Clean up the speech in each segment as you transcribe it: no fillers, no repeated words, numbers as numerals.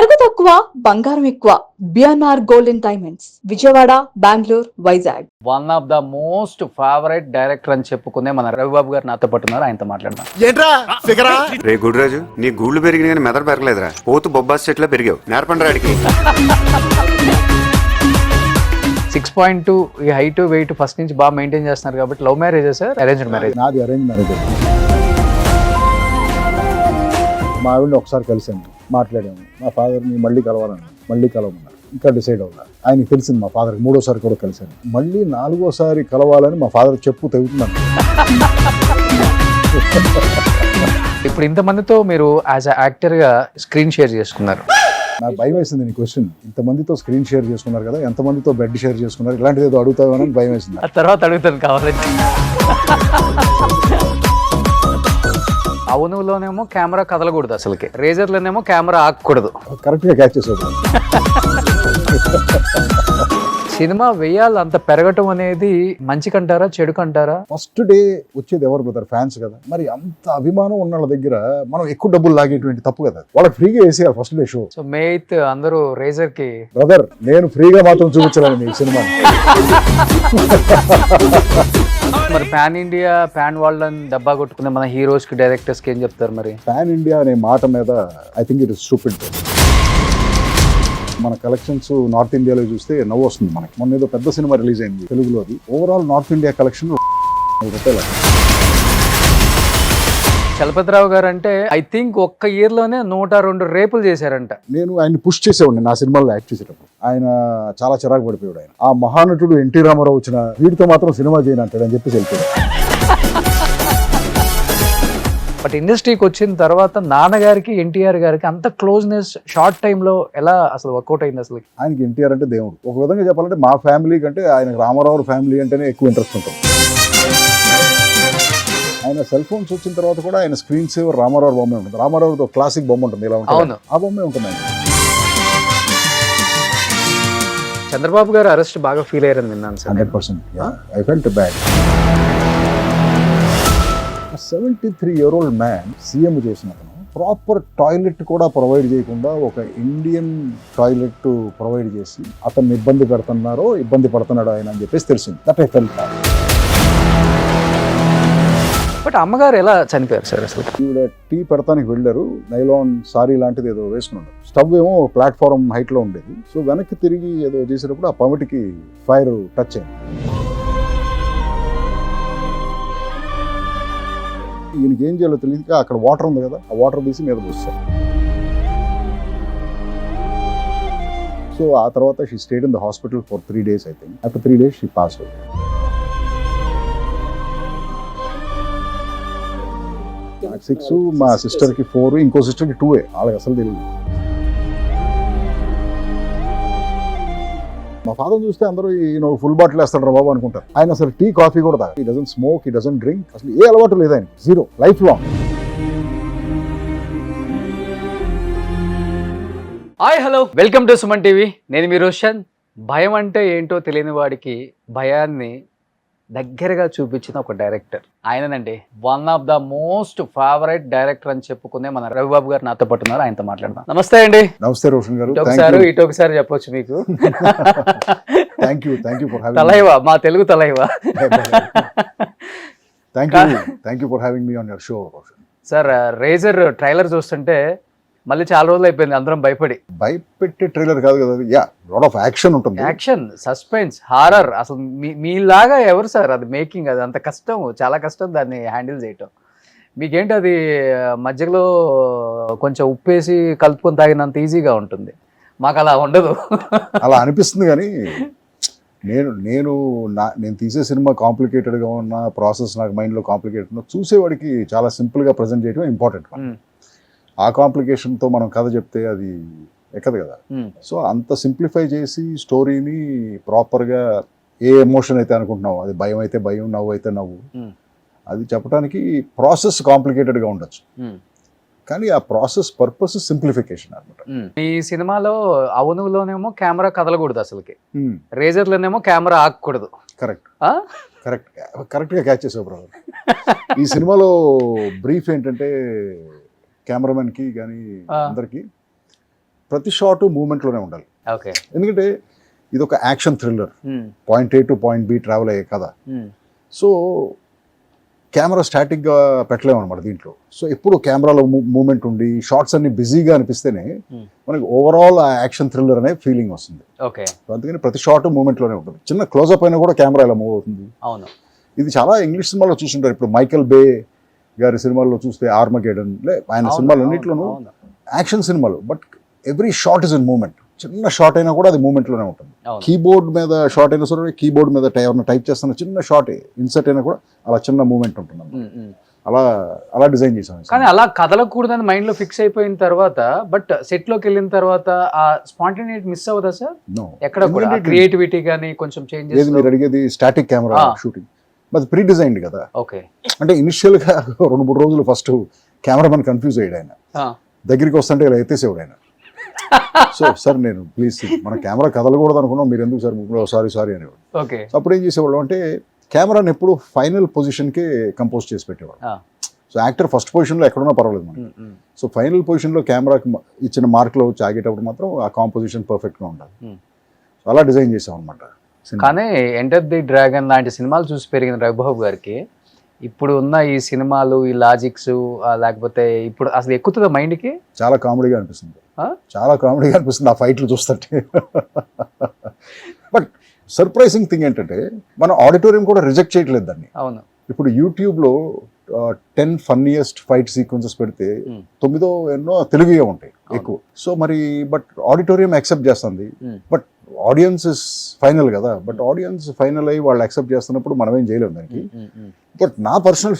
నగదు తక్కువ బంగారం ఎక్కువ. BNR golden diamonds, Vijayawada, Bengaluru, Vizag. One of the most favourite director అని చెప్పుకునే మన రవిబాబు గారు నాతో పట్టున్నారు. ఆయనతో మాట్లాడదాం. రే గుడిరాజు, నీ గూళ్ళు పెరిగిన కానీ మెదడు పెరగలేదురా. పోతు బొబ్బాస్ చెట్లా పెరిగావు. నేర్పండి రాడికి. 6.2 ఈ హైట్ వెయిట్ ఫస్ట్ నుంచి బాగా మెయింటైన్ చేస్తున్నారు కాబట్టి love marriage sir, arranged marriage? నాది అరేంజ్ మ్యారేజ్. మా ఆవిడని ఒకసారి కలిసాము, మాట్లాడాము. మా ఫాదర్ని మళ్ళీ కలవమన్నారు. ఇంకా డిసైడ్ అవ్వాలి. ఆయనకి తెలిసింది మా ఫాదర్కి. 3వసారి కూడా కలిశాను. మళ్ళీ 4వసారి కలవాలని మా ఫాదర్ చెప్పు తెగుతున్నాను. ఇప్పుడు ఇంతమందితో మీరు యాజ్ అ యాక్టర్గా స్క్రీన్ షేర్ చేసుకున్నారు. నాకు భయం వేసింది నీ క్వశ్చన్. ఇంతమందితో స్క్రీన్ షేర్ చేసుకున్నారు కదా, ఎంతమందితో బెడ్ షేర్ చేసుకున్నారు, ఇలాంటిది ఏదో అడుగుతామని భయం వేసింది. ఆ తర్వాత అడుగుతాను కావాలంటే. అవునులోనేమో కెమెరా కదలకూడదు అసలుకి, రేజర్లోనేమో కెమెరా ఆగకూడదు. కరెక్ట్గా క్యాచ్ చేసేది. సినిమా వేయాలి అంత పెరగటం అనేది మంచికంటారా చెడుకంటారా? ఫస్ట్ డే వచ్చేది ఎవరు బ్రదర్? ఫ్యాన్స్ కదా. మరి అంత అభిమానం ఉన్న వాళ్ళ దగ్గర మనం ఎక్కువ డబ్బులు లాగేటువంటి తప్పు కదా. వాళ్ళకి ఫ్రీగా వేసేయాలి ఫస్ట్ డే షో. సో మే 8 అందరూ రేజర్ కి. బ్రదర్, నేను ఫ్రీగా మాత్రం చూపించలేను మీ సినిమాని. మరి పాన్ ఇండియా పాన్ వరల్డ్ అని డబ్బా కొట్టుకునే మన హీరోస్ కి డైరెక్టర్స్ కి ఏం చెప్తారు మరి? పాన్ ఇండియా అనే మాట మీద I think it is stupid. మన కలెక్షన్స్ నార్త్ ఇండియాలో చూస్తే నవ్వు వస్తుంది మనకి. మొన్న ఏదో పెద్ద సినిమా రిలీజ్ అయింది తెలుగులోది. ఓవరాల్ నార్త్ ఇండియా కలెక్షన్ రూపాయలు. చలపతిరావు గారు అంటే ఐ థింక్ ఒక్క ఇయర్ లోనే 102 రేపులు చేశారంట. నేను ఆయన పుష్ చేసేవాడిని నా సినిమాలో యాక్ట్ చేసేటప్పుడు. ఆయన చాలా చిరాకు పడిపోయాడు. ఆయన ఆ మహానటుడు ఎన్టీ రామారావు వచ్చిన వీడితో మాత్రం సినిమా చేయను అంటాడని చెప్పి వెళ్ళిపోయాడు. బట్ ఇండస్ట్రీకి వచ్చిన తర్వాత నాన్నగారికి ఎన్టీఆర్ గారికి అంత క్లోజ్నెస్ షార్ట్ టైంలో ఎలా అసలు వర్కౌట్ అయింది? అసలు ఆయనకి ఎన్టీఆర్ అంటే దేవుడు. ఒక విధంగా చెప్పాలంటే మా ఫ్యామిలీ కంటే ఆయనకు రామారావు ఫ్యామిలీ అంటేనే ఎక్కువ ఇంట్రెస్ట్ ఉంటుంది. ఆయన సెల్ ఫోన్స్ వచ్చిన తర్వాత కూడా ఆయన స్క్రీన్ సేవర్ రామారావు బొమ్మే ఉంటుంది. రామారావు క్లాసిక్ బొమ్మ ఉంటుంది, ఇలా ఉంటుంది. ఆ బొమ్మే ఉంటుంది ఆయన. చంద్రబాబు గారు అరెస్ట్ బాగా ఫీల్ అయ్యారని విన్నాను sir. 100%. I felt bad. 73-year-old man CM చేసిన అతను ప్రాపర్ టాయిలెట్ కూడా ప్రొవైడ్ చేయకుండా ఒక ఇండియన్ టాయిలెట్ ప్రొవైడ్ చేసి అతన్ని ఇబ్బంది పడుతున్నాడు ఆయన అని చెప్పేసి తెలిసింది. That I felt bad. But అమ్మగారు ఎలా చనిపోయారు సార్? అసలు ఈవిడ టీ పెడతానికి వెళ్ళారు. నైలాన్ సారీ లాంటిది ఏదో వేసుకున్నారు. స్టవ్ ఏమో ప్లాట్ఫారం హైట్ లో ఉండేది. సో వెనక్కి తిరిగి ఏదో చేసేటప్పుడు ఆ పమిటికి ఫైర్ టచ్ అయింది. ఈయనకి ఏం చేయాలో తెలియక అక్కడ వాటర్ ఉంది కదా, ఆ వాటర్ తీసి మీద పోస్తారు. సో ఆ తర్వాత she stayed in the hospital for 3 days I think. After 3 days she passed out. నాకు 6, మా సిస్టర్కి 4, ఇంకో సిస్టర్కి 2. వాళ్ళకి అసలు తెలియదు. మా ఫాదర్ చూస్తే అందరూ ఫుల్ బాటిల్ వేస్తాడు రా బాబు అనుకుంటారు. ఆయన అసలు టీ కాఫీ కూడా తాగడు. He doesn't smoke, he doesn't drink. అసలు ఏ అలవాటు లేదు ఆయన. Zero, life long. Hi, hello, welcome to Suman TV. నేను మీ రోషన్. భయం అంటే ఏంటో తెలియని వాడికి భయాన్ని దగ్గరగా చూపించిన ఒక డైరెక్టర్ ఆయననండి. One of the most favourite director అని చెప్పుకునే మన రవిబాబు గారు నాతో పట్టున్నారు. ఆయనతో మాట్లాడదాం. నమస్తే అండి. నమస్తే రోషన్ గారు. ఇటు ఒకసారి చెప్పొచ్చు మీకు. Thank you for having. Thalaiva, మా Telugu Thalaiva. Thank you for having me on your show Roshan. Sir, Razor trailer చూస్తుంటే మళ్ళీ చాలా రోజులు అయిపోయింది అందరం భయపెట్టే ట్రైలర్ కాదు కదా. లాట్ ఆఫ్ యాక్షన్ ఉంటుంది. Action, suspense, horror. అసలు మీలాగా ఎవరు సార్ అది మేకింగ్? అది అంత కష్టం, చాలా కష్టం దాన్ని హ్యాండిల్ చేయటం. మీకేంటి అది మధ్యలో కొంచెం ఉప్పేసి కలుపుకొని తాగినంత ఈజీగా ఉంటుంది, మాకు అలా ఉండదు. అలా అనిపిస్తుంది. కానీ నేను తీసే సినిమా కాంప్లికేటెడ్గా ఉన్న ప్రాసెస్ నాకు మైండ్లో కాంప్లికేటెడ్ ఉన్న చూసేవాడికి చాలా సింపుల్గా ప్రజెంట్ చేయడం ఇంపార్టెంట్. ఆ కాంప్లికేషన్తో మనం కథ చెప్తే అది ఎక్కదు కదా. సో అంత సింప్లిఫై చేసి స్టోరీని ప్రాపర్గా ఏ ఎమోషన్ అయితే అనుకుంటున్నావు, అది భయం అయితే భయం, నవ్వు అయితే నవ్వు, అది చెప్పడానికి ప్రాసెస్ కాంప్లికేటెడ్గా ఉండొచ్చు. కానీ ఆ ప్రాసెస్ పర్పస్ సింప్లిఫికేషన్ అనమాట. ఈ సినిమాలో అవునులోనేమో కెమెరా కదలకూడదు అసలుకి, రేజర్లోనేమో కెమెరా ఆగకూడదు. కరెక్ట్గా క్యాచ్ చేసావు బ్రదర్. ఈ సినిమాలో బ్రీఫ్ ఏంటంటే కెమెరామెన్కి కానీ అందరికీ ప్రతి షాట్ మూమెంట్లోనే ఉండాలి. ఓకే. ఎందుకంటే ఇది ఒక action thriller, point A to point B travel అయ్యే కథ. సో కెమెరా స్టాటిక్గా పెట్టలేము అనమాట దీంట్లో. సో ఎప్పుడు కెమెరాలో మూమెంట్ ఉండి షార్ట్స్ అన్ని బిజీగా అనిపిస్తేనే మనకి ఓవరాల్ ఆ యాక్షన్ థ్రిల్లర్ అనే ఫీలింగ్ వస్తుంది. ఓకే. అందుకని ప్రతి షాట్ మూమెంట్లోనే ఉంటుంది. చిన్న క్లోజప్ అయినా కూడా కెమెరా ఇలా మూవ్ అవుతుంది. అవును. ఇది చాలా ఇంగ్లీష్ సినిమాలో చూస్తుంటారు. ఇప్పుడు మైకెల్ బే గారి సినిమాల్లో చూస్తే ఆర్మగెడన్, ఆయన సినిమాలు అన్నింటిలోనూ యాక్షన్ సినిమాలు, but every shot is in moment. చిన్న షాట్ అయినా కూడా అది మూమెంట్లోనే ఉంటుంది. కీబోర్డ్ మీద షాట్ అయినా సరే, కీబోర్డ్ మీద ఎవరైనా టైప్ చేస్తున్న చిన్న షాట్ ఇన్సర్ట్ అయినా కూడా అలా చిన్న మూమెంట్ ఉంటుంది. అలా డిజైన్ చేసాం. కానీ అలా కదలకూడదని మైండ్ లో ఫిక్స్ అయిపోయిన తర్వాత, బట్ సెట్ లోకి వెళ్ళిన తర్వాత ఆ స్పాంటేనిటీ మిస్ అవ్వదా సార్? ఎక్కడ క్రియేటివిటీ కానీ కొంచెం చేంజెస్? మీరు అడిగేది స్టాటిక్ కెమెరా షూటింగ్, అది ప్రీ డిజైన్డ్ కదా. ఓకే. అంటే ఇనిషియల్ గా 2-3 రోజులు ఫస్ట్ కెమెరామెన్ కన్ఫ్యూజ్ అయ్యాడు. ఆయన దగ్గరికి వస్తుంటే ఇలా ఎత్తేసేవాడు ఆయన. సో సార్ నేను ప్లీజ్ మన కెమెరా కదలకూడదు అనుకున్నాం, మీరు ఎందుకు సార్ సారీ అనేవాడు. ఓకే. అప్పుడు ఏం చేసేవాళ్ళు అంటే కెమెరాని ఎప్పుడు ఫైనల్ పొజిషన్కి కంపోజ్ చేసి పెట్టేవాడు. సో యాక్టర్ ఫస్ట్ పొజిషన్లో ఎక్కడున్నా పర్వాలేదు మనకి. సో ఫైనల్ పొజిషన్లో కెమెరాకి ఇచ్చిన మార్క్లో వచ్చి ఆగేటప్పుడు మాత్రం ఆ కాంపోజిషన్ పర్ఫెక్ట్గా ఉండాలి. సో అలా డిజైన్ చేసాం అనమాట. కానీ ఎంటర్ ది డ్రాగన్ లాంటి సినిమాలు చూసి పెరిగిన రఘుబాబు గారికి ఇప్పుడు ఉన్న ఈ సినిమాలు, ఈ లాజిక్స్, లేకపోతే ఇప్పుడు అసలు ఎక్కుతుందా మైండ్కి? చాలా కామెడీగా అనిపిస్తుంది. చాలా కామెడీగా అనిపిస్తుంది ఆ ఫైట్లు చూస్తుంటే. బట్ సర్ప్రైజింగ్ థింగ్ ఏంటంటే మన ఆడిటోరియం కూడా రిజెక్ట్ చేయట్లేదు దాన్ని. అవును. ఇప్పుడు యూట్యూబ్లో 10 ఫన్నీయెస్ట్ ఫైట్ సీక్వెన్సెస్ పెడితే 9 ఎన్నో తెలుగుగా ఉంటాయి ఎక్కువ. సో మరి బట్ ఆడిటోరియం యాక్సెప్ట్ చేస్తుంది. బట్ ఆడియన్స్ ఇస్ ఫైనల్ కదా. బట్ ఆడియన్స్ ఫైనల్ అయ్యి వాళ్ళు యాక్సెప్ట్ చేస్తున్నప్పుడు మనం ఏం చేయలేము దానికి. బట్ నా పర్సనల్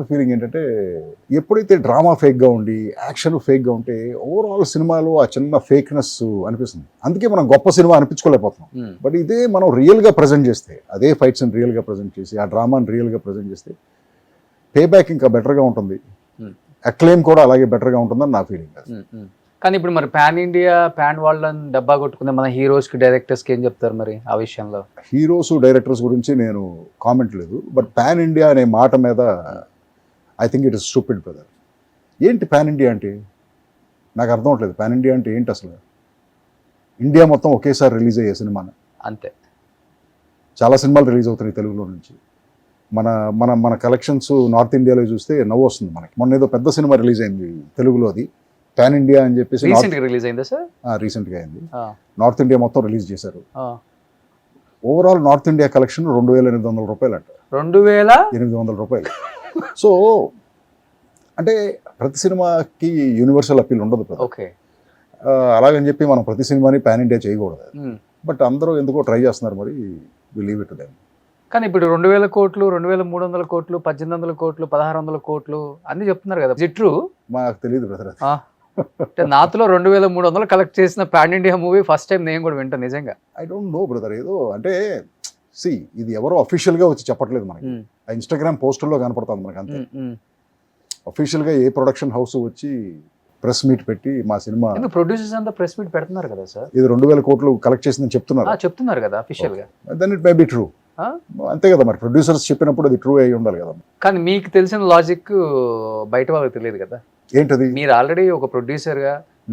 ఫీలింగ్ ఏంటంటే ఎప్పుడైతే డ్రామా ఫేక్గా ఉండి యాక్షన్ ఫేక్గా ఉంటే ఓవరాల్ సినిమాలో ఆ చిన్న ఫేక్నెస్ అనిపిస్తుంది. అందుకే మనం గొప్ప సినిమా అనిపించుకోలేకపోతున్నాం. బట్ ఇదే మనం రియల్గా ప్రజెంట్ చేస్తే, అదే ఫైట్స్ని రియల్గా ప్రజెంట్ చేసి, ఆ డ్రామాని రియల్గా ప్రజెంట్ చేస్తే పే బ్యాక్ ఇంకా బెటర్గా ఉంటుంది, అక్లెయిమ్ కూడా అలాగే బెటర్గా ఉంటుందని నా ఫీలింగ్. కానీ ఇప్పుడు మరి పాన్ ఇండియా పాన్ వాళ్ళని డబ్బా కొట్టుకునే మన హీరోస్కి, డైరెక్టర్స్కి ఏం చెప్తారు మరి ఆ విషయంలో? హీరోస్ డైరెక్టర్స్ గురించి నేను కామెంట్ లేదు. బట్ పాన్ ఇండియా అనే మాట మీద I think it is stupid brother. ఏంటి పాన్ ఇండియా అంటే? నాకు అర్థం అవట్లేదు. పాన్ ఇండియా అంటే ఏంటి అసలు? ఇండియా మొత్తం ఒకేసారి రిలీజ్ అయ్యే సినిమా అంతే. చాలా సినిమాలు రిలీజ్ అవుతున్నాయి తెలుగులో నుంచి. మన మన మన కలెక్షన్స్ నార్త్ ఇండియాలో చూస్తే నవ్వు వస్తుంది మనకి. మొన్న ఏదో పెద్ద సినిమా రిలీజ్ అయింది తెలుగులో, అది పాన్ ఇండియా అని చెప్పేసి రిలీజ్ అయిందా సార్? రీసెంట్గా అయింది. నార్త్ ఇండియా మొత్తం రిలీజ్ చేశారు. ఓవరాల్ నార్త్ ఇండియా కలెక్షన్ 2,800 రూపాయలు అంట. 2,800 రూపాయలు. సో అంటే ప్రతి సినిమాకి యూనివర్సల్ అప్పీల్ ఉండదు కదా. ఓకే. అలాగని చెప్పి మనం ప్రతి సినిమాని పాన్ ఇండియా చేయకూడదు. బట్ అందరూ ఎందుకో ట్రై చేస్తున్నారు, మరి వి లీవ్ ఇట్ దెమ్. కానీ ఇప్పుడు 2,000 కోట్లు, 2,300 కోట్లు, 1,800 కోట్లు, 1,600 కోట్లు అన్ని చెప్తున్నారు కదా. జిట్రు మాకు తెలియదు బ్రదర్. అంటే నాతో 2,300 కలెక్ట్ చేసిన pan India movie first time నేను కూడా వింటాను నిజంగా. I don't know brother. ఏదో అంటే ఇది ఎవరో అఫీషియల్గా వచ్చి చెప్పట్లేదు మనకి. ఆ ఇన్స్టాగ్రామ్ పోస్టుల్లో కనపడుతుంది మనకి అంతే. అఫీషియల్గా ఏ ప్రొడక్షన్ హౌస్ వచ్చి ప్రెస్ మీట్ పెట్టి మా సినిమా, ప్రొడ్యూసర్స్ అంతా ప్రెస్ మీట్ పెడుతున్నారు కదా సార్, ఇది 2,000 కోట్లు కలెక్ట్ చేసిందని చెప్తున్నారు కదా అఫీషియల్ గా. Then it may be true. అంతే కదా, మరి ప్రొడ్యూసర్స్ చెప్పినప్పుడు అది ట్రూ అయి ఉండాలి కదా. కానీ మీకు తెలిసిన లాజిక్ బయట వాళ్ళకి తెలియదు కదా. ఏంటది? మీరు ఆల్రెడీ ఒక ప్రొడ్యూసర్ గా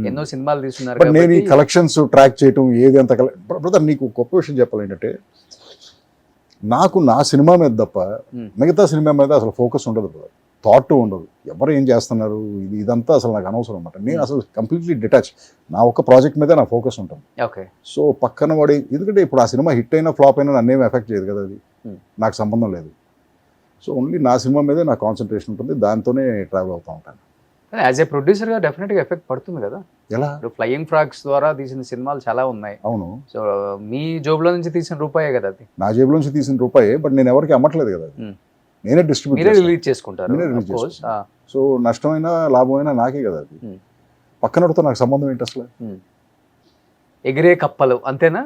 ఎన్నో సినిమాలు తీసుకున్నారు. నేను ఈ కలెక్షన్స్ ట్రాక్ చేయటం ఏది అంత బ్రదర్, నీకు గొప్ప విషయం చెప్పాలి ఏంటంటే, నాకు నా సినిమా మీద తప్ప మిగతా సినిమా మీద అసలు ఫోకస్ ఉండదు బ్రదర్. థాట్ ఉండదు, ఎవరు ఏం చేస్తున్నారు ఇదంతా అసలు నాకు అనవసరం అనమాట. నేను అసలు కంప్లీట్లీ డిటాచ్. నా ఒక్క ప్రాజెక్ట్ మీదే నా ఫోకస్ ఉంటుంది. ఓకే. సో పక్కన వాడి, ఎందుకంటే ఇప్పుడు ఆ సినిమా హిట్ అయినా ఫ్లాప్ అయినా నన్నేం ఎఫెక్ట్ చేయదు కదా, అది నాకు సంబంధం లేదు. సో ఓన్లీ నా సినిమా మీదే నా కాన్సన్ట్రేషన్ ఉంటుంది, దాంతోనే ట్రావెల్ అవుతూ ఉంటాను. యాజ్ ఏ ప్రొడ్యూసర్ గా డెఫినెట్ గా ఎఫెక్ట్ పడుతుంది కదా. ఎలా? ఫ్లయింగ్ ఫ్రాగ్స్ ద్వారా తీసిన సినిమాలు చాలా ఉన్నాయి. అవును. సో మీ జోబులో నుంచి తీసిన రూపాయే కదా అది. నా జేబులో నుంచి తీసిన రూపాయే, బట్ నేను ఎవరికి అమ్మట్లేదు కదా, నేనే డిస్ట్రిబ్యూట్, రిలీజ్ చేసుకుంటారు. సో నష్టమైనా లాభమైనా నాకే కదా అది. పక్కనతో నాకు సంబంధం ఏంటి అసలు? ఎగిరే కప్పలు అంతేనా?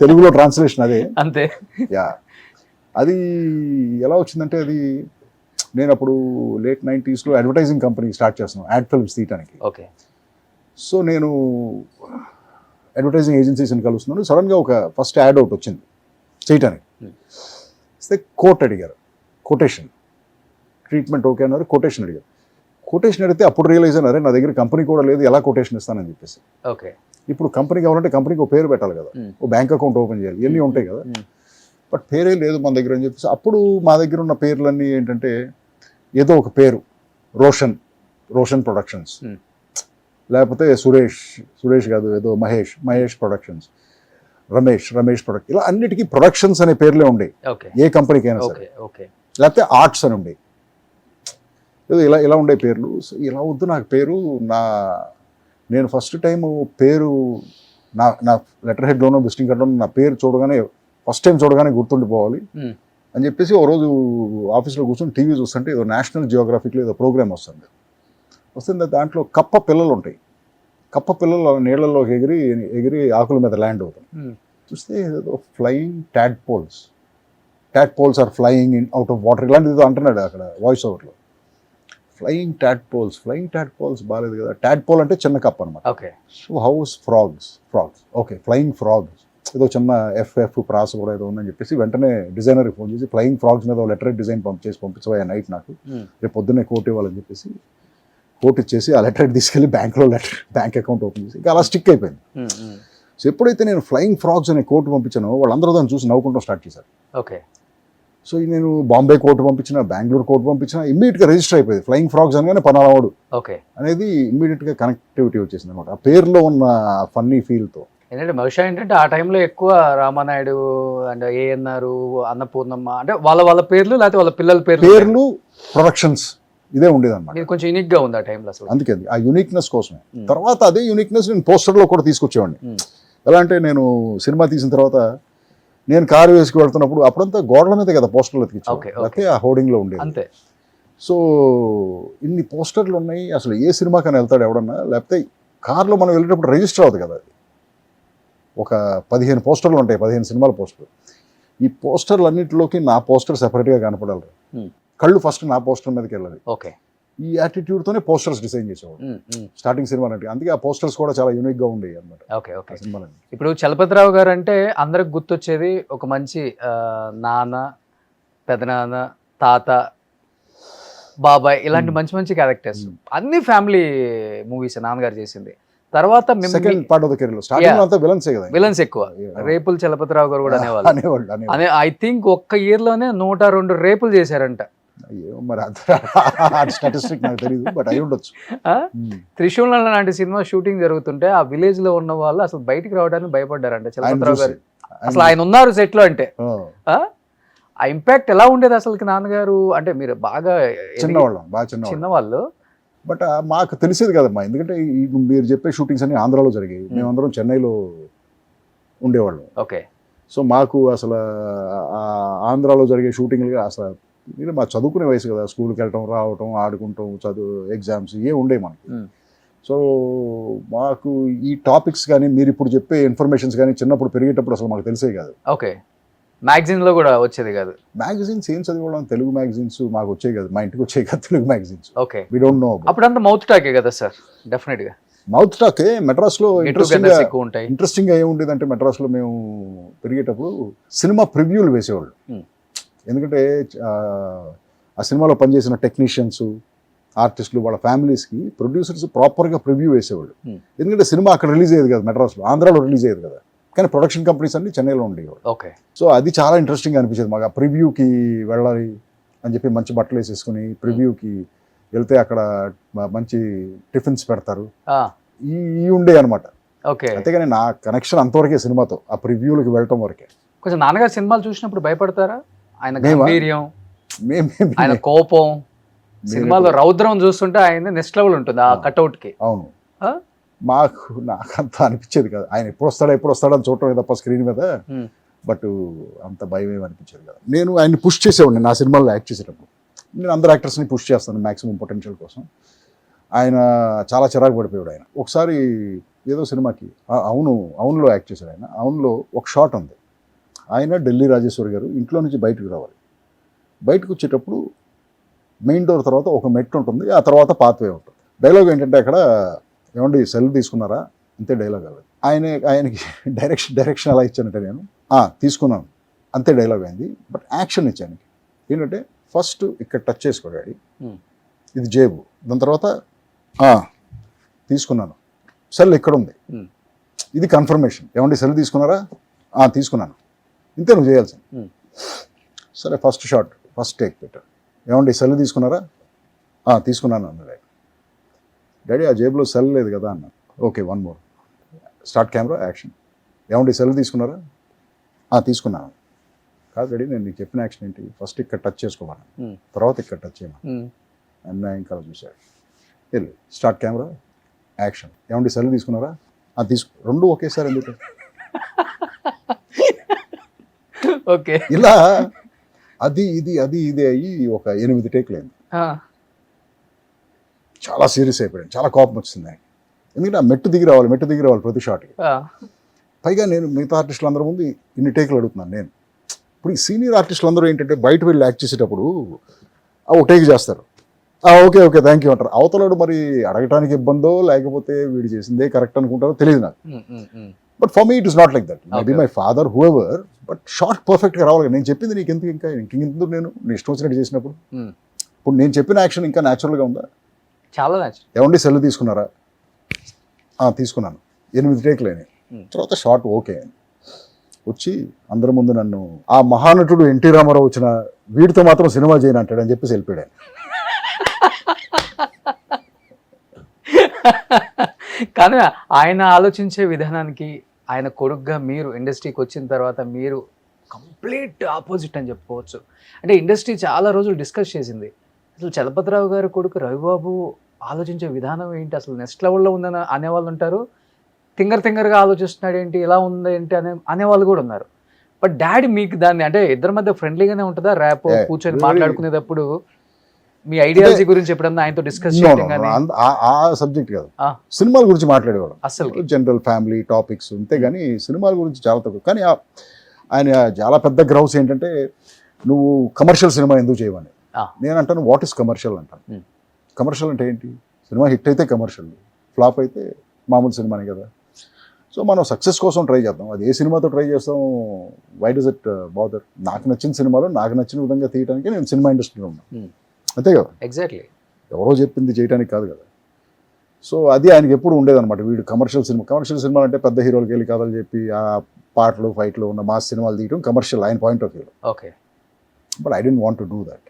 తెలుగులో ట్రాన్స్లేషన్ అదే. అంతే. యా, అది ఎలా వచ్చిందంటే, అది నేను అప్పుడు late 90s advertising company start చేస్తున్నాను, యాడ్ ఫిల్మ్స్ తీయడానికి. ఓకే. సో నేను అడ్వర్టైజింగ్ ఏజెన్సీస్ని కలుస్తున్నాను. సడన్గా ఒక ఫస్ట్ యాడ్ అవుట్ వచ్చింది చేయటానికి. కోట్ అడిగారు, కొటేషన్, ట్రీట్మెంట్ ఓకే అన్నారు, కొటేషన్ అడిగారు. కొటేషన్ అడిగితే అప్పుడు రియలైజ్ అయినారే నా దగ్గర కంపెనీ కూడా లేదు, ఎలా కొటేషన్ ఇస్తానని చెప్పేసి. ఓకే. ఇప్పుడు కంపెనీ కావాలంటే కంపెనీకి ఒక పేరు పెట్టాలి కదా, ఓ బ్యాంక్ అకౌంట్ ఓపెన్ చేయాలి, ఇవన్నీ ఉంటాయి కదా. బట్ పేరే లేదు మన దగ్గర అని చెప్పేసి అప్పుడు మా దగ్గర ఉన్న పేర్లన్నీ ఏంటంటే ఏదో ఒక పేరు, రోషన్ ప్రొడక్షన్స్, లేకపోతే సురేష్ కాదు ఏదో మహేష్ ప్రొడక్షన్స్, రమేష్ ప్రొడక్ట్, ఇలా అన్నిటికీ ప్రొడక్షన్స్ అనే పేర్లే ఉండేవి ఏ కంపెనీకి అయినా సరే. లేకపోతే ఆర్ట్స్ అని ఉండేవి, ఏదో ఇలా ఉండే పేర్లు. సో ఇలా వద్దు నాకు పేరు, నేను ఫస్ట్ టైం పేరు నా లెటర్ హెడ్లోనో విజిటింగ్ కార్డులోనో నా పేరు ఫస్ట్ టైం చూడగానే గుర్తుండిపోవాలి అని చెప్పేసి ఓ రోజు ఆఫీస్లో కూర్చొని టీవీ చూస్తుంటే ఏదో నేషనల్ జియోగ్రఫిక్లో ఏదో ప్రోగ్రామ్ వస్తుంది. దాంట్లో కప్ప పిల్లలు ఉంటాయి, కప్ప పిల్లలు నీళ్లలో ఎగిరి ఆకుల మీద ల్యాండ్ అవుతాయి. చూస్తే ఏదో flying tadpoles or flying out of water, ఇలాంటిది ఏదో అంటున్నాడు అక్కడ వాయిస్ ఓవర్లో. ఫ్లయింగ్ ట్యాడ్పోల్స్ బాగాలేదు కదా, ట్యాడ్పోల్ అంటే చిన్న కప్ప అనమాట. So house frogs okay, flying frogs ఏదో చిన్న ఎఫ్ ప్రాస కూడా ఏదో ఉందని చెప్పేసి వెంటనే డిజైనర్కి ఫోన్ చేసి ఫ్లయింగ్ ఫ్రాగ్స్ మీద లెటర్ డిజైన్ పంపించబోయా నైట్, నాకు రేపు పొద్దున్నే కోట్ ఇవ్వాలని చెప్పేసి కోట్ ఇచ్చేసి ఆ లెటర్ తీసుకెళ్ళి బ్యాంక్ అకౌంట్ ఓపెన్ చేసి ఇంకా అలా స్టిక్ అయిపోయింది. సో ఎప్పుడైతే నేను ఫ్లయింగ్ ఫ్రాగ్స్ అనే కోర్టు పంపించానో వాళ్ళందరూ దాన్ని చూసి నవ్వుకుంటూ స్టార్ట్ చేశారు. సో నేను బాంబే కోర్టు పంపించిన, బెంగళూరు కోర్టు పంపించిన, ఇమ్మీడియట్గా రిజిస్టర్ అయిపోయింది. ఫ్లయింగ్ ఫ్రాగ్స్ అనగానే పనాలవాడు అనేది ఇమ్మీడియట్గా కనెక్టివిటీ వచ్చేసింది అనమాట, ఆ పేరులో ఉన్న ఫన్నీ ఫీల్తో. ఏంటంటే బహుశా ఏంటంటే ఆ టైంలో ఎక్కువ రామానాయుడు అండ్ ఏఎన్ఆర్, అన్నపూర్ణమ్మ అంటే వాళ్ళ పేర్లు, లేకపోతే వాళ్ళ పిల్లల పేర్లు ప్రొడక్షన్స్ ఇదే ఉండేది అనమాట. ఇది కొంచెం యూనిక్ గా ఉంది ఆ టైంలో అసలు. అందుకే ఆ యూనిక్నెస్ కోసమే. తర్వాత అదే యూనిక్నెస్ నేను పోస్టర్లో కూడా తీసుకొచ్చేవాడిని. ఎలా అంటే నేను సినిమా తీసిన తర్వాత నేను కారు వేసుకు వెళ్తున్నప్పుడు అప్పుడంతా గోడల మీద కదా పోస్టర్లు ఎత్తికించాను, ఆ హోర్డింగ్లో ఉండేది అంతే. సో ఇన్ని పోస్టర్లు ఉన్నాయి, అసలు ఏ సినిమాకని వెళ్తాడు ఎవడన్నా, లేకపోతే కార్లో మనం వెళ్ళేటప్పుడు రిజిస్టర్ అవుతుంది కదా, ఒక 15 పోస్టర్లు ఉంటాయి, 15 సినిమాల పోస్టర్లు. ఈ పోస్టర్లు అన్నింటిలోకి నా పోస్టర్ సెపరేట్గా కనపడాలి, కళ్ళు ఫస్ట్ నా పోస్టర్ మీదకి వెళ్ళాలి. ఈ యాటిట్యూడ్తోనే పోస్టర్స్ డిజైన్ చేసేవాడు స్టార్టింగ్ సినిమా అంటే. అందుకే ఆ పోస్టర్స్ కూడా చాలా యూనిక్గా ఉండేవి అనమాట సినిమాలని. ఇప్పుడు చలపతిరావు గారు అంటే అందరికి గుర్తొచ్చేది ఒక మంచి నాన్న, పెదనాన్న, తాత, బాబాయ్, ఇలాంటి మంచి మంచి క్యారెక్టర్స్. అన్ని ఫ్యామిలీ మూవీస్ నాన్నగారు చేసింది. తర్వాత second part of the career లో స్టార్టింగ్ అంతా విలన్స్ ఎక్కువ. రేపులు చలపతిరావు గారు కూడా అనేవాళ్ళు. ఐ థింక్ ఒక్క ఇయర్ లోనే 102 రేపులు చేశారంట. త్రిశూలం లాంటి సినిమా షూటింగ్ జరుగుతుంటే ఆ విలేజ్ లో ఉన్న వాళ్ళు అసలు బయటికి రావడానికి భయపడ్డారంట చలపతిరావు గారు. అసలు ఆయన ఉన్నారు సెట్ లో అంటే ఆ ఇంపాక్ట్ ఎలా ఉండేది అసలు నాన్నగారు అంటే? మీరు బాగా చిన్నవాళ్ళు, బట్ మాకు తెలిసేది కదమ్మా, ఎందుకంటే మీరు చెప్పే షూటింగ్స్ అన్ని ఆంధ్రాలో జరిగాయి, మేమందరం చెన్నైలో ఉండేవాళ్ళం. సో మాకు అసలు ఆంధ్రాలో జరిగే షూటింగ్లు అసలు మీరు మా చదువుకునే వయసు కదా, స్కూల్కి వెళ్ళటం, రావటం, ఆడుకుంటాం, ఎగ్జామ్స్ ఏ ఉండేవి మనకి. సో మాకు ఈ టాపిక్స్ కానీ మీరు ఇప్పుడు చెప్పే ఇన్ఫర్మేషన్స్ కానీ చిన్నప్పుడు పెరిగేటప్పుడు అసలు మాకు తెలిసే కాదు. మ్యాగజైన్ లో కూడా వచ్చేది కాదు. మ్యాగజైన్స్ ఏం చదివేవాళ్ళం, తెలుగు మ్యాగజైన్స్ మాకు వచ్చాయి కదా, మా ఇంటికి వచ్చాయి కదా తెలుగు మ్యాగజైన్స్. We don't know. అప్పుడంతా మౌత్ టాకే కదా సార్? డెఫినెట్ గా మౌత్ టాకే. మెడ్రాస్ లో ఇంట్రెస్టింగ్ గా ఏముండేది అంటే, మెడ్రాస్ లో మేము పెరిగేటప్పుడు సినిమా ప్రివ్యూలు వేసేవాళ్ళు. ఎందుకంటే ఆ సినిమాలో పనిచేసిన టెక్నీషియన్స్, ఆర్టిస్టులు, వాళ్ళ ఫ్యామిలీస్కి ప్రొడ్యూసర్స్ ప్రాపర్గా ప్రివ్యూ వేసేవాళ్ళు. ఎందుకంటే సినిమా అక్కడ రిలీజ్ అయ్యేది కదా, మెడ్రాస్లో, ఆంధ్రాలో రిలీజ్ అయ్యేది కదా, కానీ ప్రొడక్షన్ కంపెనీస్ అన్ని చెన్నైలో ఉండేవాళ్ళు. సో అది చాలా ఇంట్రెస్టింగ్ అనిపించేది మాకు. ఆ ప్రివ్యూకి వెళ్ళాలి అని చెప్పి మంచి బట్టలు వేసేసుకుని ప్రివ్యూకి వెళ్తే అక్కడ మంచి టిఫిన్స్ పెడతారు, ఈ ఉండే అనమాట. అంతేగాని నా కనెక్షన్ అంతవరకే సినిమాతో, ఆ ప్రివ్యూలకి వెళ్ళటం వరకే. కొంచెం నాన్నగారు సినిమాలు చూసినప్పుడు భయపడతారా? ఆయన గంభీర్యం, ఆయన కోపం, సినిమాలో రౌద్రం చూస్తుంటే ఆయన నెక్స్ట్ లెవెల్ ఉంటుంది ఆ కట్అవుట్ కి. అవును, నాకంత అనిపించేది కదా, ఆయన ఎప్పుడు వస్తాడో అని చూడటం తప్ప స్క్రీన్ మీద. బట్ అంత భయం ఏమి అనిపించేది కదా. నేను ఆయన్ని పుష్ చేసేవాడిని నా సినిమాలో యాక్ట్ చేసేటప్పుడు. నేను అందరు యాక్టర్స్ని పుష్ చేస్తాను మ్యాక్సిమం పొటెన్షియల్ కోసం. ఆయన చాలా చిరాకు పడిపోయాడు. ఆయన ఒకసారి ఏదో సినిమాకి అవునులో యాక్ట్ చేశాడు. ఆయన అవునులో ఒక షాట్ ఉంది, ఆయన ఢిల్లీ రాజేశ్వరి గారు ఇంట్లో నుంచి బయటకు రావాలి. బయటకు వచ్చేటప్పుడు మెయిన్ డోర్ తర్వాత ఒక మెట్టు ఉంటుంది, ఆ తర్వాత పాత్వే ఉంటుంది. డైలాగ్ ఏంటంటే అక్కడ, ఏమండి సెల్ తీసుకున్నారా, అంతే డైలాగ్. అవ్వదు ఆయనకి డైరెక్షన్ ఎలా ఇచ్చానంటే, నేను తీసుకున్నాను అంతే డైలాగ్ అయింది. బట్ యాక్షన్ ఇచ్చాను ఏంటంటే, ఫస్ట్ ఇక్కడ టచ్ చేసుకో డాడీ, ఇది జేబు. దాని తర్వాత తీసుకున్నాను, సెల్ ఇక్కడ ఉంది, ఇది కన్ఫర్మేషన్. ఏమండి సెల్ తీసుకున్నారా? తీసుకున్నాను. ఇంతే నువ్వు చేయాల్సింది. సరే ఫస్ట్ షాట్, ఫస్ట్ టేక్ పెట్టాడు. ఏమండి సెల్ తీసుకున్నారా? తీసుకున్నాను అన్నాడు. డాడీ ఆ జేబులో సెల్ లేదు కదా అన్నాను. Okay 1 more, start camera, action. ఏమండి సెల్ తీసుకున్నారా? తీసుకున్నాను. కాదు డాడీ, నేను నీకు చెప్పిన యాక్షన్ ఏంటి? ఫస్ట్ ఇక్కడ టచ్ చేసుకోమని, తర్వాత ఇక్కడ టచ్ చేయమని. అన్న ఇంకా చూశాడు. వెళ్ళి స్టార్ట్ కెమెరా, యాక్షన్. ఏమండి సెల్ తీసుకున్నారా? రెండు ఒకేసారి ఎందుకు? ఓకే. ఇలా అది ఇది అయ్యి ఒక 8 టేక్లు అయింది. చాలా సీరియస్ అయిపోయాడు, చాలా కోపం వచ్చింది ఆయనకి. ఎందుకంటే ఆ మెట్టు దిగి రావాలి ప్రతి షాట్కి. పైగా నేను మిగతా ఆర్టిస్టులు అందరి ముందు ఇన్ని టేకులు అడుగుతున్నాను నేను. ఇప్పుడు ఈ సీనియర్ ఆర్టిస్టులు అందరూ ఏంటంటే బయట వెళ్ళి యాక్ట్ చేసేటప్పుడు ఒక టేక్ చేస్తారు, ఓకే థ్యాంక్ యూ అంటారు. అవతలాడు మరి అడగటానికి ఇబ్బందో లేకపోతే వీడు చేసిందే కరెక్ట్ అనుకుంటారో తెలియదు నాకు. But for me it is not like that. Maybe my father whoever, but short పర్ఫెక్ట్గా రావాలి. నేను చెప్పింది నీకు ఎందుకు ఇంకెందుకు నేను ఇష్టం వచ్చినట్టు చేసినప్పుడు? ఇప్పుడు నేను చెప్పిన యాక్షన్ ఇంకా న్యాచురల్గా ఉందా? చాలా న్యాచురల్. ఏమండి సెల్ తీసుకున్నారా? తీసుకున్నాను. 8 టేక్లు అయినాయి. తర్వాత షార్ట్ ఓకే అని వచ్చి అందరి ముందు నన్ను ఆ మహానటుడు ఎన్టీ రామారావు వచ్చిన వీడితో మాత్రం సినిమా చేయను అంటాడు అని చెప్పేసి వెళ్ళిపోయాడు. కానీ ఆయన ఆలోచించే విధానానికి ఆయన కొడుకుగా మీరు ఇండస్ట్రీకి వచ్చిన తర్వాత మీరు కంప్లీట్ ఆపోజిట్ అని చెప్పుకోవచ్చు. అంటే ఇండస్ట్రీ చాలా రోజులు డిస్కస్ చేసింది, అసలు చలపతిరావు గారి కొడుకు రవిబాబు ఆలోచించే విధానం ఏంటి, అసలు నెక్స్ట్ లెవెల్లో ఉందని అనేవాళ్ళు ఉంటారు. తింగర్గా ఆలోచిస్తున్నాడు ఏంటి, ఇలా ఉంది ఏంటి అనేవాళ్ళు కూడా ఉన్నారు. బట్ డాడీ మీకు దాన్ని అంటే ఇద్దరి మధ్య ఫ్రెండ్లీగానే ఉంటుందా? ర్యాప్ కూర్చొని మాట్లాడుకునేటప్పుడు మీ ఐడియాలజీ గురించి ఎప్పుడన్నా ఆయనతో డిస్కస్ చేయడం? ఆ సబ్జెక్ట్ కాదు, సినిమాల గురించి మాట్లాడేవాడు అసలు, జనరల్ ఫ్యామిలీ టాపిక్స్ అంతే. కానీ సినిమాల గురించి చాలా తక్కువ. కానీ ఆయన చాలా పెద్ద గ్రౌస్ ఏంటంటే నువ్వు కమర్షియల్ సినిమా ఎందుకు చేయమని. నేను అంటాను వాట్ ఇస్ కమర్షియల్ అంటాను. కమర్షియల్ అంటే ఏంటి? సినిమా హిట్ అయితే కమర్షియల్, ఫ్లాప్ అయితే మామూలు సినిమానే కదా. సో మనం సక్సెస్ కోసం ట్రై చేద్దాం. అది ఏ సినిమాతో ట్రై చేస్తాం, వై డస్ ఇట్ బాదర్? నాకు నచ్చిన సినిమాలో నాకు నచ్చిన విధంగా తీయడానికి నేను సినిమా ఇండస్ట్రీలో ఉన్నాను, అంతే కదా. ఎగ్జాక్ట్లీ. ఎవరో చెప్పింది చేయడానికి కాదు కదా. సో అది ఆయనకి ఎప్పుడు ఉండేదన్నమాట. వీడు కమర్షియల్ సినిమా అంటే పెద్ద హీరోలకి వెళ్ళి కథలు చెప్పి ఆ పాటలు ఫైట్లు ఉన్న మాస్ సినిమాలు తీయడం కమర్షియల్ ఆయన పాయింట్ ఆఫ్ వ్యూలో. Okay. But I don't want to do that.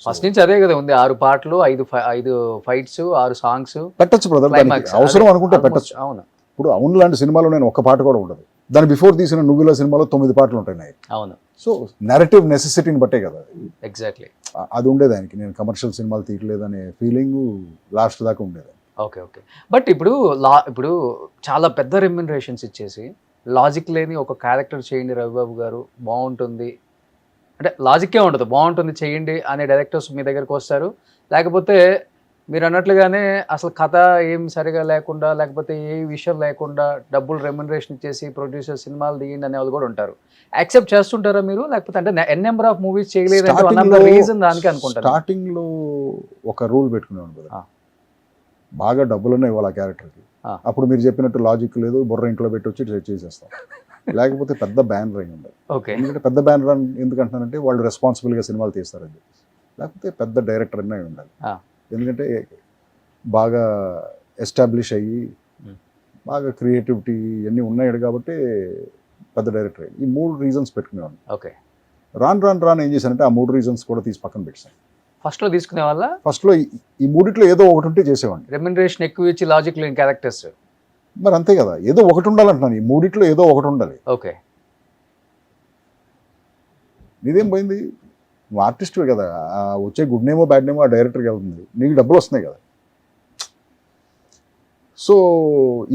First నుంచి అదే కదా ఉంది, 6 పాటలు 5 ఫైట్స్ 6 సాంగ్స్ పెట్టచ్చు బ్రదర్, అవసరం అనుకుంటే పెట్టచ్చు. అవును. ఇప్పుడు అవును లాంటి సినిమాలో నేను ఒక్క పాట కూడా ఉండదు. దాని బిఫోర్ తీసిన నువ్వుల సినిమాలో 9 పాటలు ఉంటాయి. అవును. సో నెరేటివ్ నెసెసిటీని బట్టే కదా. ఎగ్జాక్ట్లీ. అది ఉండేది ఆయనకి. నేను కమర్షియల్ సినిమాలు తీయట్లేదనే ఫీలింగ్ లాస్ట్ దాకా ఉండేది. ఓకే. బట్ ఇప్పుడు చాలా పెద్ద రెమ్యునరేషన్స్ ఇచ్చేసి లాజిక్ లేని ఒక క్యారెక్టర్ చేయండి రవిబాబు గారు బాగుంటుంది అంటే లాజిక్కే ఉండదు, బాగుంటుంది చేయండి అనే డైరెక్టర్స్ మీ దగ్గరకు వస్తారు. లేకపోతే మీరు అన్నట్లుగానే అసలు కథ ఏం సరిగా లేకుండా లేకపోతే ఏ విషయం లేకుండా డబ్బులు రెమ్యునరేషన్ ఇచ్చేసి ప్రొడ్యూసర్ సినిమాలు తీయండి అనే వాళ్ళు కూడా ఉంటారు. యాక్సెప్ట్ చేస్తుంటారా మీరు? లేకపోతే అంటే నెంబర్ ఆఫ్ మూవీస్ చేయలేదు రీజన్ దానికి అనుకుంటారు. స్టార్టింగ్లో ఒక రూల్ పెట్టుకునేవాడు కదా, బాగా డబ్బులున్నా ఇవ్వాలి ఆ క్యారెక్టర్కి. అప్పుడు మీరు చెప్పినట్టు లాజిక్ లేదు, బుర్ర ఇంట్లో పెట్టి వచ్చి చేసేస్తాం. లేకపోతే పెద్ద బ్యానర్ అయి ఉండాలి. ఎందుకంటే పెద్ద బ్యానర్ ఎందుకంటున్నానంటే వాళ్ళు రెస్పాన్సిబుల్గా సినిమాలు తీస్తారండి. లేకపోతే పెద్ద డైరెక్టర్ అనే ఉండాలి. ఎందుకంటే బాగా ఎస్టాబ్లిష్ అయ్యి బాగా క్రియేటివిటీ ఇవన్నీ ఉన్నాడు కాబట్టి పెద్ద డైరెక్టర్ అయ్యి. ఈ 3 రీజన్స్ పెట్టుకునేవాడిని. ఓకే. రాను ఏం చేశానంటే ఆ 3 రీజన్స్ కూడా తీసి పక్కన పెట్టాను. ఫస్ట్లో తీసుకునే వాళ్ళ ఫస్ట్లో ఈ 3 ఏదో ఒకటి ఉంటే చేసేవాడిని. రెమ్యునరేషన్ ఎక్కువ ఇచ్చి లాజిక్ లేని క్యారెక్టర్స్. మరి అంతే కదా, ఏదో ఒకటి ఉండాలంటున్నాను. ఈ 3 ఏదో ఒకటి ఉండాలి. ఓకే. నీదేం పోయింది, నువ్వు ఆర్టిస్ట్వే కదా, వచ్చే గుడ్ నేమో బ్యాడ్ నేమో ఆ డైరెక్టర్కి వెళ్తుంది, నీకు డబ్బులు వస్తున్నాయి కదా. సో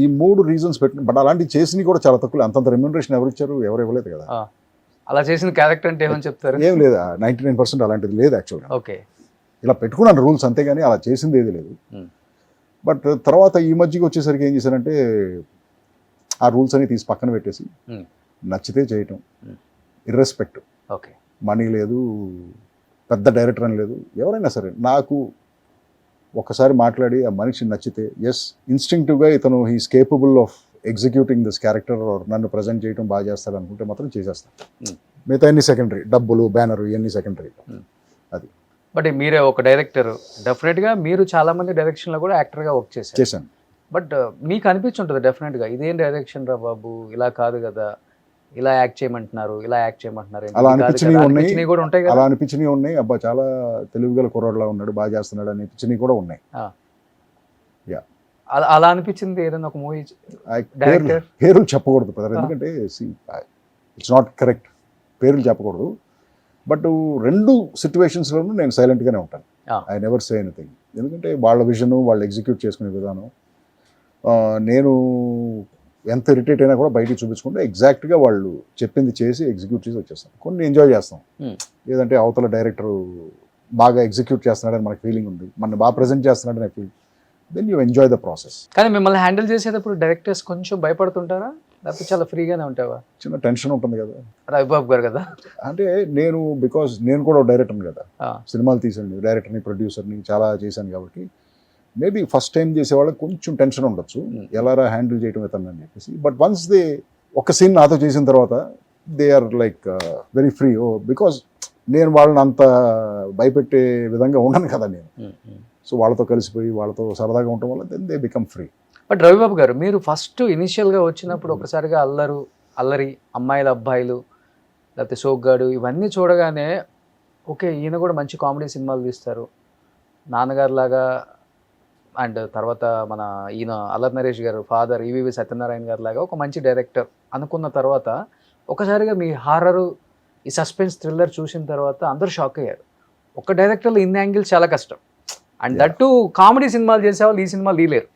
ఈ 3 రీజన్స్ పెట్టిన. బట్ అలాంటివి చేసినవి కూడా చాలా తక్కువ. అంతంత రెమ్యునరేషన్ ఎవరు ఇచ్చారు? ఎవరు ఇవ్వలేదు కదా. అలా చేసిన క్యారెక్టర్ అంటే ఏమని చెప్తారు? ఏం లేదు, 99% అలాంటిది లేదు యాక్చువల్గా. ఓకే. ఇలా పెట్టుకున్నాను రూల్స్ అంతేగాని అలా చేసింది ఏది లేదు. బట్ తర్వాత ఈ మధ్యకి వచ్చేసరికి ఏం చేశానంటే ఆ రూల్స్ అన్ని తీసి పక్కన పెట్టేసి నచ్చితే చేయటం, ఇర్రెస్పెక్టివ్. ఓకే. మనీ లేదు, పెద్ద డైరెక్టర్ అని లేదు, ఎవరైనా సరే నాకు ఒకసారి మాట్లాడి ఆ మనిషి నచ్చితే ఎస్ ఇన్స్టింక్టివ్గా ఇతను he's capable of executing this character, నన్ను ప్రజెంట్ చేయడం బాగా చేస్తాడు అనుకుంటే మాత్రం చేసేస్తాను. మిగతా అన్ని సెకండరీ, డబ్బులు బ్యానరు ఇవన్నీ సెకండరీ. అది బట్ మీరే ఒక డైరెక్టర్, డెఫినెట్గా మీరు చాలా మంది డైరెక్షన్లో కూడా యాక్టర్గా వర్క్ చేశారు. చేశాను. బట్ మీకు అనిపించుంటుంది డెఫినెట్గా, ఇదేం డైరెక్షన్ రా బాబు, ఇలా కాదు కదా, ఇలా యాక్ట్ చేయమంటున్నారు, ఇలా యాక్ట్ చేయమంటున్నారు, అలా ఇది కాదు అనిపించినవి కదా, ఉన్నాయి. అనిపించినవి కూడా ఉంటాయి అలా కదా. అనిపించినవి ఉన్నాయి. అబ్బా చాలా తెలుగుగల కుర్రాడులా ఉన్నాడు, బాగా చేస్తున్నాడు అనిపించినవి కూడా ఉన్నాయి. అలా అనిపించింది ఏదైనా ఒక మూవీ పేర్లు డైరెక్టర్? పేర్లు చెప్పకూడదు బ్రదర్, ఎందుకంటే ఇట్స్ నాట్ కరెక్ట్, పేర్లు చెప్పకూడదు. బట్ రెండు సిచ్యువేషన్స్లోనూ నేను సైలెంట్గానే ఉంటాను. ఐ నెవర్ సే ఎనీథింగ్, ఎందుకంటే వాళ్ళ విజన్ వాళ్ళు ఎగ్జిక్యూట్ చేసుకునే విధానం, నేను ఎంత ఇరిటేట్ అయినా కూడా బయటికి చూపించుకుంటే ఎగ్జాక్ట్గా వాళ్ళు చెప్పింది చేసి ఎగ్జిక్యూట్ చేసి వచ్చేస్తాం. కొన్ని ఎంజాయ్ చేస్తాం, లేదంటే అవతల డైరెక్టర్ బాగా ఎగ్జిక్యూట్ చేస్తున్నాడని మనకు ఫీలింగ్ ఉంది, మన బాగా ప్రజెంట్ చేస్తున్నాడని feel, then you enjoy the process. కానీ మిమ్మల్ని హ్యాండిల్ చేసేటప్పుడు డైరెక్టర్స్ కొంచెం భయపడుతుంటారా, లేకపోతే చాలా ఫ్రీగానే ఉంటావా? చిన్న టెన్షన్ ఉంటుంది కదా. రవిబాబు గారు కదా. అంటే బికాజ్ నేను కూడా డైరెక్టర్ని కదా, సినిమాలు తీసాను, డైరెక్టర్ని ప్రొడ్యూసర్ని చాలా చేశాను కాబట్టి మేబీ ఫస్ట్ టైం చేసే వాళ్ళకి కొంచెం టెన్షన్ ఉండొచ్చు, ఎలా హ్యాండిల్ చేయడం ఇతను అని చెప్పేసి. బట్ వన్స్ ఒక సీన్ నాతో చేసిన తర్వాత they are like very free. Because నేను వాళ్ళని అంత భయపెట్టే విధంగా ఉండను కదా నేను. సో వాళ్ళతో కలిసిపోయి వాళ్ళతో సరదాగా ఉండటం వల్ల then they become free. But Ravibabu గారు, మీరు ఫస్ట్ ఇనిషియల్గా వచ్చినప్పుడు ఒకసారిగా అల్లరి అమ్మాయిల అబ్బాయిలు, లేకపోతే సోగ్గాడు, ఇవన్నీ చూడగానే ఓకే ఈయన కూడా మంచి కామెడీ సినిమాలు తీస్తారు, నాన్నగారు లాగా, అండ్ తర్వాత మన ఈయన అల్లరి నరేష్ గారు ఫాదర్ ఈవీవి సత్యనారాయణ గారు లాగా ఒక మంచి డైరెక్టర్ అనుకున్న తర్వాత ఒకసారిగా మీ హారరు, ఈ సస్పెన్స్ థ్రిల్లర్ చూసిన తర్వాత అందరూ షాక్ అయ్యారు. ఒక డైరెక్టర్లో ఇన్ని యాంగిల్స్ చాలా కష్టం, అండ్ దట్టు కామెడీ సినిమాలు చేసేవాళ్ళు ఈ సినిమాలు తీయలేరు.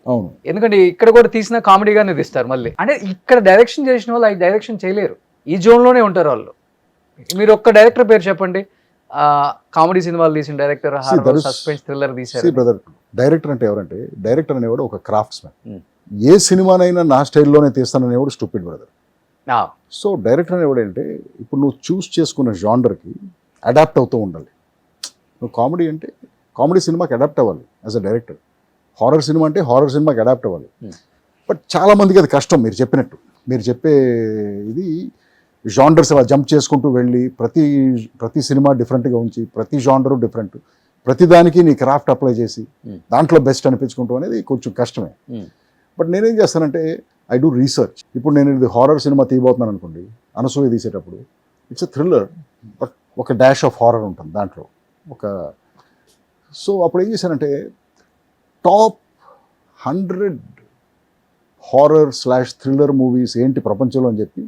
అవును, ఎందుకంటే ఇక్కడ కూడా తీసిన కామెడీగానే తీస్తారు. మళ్ళీ అంటే ఇక్కడ డైరెక్షన్ చేసిన వాళ్ళు ఈ డైరెక్షన్ చేయలేరు, ఈ జోన్లోనే ఉంటారు వాళ్ళు. మీరు ఒక్క డైరెక్టర్ పేరు చెప్పండి, కామెడీ సినిమాలు తీసిన డైరెక్టర్, సస్పెన్స్ థ్రిల్లర్ తీశారు. బ్రదర్, డైరెక్టర్ అంటే ఎవరంటే, డైరెక్టర్ అనేవాడు ఒక క్రాఫ్ట్స్ మ్యాన్. ఏ సినిమానైనా నా స్టైల్లోనే తీస్తాననేవాడు స్టూపిడ్ బ్రదర్. సో డైరెక్టర్ అనేవాడు అంటే ఇప్పుడు నువ్వు చూస్ చేసుకున్న జానర్కి అడాప్ట్ అవుతూ ఉండాలి. నువ్వు కామెడీ అంటే కామెడీ సినిమాకి అడాప్ట్ అవ్వాలి as a director. Horror cinema అంటే హారర్ సినిమాకి అడాప్ట్ అవ్వాలి. బట్ చాలామందికి అది కష్టం. మీరు చెప్పినట్టు, మీరు చెప్పే ఇది జానర్స్ అలా జంప్ చేసుకుంటూ వెళ్ళి ప్రతి సినిమా డిఫరెంట్గా ఉంచి, ప్రతి జానరు డిఫరెంట్, ప్రతిదానికి నీ క్రాఫ్ట్ అప్లై చేసి దాంట్లో బెస్ట్ అనిపించుకుంటూ అనేది కొంచెం కష్టమే. బట్ నేనేం చేస్తానంటే ఐ డూ రీసెర్చ్. ఇప్పుడు నేను ఇది హారర్ సినిమా తీయబోతున్నాను అనుకోండి, అనసూయ తీసేటప్పుడు ఇట్స్ ఎ థ్రిల్లర్, బట్ ఒక డాష్ ఆఫ్ హారర్ ఉంటుంది దాంట్లో. సో అప్పుడు ఏం చేశానంటే టాప్ 100 హారర్/థ్రిల్లర్ మూవీస్ ఏంటి ప్రపంచంలో అని చెప్పి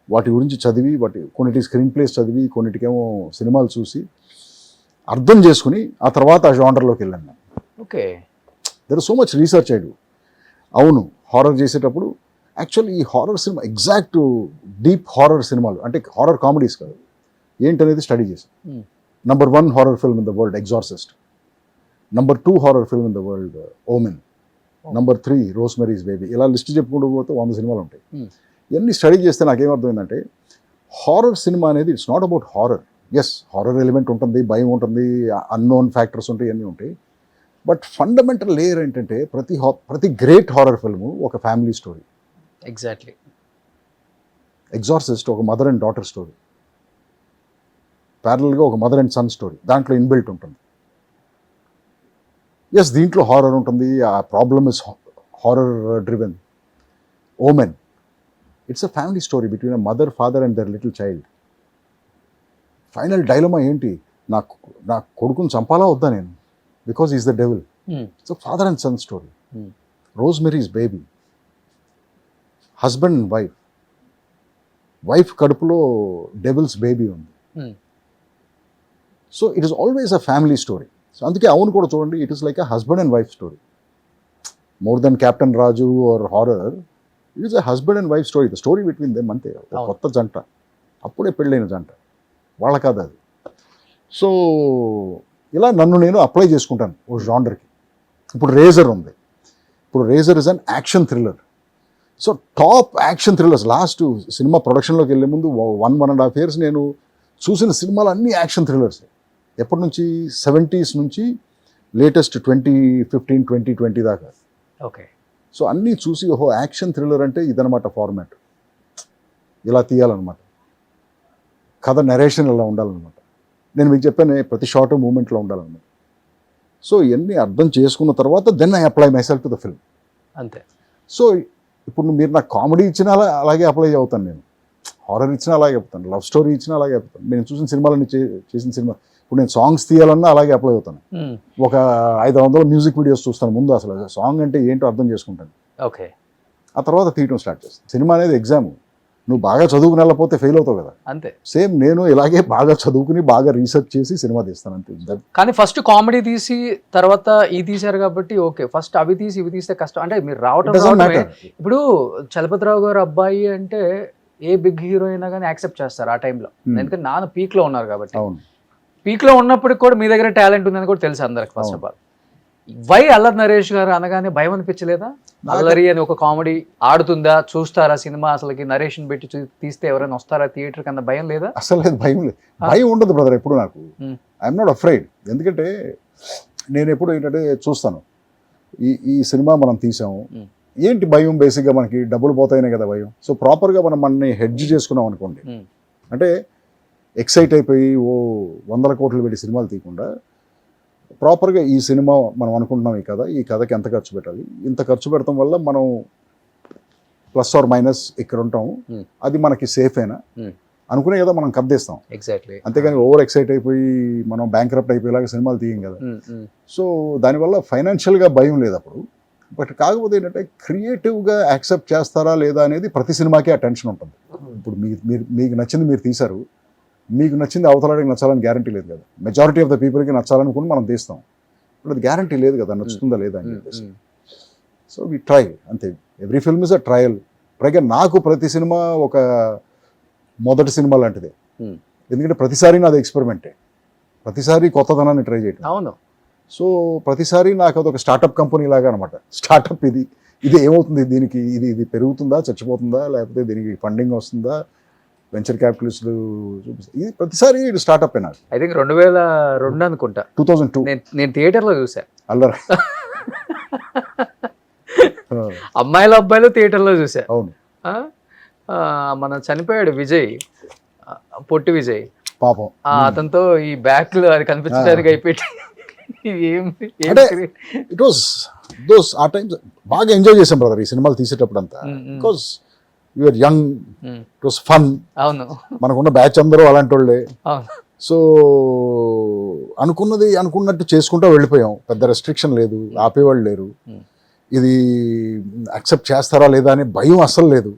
వాటి గురించి చదివి, కొన్నిటి స్క్రీన్ ప్లేస్ చదివి, కొన్నిటికేమో సినిమాలు చూసి అర్థం చేసుకుని ఆ తర్వాత ఆ జానర్లోకి వెళ్ళాను నేను. Okay, there is so much research I do. అవును, హారర్ చేసేటప్పుడు యాక్చువల్లీ ఈ horror cinema exact deep horror సినిమాలు అంటే హారర్ కామెడీస్ కాదు ఏంటనేది స్టడీ చేశాను. Number 1 horror film in the world Exorcist, number 2 horror film in the world Omen, number 3 Rosemary's baby. ఇలా list చెప్పుకుంటూ పోతే 100 సినిమాలు ఉంటాయి. ఇవన్నీ స్టడీ చేస్తే నాకేమర్థమైందంటే హారర్ సినిమా అనేది it's not about horror. Yes, horror element ఉంటుంది, భయం ఉంటుంది, అన్నోన్ ఫ్యాక్టర్స్ ఉంటాయి, ఇవన్నీ ఉంటాయి. బట్ ఫండమెంటల్ లేయర్ ఏంటంటే ప్రతి గ్రేట్ హారర్ ఫిల్ము ఒక ఫ్యామిలీ స్టోరీ. ఎగ్జాక్ట్లీ. ఎగ్జార్సిస్ట్ ఒక మదర్ అండ్ డాటర్ స్టోరీ, ప్యారల్గా ఒక మదర్ అండ్ సన్ స్టోరీ దాంట్లో ఇన్బిల్ట్ ఉంటుంది. ఎస్, దీంట్లో హారర్ ఉంటుంది, ఆ problem is horror driven. Omen, it's a family story between a mother, father and their little child. Final dilemma ఏంటి, నా కొడుకుని చంపాలా వద్దా నేను, because is the devil. It's a father and son story. Rosemary's baby, husband and wife కడుపులో devil's baby ఉంది. So it is always a family story. So అందుకే అవును కూడా చూడండి, it is like a husband and wife story. More than captain Raju or horror, it is a husband and wife story. The story between them అంతే. కొత్త జంట, అప్పుడే పెళ్ళైన జంట, వాళ్ళ కాదు అది. సో ఇలా నన్ను నేను అప్లై చేసుకుంటాను ఓ జానర్కి. ఇప్పుడు రేజర్ ఉంది. ఇప్పుడు Razor is an action thriller. So top action thrillers last cinema ప్రొడక్షన్లోకి వెళ్ళే ముందు 1.5 years నేను చూసిన సినిమాలు అన్నీ యాక్షన్ థ్రిల్లర్స్. ఎప్పటి నుంచి 70s నుంచి లేటెస్ట్ 2015, 2020 దాకా. ఓకే. సో అన్నీ చూసి ఓహో యాక్షన్ థ్రిల్లర్ అంటే ఇదనమాట ఫార్మాట్, ఇలా తీయాలన్నమాట, కథ నరేషన్ ఇలా ఉండాలన్నమాట. నేను మీకు చెప్పాను ప్రతి షార్ట్ మూమెంట్లో ఉండాలని. సో ఇవన్నీ అర్థం చేసుకున్న తర్వాత then I apply myself to the film. అంతే. సో ఇప్పుడు మీరు నాకు కామెడీ ఇచ్చినా అలాగే అప్లై అవుతాను, నేను హారర్ ఇచ్చినా అలాగే చెప్తాను, లవ్ స్టోరీ ఇచ్చినా అలాగే చెప్తాను, నేను చూసిన సినిమాలన్నీ చేసిన సినిమా. ఇప్పుడు నేను సాంగ్స్ తీయాలన్నా అలాగే అప్లై అవుతాను. ఒక 500 మ్యూజిక్ వీడియోస్ చూస్తాను ముందు, అసలు సాంగ్ అంటే ఏంటో అర్థం చేసుకుంటాను. ఓకే. ఆ తర్వాత తీయటం స్టార్ట్ చేస్తాను. సినిమా అనేది ఎగ్జామ్, నువ్వు బాగా చదువుకుని వెళ్ళకపోతే ఫెయిల్ అవుతావు కదా. అంతే. సేమ్ నేను ఇలాగే బాగా చదువుకుని బాగా రీసెర్చ్ చేసి సినిమా తీస్తాను అంతే. కానీ ఫస్ట్ కామెడీ తీసి తర్వాత ఇది తీశారు కాబట్టి ఓకే, ఫస్ట్ అవి తీసి ఇవి తీస్తే కష్టం అంటే మీరు రావటమే. ఇప్పుడు చలపతిరావు గారు అబ్బాయి అంటే ఏ బిగ్ హీరో అయినా కానీ యాక్సెప్ట్ చేస్తారు ఆ టైంలో, ఎందుకంటే నాన్న పీక్ లో ఉన్నారు కాబట్టి. అవును, పీక్ లో ఉన్నప్పటికి కూడా మీ దగ్గర టాలెంట్ ఉందని కూడా తెలుసు అందరికి. First of all why Allari Naresh గారు అనగానే భయం అనిపించలేదా? అల్లరి అని ఒక కామెడీ ఆడుతుందా, చూస్తారా సినిమా, అసలుకి నరేషన్ పెట్టి తీస్తే ఎవరైనా వస్తారా థియేటర్ కన్నా భయం లేదా? అసలు లేదు, భయం లేదు, భయం ఉండదు బ్రదర్ ఎప్పుడు నాకు. I'm not afraid. ఎందుకంటే నేను ఎప్పుడు ఏంటంటే చూస్తాను, ఈ సినిమా మనం తీసాము, ఏంటి భయం? బేసిక్గా మనకి డబ్బులు పోతాయనే కదా భయం. సో ప్రాపర్గా మనం మనని హెడ్జ్ చేసుకున్నాం అనుకోండి, అంటే ఎక్సైట్ అయిపోయి 100 కోట్లు పెట్టి సినిమాలు తీయకుండా ప్రాపర్గా ఈ సినిమా మనం అనుకుంటున్నాం, ఈ కథకి ఎంత ఖర్చు పెట్టాలి, ఇంత ఖర్చు పెడతాం వల్ల మనం ప్లస్ ఆర్ మైనస్ ఇక్కడ ఉంటాం, అది మనకి సేఫ్ అయినా అనుకునే కదా మనం కద్దేస్తాం. ఎగ్జాక్ట్లీ. అంతేగాని ఓవర్ ఎక్సైట్ అయిపోయి మనం బ్యాంక్రప్ట్ అయిపోయేలాగా సినిమాలు తీయం కదా. సో దానివల్ల ఫైనాన్షియల్గా భయం లేదు అప్పుడు. బట్ కాకపోతే ఏంటంటే క్రియేటివ్గా యాక్సెప్ట్ చేస్తారా లేదా అనేది ప్రతి సినిమాకి ఆ టెన్షన్ ఉంటుంది. ఇప్పుడు మీకు నచ్చింది మీరు తీశారు, మీకు నచ్చింది అవతలాడికి నచ్చాలని గ్యారంటీ లేదు కదా. మెజారిటీ ఆఫ్ ద పీపుల్కి నచ్చాలనుకుని మనం తీస్తాం, ఇప్పుడు అది గ్యారంటీ లేదు కదా నచ్చుతుందా లేదా అని చెప్పేసి. సో వి ట్రై, అంతే. Every film is a trial. పైగా నాకు ప్రతి సినిమా ఒక మొదటి సినిమా లాంటిదే, ఎందుకంటే ప్రతిసారి నాది ఎక్స్పెరిమెంటే, ప్రతిసారి కొత్తదనాన్ని ట్రై చేయటం. అవును. సో ప్రతిసారి నాకు అదొక స్టార్టప్ కంపెనీ లాగా అనమాట. స్టార్టప్ ఇది ఏమవుతుంది, దీనికి ఇది పెరుగుతుందా, చచ్చిపోతుందా, లేకపోతే దీనికి ఫండింగ్ వస్తుందా, వెంచర్ క్యాపిటలిస్టులు చూపిస్తారు, ఇది ప్రతిసారి ఇది స్టార్టప్. నాకు ఐ థింక్ 2002 అనుకుంటా, 2002 నేను థియేటర్లో చూసా. అల్లరా అమ్మాయిల అబ్బాయిలు థియేటర్లో చూసా. అవును. మన చనిపోయాడు విజయ్, పొట్టి విజయ్ పాపం, అతనితో ఈ బ్యాక్ లో అది కనిపించడానికి అయిపోయి ఇట్ వాస్ దోస్ ఆ టైమ్స్ బాగా ఎంజాయ్ చేసాం బ్రదర్ ఈ సినిమాలు తీసేటప్పుడు అంతా. Because you're young, it was fun. అవును, మనకున్న బ్యాచ్ అందరూ అలాంటి వాళ్ళే. అవును. సో అనుకున్నది అనుకున్నట్టు చేసుకుంటూ వెళ్ళిపోయాం, పెద్ద రెస్ట్రిక్షన్ లేదు, ఆపేవాళ్ళు లేరు, ఇది యాక్సెప్ట్ చేస్తారా లేదా అనే భయం అస్సలు లేదు.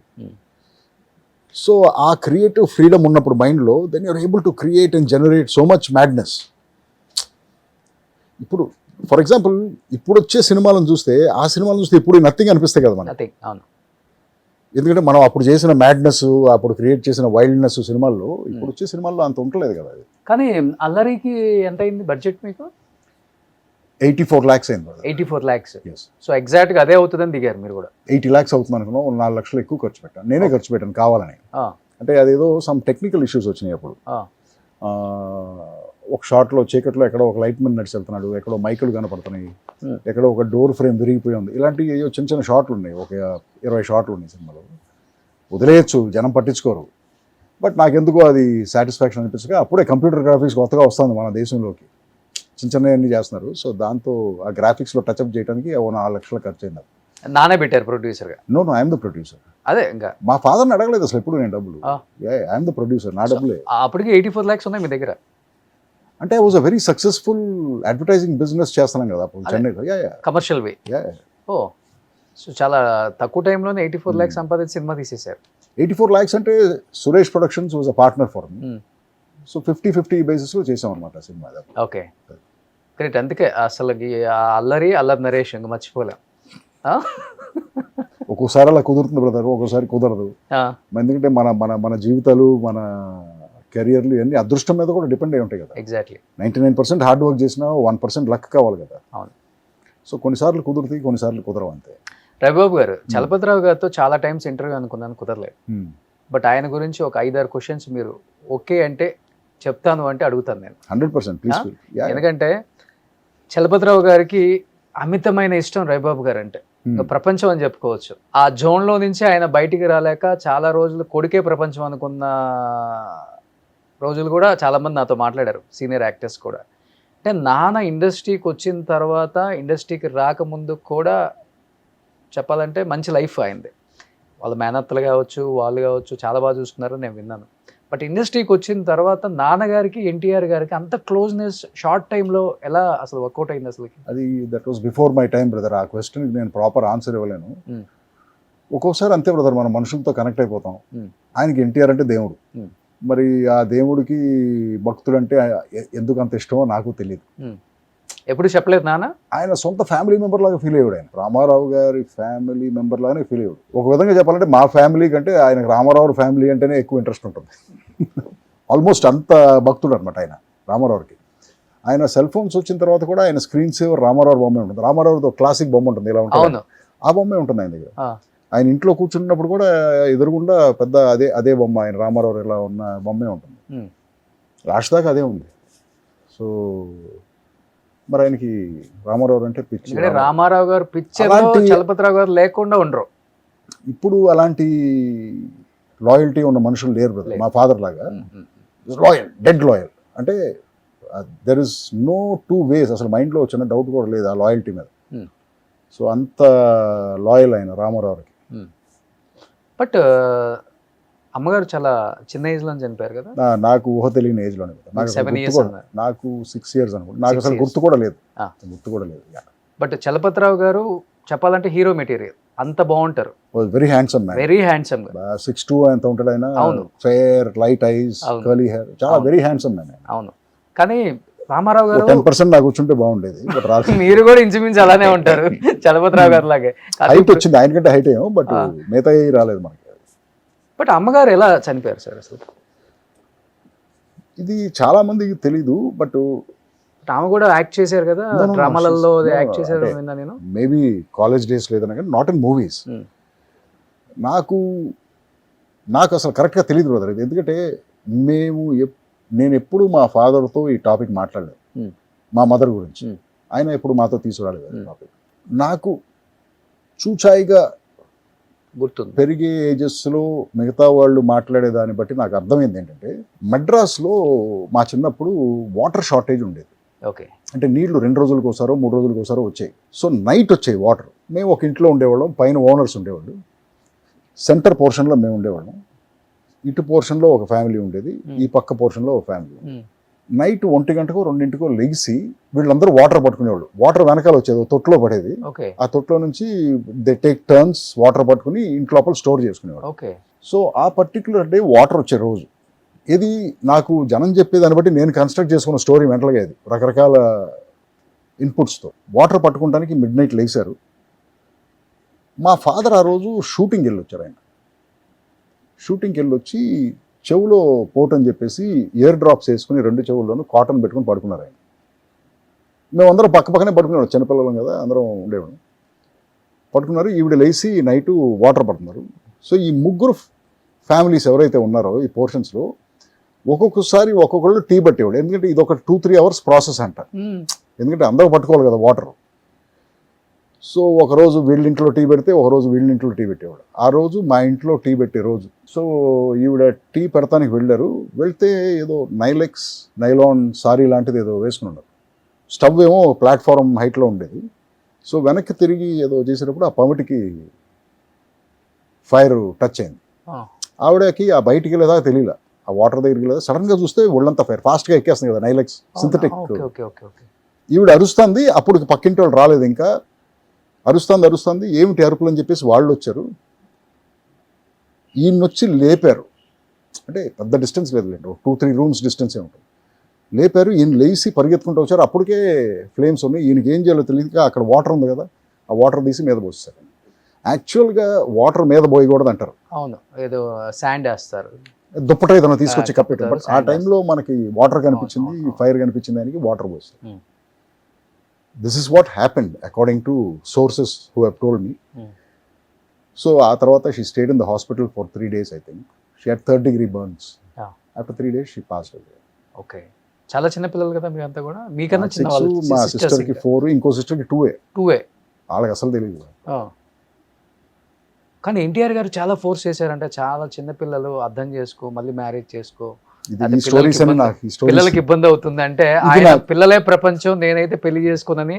సో ఆ క్రియేటివ్ ఫ్రీడమ్ ఉన్నప్పుడు మైండ్లో, then you're able to create and generate so much madness. ఇప్పుడు ఫర్ ఎగ్జాంపుల్ ఇప్పుడు వచ్చే సినిమాలను చూస్తే, ఆ సినిమాలను చూస్తే ఇప్పుడు నథింగ్ అనిపిస్తాయి కదా మనకి. అవును. ఎందుకంటే మనం అప్పుడు చేసిన మ్యాడ్నెస్, అప్పుడు క్రియేట్ చేసిన వైల్డ్నెస్ సినిమాల్లో ఇప్పుడు వచ్చే సినిమాల్లో అంత ఉండలేదు కదా. అది కానీ అల్లరికి ఎంత అయింది బడ్జెట్ మీకు? 84 lakhs అయింది. 84 lakhs. సో ఎగ్జాక్ట్గా అదే అవుతుందని దిగారు మీరు కూడా. 80 lakhs అవుతుంది అనుకున్నాం, 4 లక్షలు ఎక్కువ ఖర్చు పెట్టాను, నేనే ఖర్చు పెట్టాను కావాలని. అంటే అదేదో సమ్ టెక్నికల్ ఇష్యూస్ వచ్చినాయి అప్పుడు. ఒక షాట్లో చీకట్లో ఎక్కడో ఒక లైట్ మెన్ నడిచి వెళ్తున్నాడు, ఎక్కడో మైకులు కనపడుతున్నాయి, ఎక్కడో ఒక డోర్ ఫ్రేమ్ విరిగిపోయి ఉంది, ఇలాంటి చిన్న చిన్న షాట్లు ఉన్నాయి, ఒక 20 షాట్లు ఉన్నాయి సినిమాలో. వదిలేయచ్చు, జనం పట్టించుకోరు, బట్ నాకెందుకో అది సాటిస్ఫాక్షన్ అనిపించగా, అప్పుడే కంప్యూటర్ గ్రాఫిక్స్ కొత్తగా వస్తుంది మన దేశంలోకి, చిన్న చిన్నవన్నీ చేస్తున్నారు. సో దాంతో ఆ గ్రాఫిక్స్లో టచ్అప్ చేయడానికి 4 లక్షలు ఖర్చు అయింది. నానే పెట్టారు ప్రొడ్యూసర్గా? No, I'm the producer. అదే ఇంకా మా ఫాదర్ని అడగలేదు అసలు ఎప్పుడు నేను డబ్బులు. ఐఎమ్ ద ప్రొడ్యూసర్, నా డబ్బులే. అప్పటికి 84 lakhs ఉన్నాయి మీ దగ్గర. అంటే I was a very successful advertising business చేస్తున్నాం కదా అప్పుడు చెన్నైలో. కమర్షియల్ వే. ఓ, సో చాలా తక్కువ టైంలోనే 84 lakhs సంపాదించి సినిమా తీసేశారు. 84 lakhs అంటే Suresh productions was a partner for me. So 50-50 బేసిస్లో చేసాం అనమాట సినిమా. Okay, great. అందుకే అసలు అల్లరి నరేష్ ఇంకా మర్చిపోలేం. ఒక్కోసారి అలా కుదురుతుంది బ్రదర్, ఒక్కోసారి కుదరదు. ఎందుకంటే మన మన మన జీవితాలు, మన కెరియర్లు ఇవన్నీ అదృష్టం మీద కూడా డిపెండ్ అయి ఉంటాయి కదా. ఎగ్జాక్ట్లీ. 99% హార్డ్ వర్క్ చేసినా 1% లక్ కావాలి కదా. అవును. సో కొన్నిసార్లు కుదురుతాయి, కొన్నిసార్లు కుదరవు, అంతే. రవిబాబు గారు, చలపతిరావు గారితో చాలా టైమ్స్ ఇంటర్వ్యూ అనుకున్నాను, కుదరలేదు. బట్ ఆయన గురించి ఒక 5-6 క్వశ్చన్స్ మీరు ఓకే అంటే చెప్తాను అంటే అడుగుతాను నేను. 100% ప్లీజ్. ఎందుకంటే చలపతిరావు గారికి అమితమైన ఇష్టం రవిబాబు గారు అంటే, ఇంకా ప్రపంచం అని చెప్పుకోవచ్చు. ఆ జోన్లో నుంచి ఆయన బయటికి రాలేక చాలా రోజులు కొడుకే ప్రపంచం అనుకున్న రోజులు కూడా చాలామంది నాతో మాట్లాడారు, సీనియర్ యాక్టర్స్ కూడా. అంటే నాన్న ఇండస్ట్రీకి వచ్చిన తర్వాత, ఇండస్ట్రీకి రాకముందు కూడా చెప్పాలంటే మంచి లైఫ్ అయింది. వాళ్ళ మేనత్తలు కావచ్చు, వాళ్ళు కావచ్చు, చాలా బాగా చూసుకున్నారని నేను విన్నాను. బట్ ఇండస్ట్రీకి వచ్చిన తర్వాత నాన్నగారికి ఎన్టీఆర్ గారికి అంత క్లోజ్నెస్ షార్ట్ టైంలో ఎలా అసలు వర్కౌట్ అయింది అసలు? అది that was before my time brother. ఆ క్వశ్చన్కి నేను ప్రాపర్ ఆన్సర్ ఇవ్వలేను. Hmm. ఒక్కొక్కసారి అంతే బ్రదర్, మనం మనుషులతో కనెక్ట్ అయిపోతాం. Hmm. ఆయనకి ఎన్టీఆర్ అంటే దేవుడు. Hmm. మరి ఆ దేవుడికి భక్తుడు అంటే ఎందుకు అంత ఇష్టమో నాకు తెలియదు. ఎప్పుడు చెప్పలేదు నాన్న? ఆయన సొంత ఫ్యామిలీ మెంబర్ లాగా ఫీల్ అయ్యాడు. ఆయన రామారావు గారి ఫ్యామిలీ మెంబర్ లాగానే ఫీల్ అయ్యాడు. ఒక విధంగా చెప్పాలంటే మా ఫ్యామిలీ కంటే ఆయనకు రామారావు ఫ్యామిలీ అంటేనే ఎక్కువ ఇంట్రెస్ట్ ఉంటుంది. ఆల్మోస్ట్ అంత భక్తుడు అనమాట ఆయన రామారావుకి. ఆయన సెల్ ఫోన్స్ వచ్చిన తర్వాత కూడా ఆయన స్క్రీన్ సేవర్ రామారావు బొమ్మే ఉంటుంది. రామారావుతో క్లాసిక్ బొమ్మ ఉంటుంది, ఇలా ఉంటుంది, ఆ బొమ్మే ఉంటుంది ఆయన దగ్గర. ఆయన ఇంట్లో కూర్చున్నప్పుడు కూడా ఎదురుగుండా పెద్ద అదే బొమ్మ, ఆయన రామారావు ఇలా ఉన్న బొమ్మే ఉంటుంది. లాస్ట్ దాకా అదే ఉంది. సో మరి ఆయనకి రామారావు అంటే పిచ్చి. రామారావు గారు పిక్చర్ చలపతిరావు గారు లేకుండా ఉండరు. ఇప్పుడు అలాంటి లాయల్టీ ఉన్న మనుషులు లేరు బ్రదర్. మా ఫాదర్ లాగా లాయల్, డెడ్ లాయల్. అంటే there is no two ways. అసలు మైండ్లో చిన్న డౌట్ కూడా లేదు ఆ లాయల్టీ మీద. సో అంత లాయల్ ఆయన రామారావుకి. బట్ అమ్మగారు చాలా చిన్న ఏజ్ లో చనిపోయారు కదా? నాకు ఊహ తెలియని ఏజ్ లోనే. నాకు 6 years అనుకుంటా. నాకు అసలు గుర్తు కూడా లేదు. బట్ చలపతిరావు గారు చెప్పాలంటే హీరో మెటీరియల్, అంత బాగుంటారు. Very handsome man. Very handsome. 6'2" ఎంత ఉంటాడు ఆయన. అవును. Fair light ice, curly hair, చాలా వెరీ హ్యాండ్సమ్ మ్యాన్. అవును. కానీ రామారావు గారు 10% నాకు కూర్చుంటే బాగుండేది. మీరు కూడా ఇంచుమించు అలానే ఉంటారు చలపతిరావు గారు లాగే. హైట్ వచ్చింది ఆయనకంటే, హైట్ ఏమో, బట్ మిగతా రాలేదు మనకి. బట్ అమ్మగారు ఎలా చనిపోయారు సార్ అసలు? ఇది చాలా మందికి తెలీదు. బట్ ఆమె కూడా యాక్ట్ చేశారు కదా డ్రామాలలో, యాక్ట్ చేశారు నేను. మేబీ కాలేజ్ డేస్ లేదన్నా కానీ నాట్ ఇన్ మూవీస్. నాకు అసలు కరెక్ట్గా తెలియదు బ్రదర్. ఎందుకంటే నేను ఎప్పుడు మా ఫాదర్తో ఈ టాపిక్ మాట్లాడలేదు, మా మదర్ గురించి. ఆయన ఎప్పుడు మాతో తీసుకురాలేదు టాపిక్. నాకు చూచాయిగా గుర్తుంది. పెరిగే ఏజెస్లో మిగతా వాళ్ళు మాట్లాడే దాన్ని బట్టి నాకు అర్థమైంది ఏంటంటే, మద్రాస్లో మా చిన్నప్పుడు వాటర్ షార్టేజ్ ఉండేది. ఓకే. అంటే నీళ్లు 2 రోజులకు ఒకసారో 3 రోజులకు ఒకసారో వచ్చాయి. సో నైట్ వచ్చాయి వాటర్. మేము ఒక ఇంట్లో ఉండేవాళ్ళం, పైన ఓనర్స్ ఉండేవాళ్ళు, సెంటర్ పోర్షన్లో మేము ఉండేవాళ్ళం, ఇటు పోర్షన్లో ఒక ఫ్యామిలీ ఉండేది, ఈ పక్క పోర్షన్లో ఒక ఫ్యామిలీ. నైట్ 1 గంటకో 2 లెగిసి వీళ్ళందరూ వాటర్ పట్టుకునేవాళ్ళు. వాటర్ వెనకాల వచ్చేది, తొట్టులో పడేది. ఆ తొట్టులో నుంచి దే టేక్ టర్న్స్ వాటర్ పట్టుకుని ఇంటి లోపల స్టోర్ చేసుకునేవాళ్ళు. సో ఆ పర్టికులర్ డే వాటర్ వచ్చే రోజు ఇది నాకు జనం చెప్పేదాన్ని బట్టి నేను కన్స్ట్రక్ట్ చేసుకున్న స్టోరీ మెంటల్గా. ఇది రకరకాల ఇన్పుట్స్తో వాటర్ పట్టుకోవడానికి మిడ్ నైట్ లేచారు. మా ఫాదర్ ఆ రోజు షూటింగ్కి వెళ్ళొచ్చారు. ఆయన షూటింగ్కి వెళ్ళొచ్చి చెవులో పోట్ అని చెప్పేసి ఇయర్ డ్రాప్స్ వేసుకుని 2 చెవుల్లోనూ కాటన్ పెట్టుకుని పడుకున్నారు ఆయన. మేమందరం పక్కనే పడుకునేవాడు, చిన్నపిల్లలం కదా, అందరం ఉండేవాడు. పడుకున్నారు. ఈవిడ లేచి నైటు వాటర్ పడుతున్నారు. సో ఈ 3 ఫ్యామిలీస్ ఎవరైతే ఉన్నారో ఈ పోర్షన్స్లో ఒక్కొక్కసారి ఒక్కొక్కళ్ళు టీ పట్టేవాడు. ఎందుకంటే ఇది ఒక 2-3 hours ప్రాసెస్ అంట. ఎందుకంటే అందరూ పట్టుకోవాలి కదా వాటర్. సో ఒకరోజు వీళ్ళింట్లో టీ పెడితే ఒకరోజు వీళ్ళింట్లో టీ పెట్టేవాడు. ఆ రోజు మా ఇంట్లో టీ పెట్టే రోజు. సో ఈవిడ టీ పెడతానికి వెళ్ళారు. వెళ్తే ఏదో నైలాన్ సారీ లాంటిది ఏదో వేసుకుని ఉన్నారు. స్టవ్ ఏమో ప్లాట్ఫారం హైట్లో ఉండేది. సో వెనక్కి తిరిగి ఏదో చేసేటప్పుడు ఆ పమిటికి ఫైర్ టచ్ అయింది. ఆవిడకి ఆ బయటికి వెళ్ళేదా తెలియలే, ఆ వాటర్ దగ్గరికి వెళ్ళేదా. సడన్గా చూస్తే ఒళ్ళంతా ఫైర్, ఫాస్ట్గా ఎక్కేస్తుంది కదా నైలెక్స్ సింథటిక్. ఈవిడ అరుస్తుంది. అప్పుడు పక్కింటి వాళ్ళు రాలేదు ఇంకా. అరుస్తుంది, ఏమిటి అరుపులు అని చెప్పేసి వాళ్ళు వచ్చారు. ఈయనొచ్చి లేపారు. అంటే పెద్ద డిస్టెన్స్ లేదు, 2-3 rooms డిస్టెన్సే ఉంటుంది. లేపారు. ఈయన లేచి పరిగెత్తుకుంటూ వచ్చారు. అప్పటికే ఫ్లేమ్స్ ఉన్నాయి. ఈయనకి ఏం చేయాలో తెలియక అక్కడ వాటర్ ఉంది కదా, ఆ వాటర్ తీసి మీద పోస్తారు. యాక్చువల్గా వాటర్ మీద పోయకూడదు అంటారు. అవును, ఏదో శాండ్ వేస్తారు, దుప్పట ఏదైనా తీసుకొచ్చి కప్పెట్టారు. బట్ ఆ టైంలో మనకి వాటర్ కనిపించింది, ఫైర్ కనిపించింది, దానికి వాటర్ పోస్తారు. This is what happened according to sources who have told me. So ఆ తర్వాత she stayed in the hospital for 3 days I think. She had 3rd-degree burns. After 3 days she passed away. Okay. చాలా చిన్న పిల్లలు కదా మీరంతా కూడా? మీకన్నా చిన్న వాళ్ళు. మా సిస్టర్కి 4, ఇంకో సిస్టర్కి 2. వాళ్ళకి అసలు తెలియదు. కానీ ఎన్టీఆర్ గారు చాలా ఫోర్స్ చేశారంటే, చాలా చిన్నపిల్లలు అర్థం చేసుకో, మళ్ళీ మ్యారేజ్ చేసుకో, ఇది అది ఈ స్టోరీస్ అని పిల్లలకి నాకు ఈ స్టోరీస్ పిల్లలకి ఇబ్బంది అవుతుంది అంటే ఇది ఆయన నాకు- పిల్లలే ప్రపంచం, నేనైతే పెళ్లి చేసుకున్నని.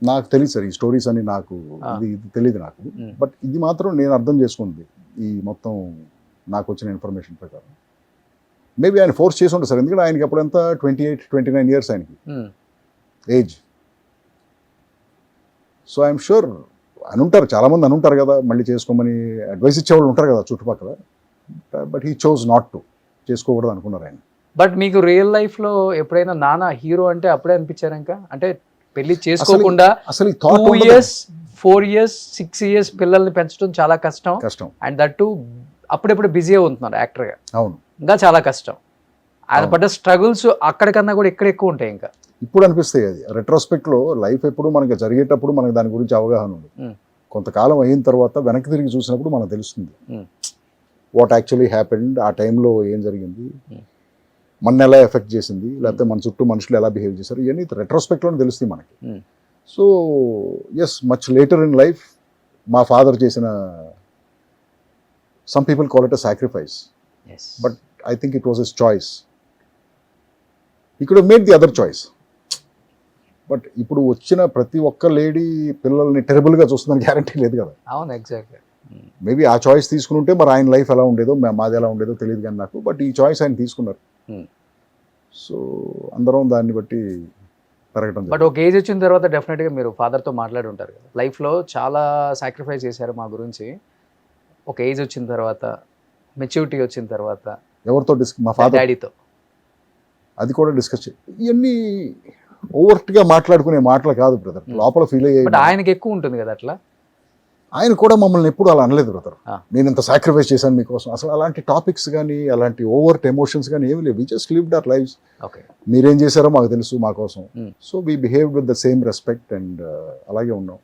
నాకు తెలియదు సార్ ఈ స్టోరీస్ అని నాకు ఇది తెలియదు నాకు. బట్ ఇది మాత్రం నేను అర్థం చేసుకుంది ఈ మొత్తం నాకు వచ్చిన ఇన్ఫర్మేషన్ ప్రకారం. మేబీ ఆయన ఫోర్స్ చేసి ఉంటారు సార్, ఎందుకంటే ఆయనకి అప్పుడంతా 28-29 ఇయర్స్ ఆయనకి ఏజ్. సో ఐఎమ్ షూర్ అని ఉంటారు, చాలామంది అని ఉంటారు కదా, మళ్ళీ చేసుకోమని అడ్వైస్ ఇచ్చేవాళ్ళు ఉంటారు కదా చుట్టుపక్కల. But he chose not to, చేసుకోకూడదు అనుకున్నారు ఆయన. బట్ మీకు రియల్ లైఫ్ లో ఎప్పుడైనా నాన్న హీరో అంటే అప్పుడే అనిపించారు ఇంకా? అంటే పెళ్లి చేసుకోకుండా అసలు ఈ 2 థాట్ years 4 years 6 years పిల్లల్ని పెంచడం చాలా కష్టం. కష్టం. అండ్ దట్టు అప్పుడెప్పుడు బిజీ ఉంటున్నారు యాక్టర్ గా, అవును. ఇంకా చాలా కష్టం. ఆయన అవును. పడ్డ స్ట్రగుల్స్ అక్కడికన్నా కూడా ఇక్కడ ఎక్కువ ఉంటాయి ఇంకా. ఇప్పుడు అనిపిస్తాయి అది రెట్రోస్పెక్ట్ లో. లైఫ్ ఎప్పుడు మనకి జరిగేటప్పుడు మనకి దాని గురించి అవగాహన ఉంది. కొంతకాలం అయిన తర్వాత వెనక్కి తిరిగి చూసినప్పుడు మనకు తెలుస్తుంది వాట్ యాక్చువల్లీ హ్యాపెండ్, ఆ టైంలో ఏం జరిగింది, మన ఎలా ఎఫెక్ట్ చేసింది, లేకపోతే మన చుట్టూ మనుషులు ఎలా బిహేవ్ చేశారు, ఇవన్నీ రెట్రోస్పెక్ట్లోనే తెలుస్తాయి మనకి. So yes, much later in life మా ఫాదర్ చేసిన, some people call it a sacrifice, but I think it was his choice. He could have made the other choice. But ఇప్పుడు వచ్చిన ప్రతి ఒక్క లేడీ పిల్లల్ని టెరబుల్గా చూస్తుందని గ్యారంటీ లేదు కదా. అవును, ఎగ్జాక్ట్లీ. మేబీ ఆ చాయిస్ తీసుకుని ఉంటే మరి ఆయన లైఫ్ ఎలా ఉండేదో, మాది ఎలా ఉండేదో తెలియదు కానీ నాకు. బట్ ఈ చాయిస్ ఆయన తీసుకున్నారు. సో అందరం దాన్ని బట్టి పెరగటం. బట్ ఒక ఏజ్ వచ్చిన తర్వాత డెఫినెట్గా మీరు ఫాదర్తో మాట్లాడి ఉంటారు కదా, లైఫ్లో చాలా సాక్రిఫైస్ చేశారు మా గురించి. ఒక ఏజ్ వచ్చిన తర్వాత, మెచ్యూరిటీ వచ్చిన తర్వాత ఎవరితో మా ఫాదర్ డాడీతో అది కూడా డిస్కస్ ఇవన్నీ ఓవర్ట్గా మాట్లాడుకునే మాటలు కాదు బ్రదర్, లోపల ఫీల్ బట్ అయ్యే. ఆయనకి ఎక్కువ ఉంటుంది కదా అట్లా. ఆయన కూడా మమ్మల్ని ఎప్పుడు అలా అనలేదు బ్రదర్, ఆ. నేను ఇంత సాక్రిఫైస్ చేశాను మీకోసం. అసలు అలాంటి టాపిక్స్ కానీ అలాంటి ఓవర్ట్ ఎమోషన్స్ కానీ ఏమి లేవు. We just lived our lives. Okay, మీరేం చేశారో మాకు తెలుసు మా కోసం. Hmm. So we behaved with the same respect and అలాగే ఉన్నాం.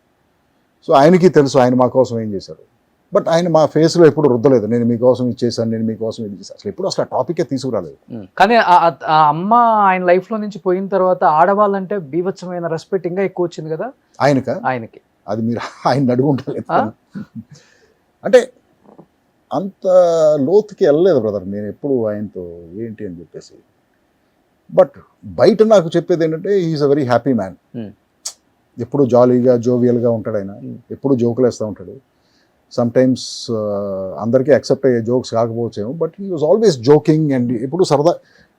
సో ఆయనకి తెలుసు ఆయన మా కోసం ఏం చేశారు. బట్ ఆయన మా ఫేస్లో ఎప్పుడు రుద్దలేదు, నేను మీకోసం ఇది చేశాను, నేను మీకోసం ఇది చేశాను. అసలు ఎప్పుడు అసలు ఆ టాపికే తీసుకురాలేదు. కానీ ఆ అమ్మ ఆయన లైఫ్లో నుంచి పోయిన తర్వాత ఆడవాళ్ళంటే బీభత్సమైన రెస్పెక్ట్ ఇంకా ఎక్కువ వచ్చింది కదా ఆయనకి. అది మీరు ఆయన అడుగుంటలేదు. ఆ? అంటే అంత లోతుకి వెళ్ళలేదు బ్రదర్ నేను ఎప్పుడు ఆయనతో ఏంటి అని చెప్పేసి. బట్ బయట నాకు చెప్పేది ఏంటంటే he is a very happy man. ఎప్పుడు జాలీగా జోవియల్గా ఉంటాడు ఆయన, ఎప్పుడు జోకులు వేస్తూ ఉంటాడు. సమ్ టైమ్స్ అందరికీ యాక్సెప్ట్ అయ్యే జోక్స్ కాకపోవచ్చేమో, but he was always joking and ఎప్పుడు సరదా.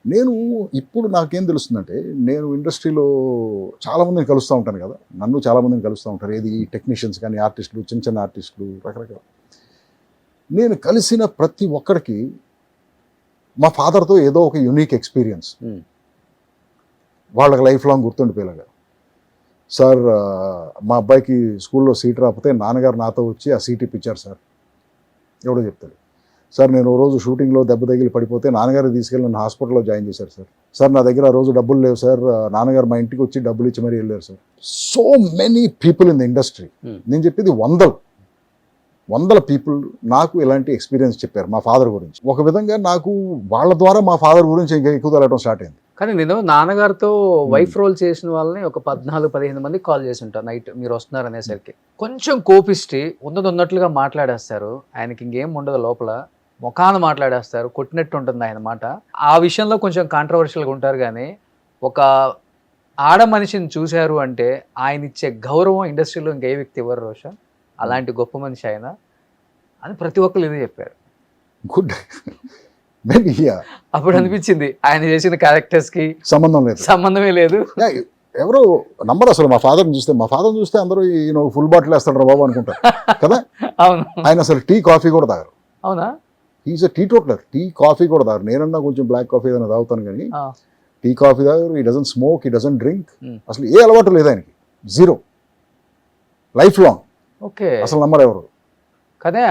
నేను ఇప్పుడు నాకేం తెలుస్తుందంటే, నేను ఇండస్ట్రీలో చాలామందిని కలుస్తూ ఉంటాను కదా, నన్ను చాలామందిని కలుస్తూ ఉంటారు. ఏది టెక్నీషియన్స్ కానీ, ఆర్టిస్టులు, చిన్న చిన్న ఆర్టిస్టులు, రకరకాల. నేను కలిసిన ప్రతి ఒక్కరికి మా ఫాదర్తో ఏదో ఒక యూనిక్ ఎక్స్పీరియన్స్ వాళ్ళకి లైఫ్ లాంగ్ గుర్తుండిపోయేలాగా. సార్ మా అబ్బాయికి స్కూల్లో సీట్ రాకపోతే నాన్నగారు నాతో వచ్చి ఆ సీట్ ఇప్పించారు సార్, ఎవడో చెప్తాడు. సార్ నేను ఓ రోజు షూటింగ్లో దెబ్బ తగిలి పడిపోతే నాన్నగారు తీసుకెళ్ళి నన్ను హాస్పిటల్లో జాయిన్ చేశారు సార్. సార్ నా దగ్గర ఆ రోజు డబ్బులు లేవు సార్, నాన్నగారు మా ఇంటికి వచ్చి డబ్బులు ఇచ్చి మరీ వెళ్ళారు sir. So many people in the industry, నేను చెప్పేది వందల పీపుల్ నాకు ఇలాంటి ఎక్స్పీరియన్స్ చెప్పారు మా ఫాదర్ గురించి. ఒక విధంగా నాకు వాళ్ళ ద్వారా మా ఫాదర్ గురించి ఇంకా ఎక్కువ తెలవడం స్టార్ట్ అయింది. కానీ నేను నాన్నగారితో వైఫ్ రోల్ చేసిన వాళ్ళని ఒక 14-15 మంది కాల్ చేసి ఉంటాను నైట్ మీరు వస్తున్నారు అనేసరికి. కొంచెం కోపిష్టి ఉన్నట్లుగా మాట్లాడేస్తారు, ఆయనకి ఇంకేం ఉండదు లోపల, ముఖాన మాట్లాడేస్తారు, కొట్టినట్టు ఉంటుంది ఆయన మాట. ఆ విషయంలో కొంచెం కాంట్రవర్షియల్గా ఉంటారు. కానీ ఒక ఆడ మనిషిని చూశారు అంటే ఆయన ఇచ్చే గౌరవం ఇండస్ట్రీలో ఇంకే వ్యక్తి ఇవ్వరు రోషన్, అలాంటి గొప్ప మనిషి ఆయన అని ప్రతి ఒక్కరు ఇదే చెప్పారు. గుడ్. మేబీ అప్పుడు అనిపించింది ఆయన చేసిన క్యారెక్టర్స్ కి సంబంధమే లేదు. ఎవరో నంబర్ అసలు మా ఫాదర్ని చూస్తే అందరూ ఈయన ఫుల్ బాటిల్ వేస్తాడు రా బాబు అనుకుంటారు కదా. అవును, ఆయన అసలు టీ కాఫీ కూడా తాగరు. అవునా? Is a teetotaler, tea coffee కూడా తాగరు. నేనన్నా కొంచెం బ్లాక్ కాఫీ ఏదైనా తాగుతాను కానీ టీ కాఫీ తాగరు. He doesn't smoke, he doesn't drink. అసలు ఏ అలవాటు లేదు ఆయనకి, జీరో, లైఫ్ లాంగ్. ఓకే, అసలు నమ్మరు ఎవరు. కానీ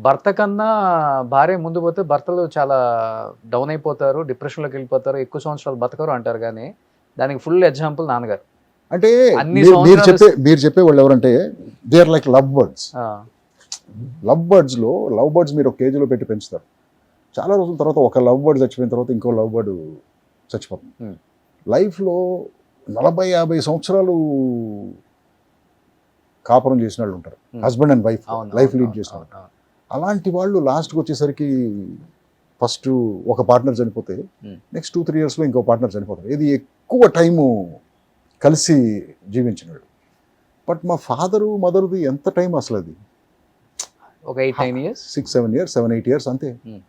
భర్త కన్నా భార్య ముందు పోతే భర్తలు చాలా డౌన్ అయిపోతారు, డిప్రెషన్లోకి వెళ్ళిపోతారు, ఎక్కువ సంవత్సరాలు బతకరు అంటారు. కానీ దానికి ఫుల్ ఎగ్జాంపుల్ నాన్నగారు. అంటే అన్ని మీరు చెప్పే వాళ్ళు ఎవరంటే they are like love birds. Love birds మీరు ఒక కేజీలో పెట్టి పెంచుతారు. చాలా రోజుల తర్వాత ఒక లవ్ బర్డ్ చచ్చిపోయిన తర్వాత ఇంకో లవ్ బర్డ్ చచ్చిపోతుంది. లైఫ్లో 40-50 సంవత్సరాలు కాపురం చేసిన వాళ్ళు ఉంటారు, husband and wife life lead చేసిన వాళ్ళు. అలాంటి వాళ్ళు లాస్ట్కి వచ్చేసరికి ఫస్ట్ ఒక పార్ట్నర్ చనిపోతే Hmm. నెక్స్ట్ 2-3 ఇయర్స్లో ఇంకో పార్ట్నర్ చనిపోతారు. ఇది ఎక్కువ టైము కలిసి జీవించినాడు. బట్ మా ఫాదరు మదర్ది ఎంత టైం అసలు అది ఒక 8-9 ఇయర్స్ 6-7 ఇయర్స్ 7-8 ఇయర్స్ అంతే. Hmm.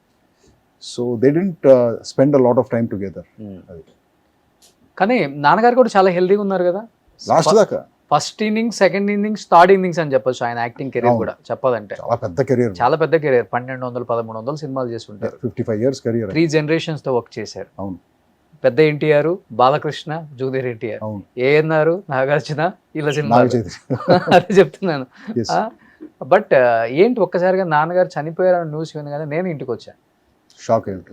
So they didn't spend a lot of time together. అది కానీ నాన్నగారు కూడా చాలా హెల్దీగా ఉన్నారు కదా లాస్ట్ దాకా first innings, second innings, third innings అని చెప్పొచ్చు ఆయన యాక్టింగ్ కెరీర్ అవును. కూడా చెప్పాలంటే చాలా పెద్ద కెరియర్, చాలా పెద్ద కెరీర్. 1200-1300 సినిమాలు చేసి ఉంటారు. 55 ఇయర్స్ కెరియర్. 3 generations తో వర్క్ చేశారు. అవును. పెద్ద ఎన్టీఆర్, బాలకృష్ణ, జూనియర్ ఎన్టీఆర్, అవును. ఏఎన్ఆర్, నాగార్జున ఇలా సినిమాలు. అదే చెప్తున్నాను. Yes. బట్ ఏంటి ఒక్కసారిగా నాన్నగారు చనిపోయారని న్యూస్ వినగానే నేను ఇంటికి వచ్చాను. షాక్ అయ్యింది.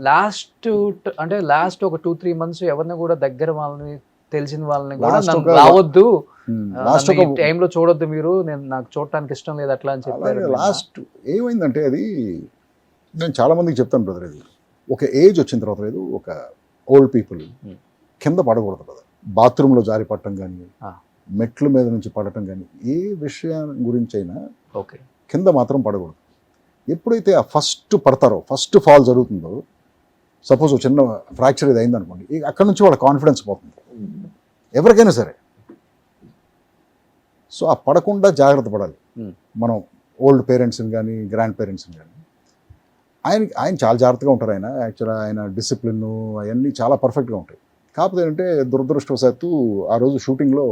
లాస్ట్ ఒక 2-3 months ఎవరిని కూడా దగ్గర వాళ్ళని తెలిసిన వాళ్ళని కూడా Last నన్ను ఒక- రావద్దు, లాస్ట్ నన్ను ఒక ఈ టైంలో చూడొద్దు మీరు, నేను నాకు చూడటానికి ఇష్టం లేదు అట్లా అని చెప్పారు. లాస్ట్ ఏమైందంటే అది నేను చాలా మందికి చెప్తాను బ్రదర్, ఇది ఒక ఏజ్ వచ్చిన తర్వాత లేదు, ఒక ఓల్డ్ పీపుల్ కింద పడకూడదు బ్రదర్. బాత్రూంలో జారి పడటం కానీ, మెట్ల మీద నుంచి పడటం కానీ, ఏ విషయం గురించి అయినా ఓకే కింద మాత్రం పడకూడదు. ఎప్పుడైతే ఆ ఫస్ట్ పడతారో, ఫస్ట్ ఫాల్ జరుగుతుందో, సపోజ్ ఒక చిన్న ఫ్రాక్చర్ ఇది అయిందనుకోండి, అక్కడ నుంచి వాళ్ళ కాన్ఫిడెన్స్ పోతుంది ఎవరికైనా సరే. సో ఆ పడకుండా జాగ్రత్త పడాలి మనం, ఓల్డ్ పేరెంట్స్ని కానీ గ్రాండ్ పేరెంట్స్ని కానీ. ఆయన చాలా జాగ్రత్తగా ఉంటారు. ఆయన యాక్చువల్గా ఆయన డిసిప్లిన్ అవన్నీ చాలా పర్ఫెక్ట్గా ఉంటాయి. కాకపోతే ఏంటంటే దురదృష్టవశాత్తు ఆ రోజు షూటింగ్లో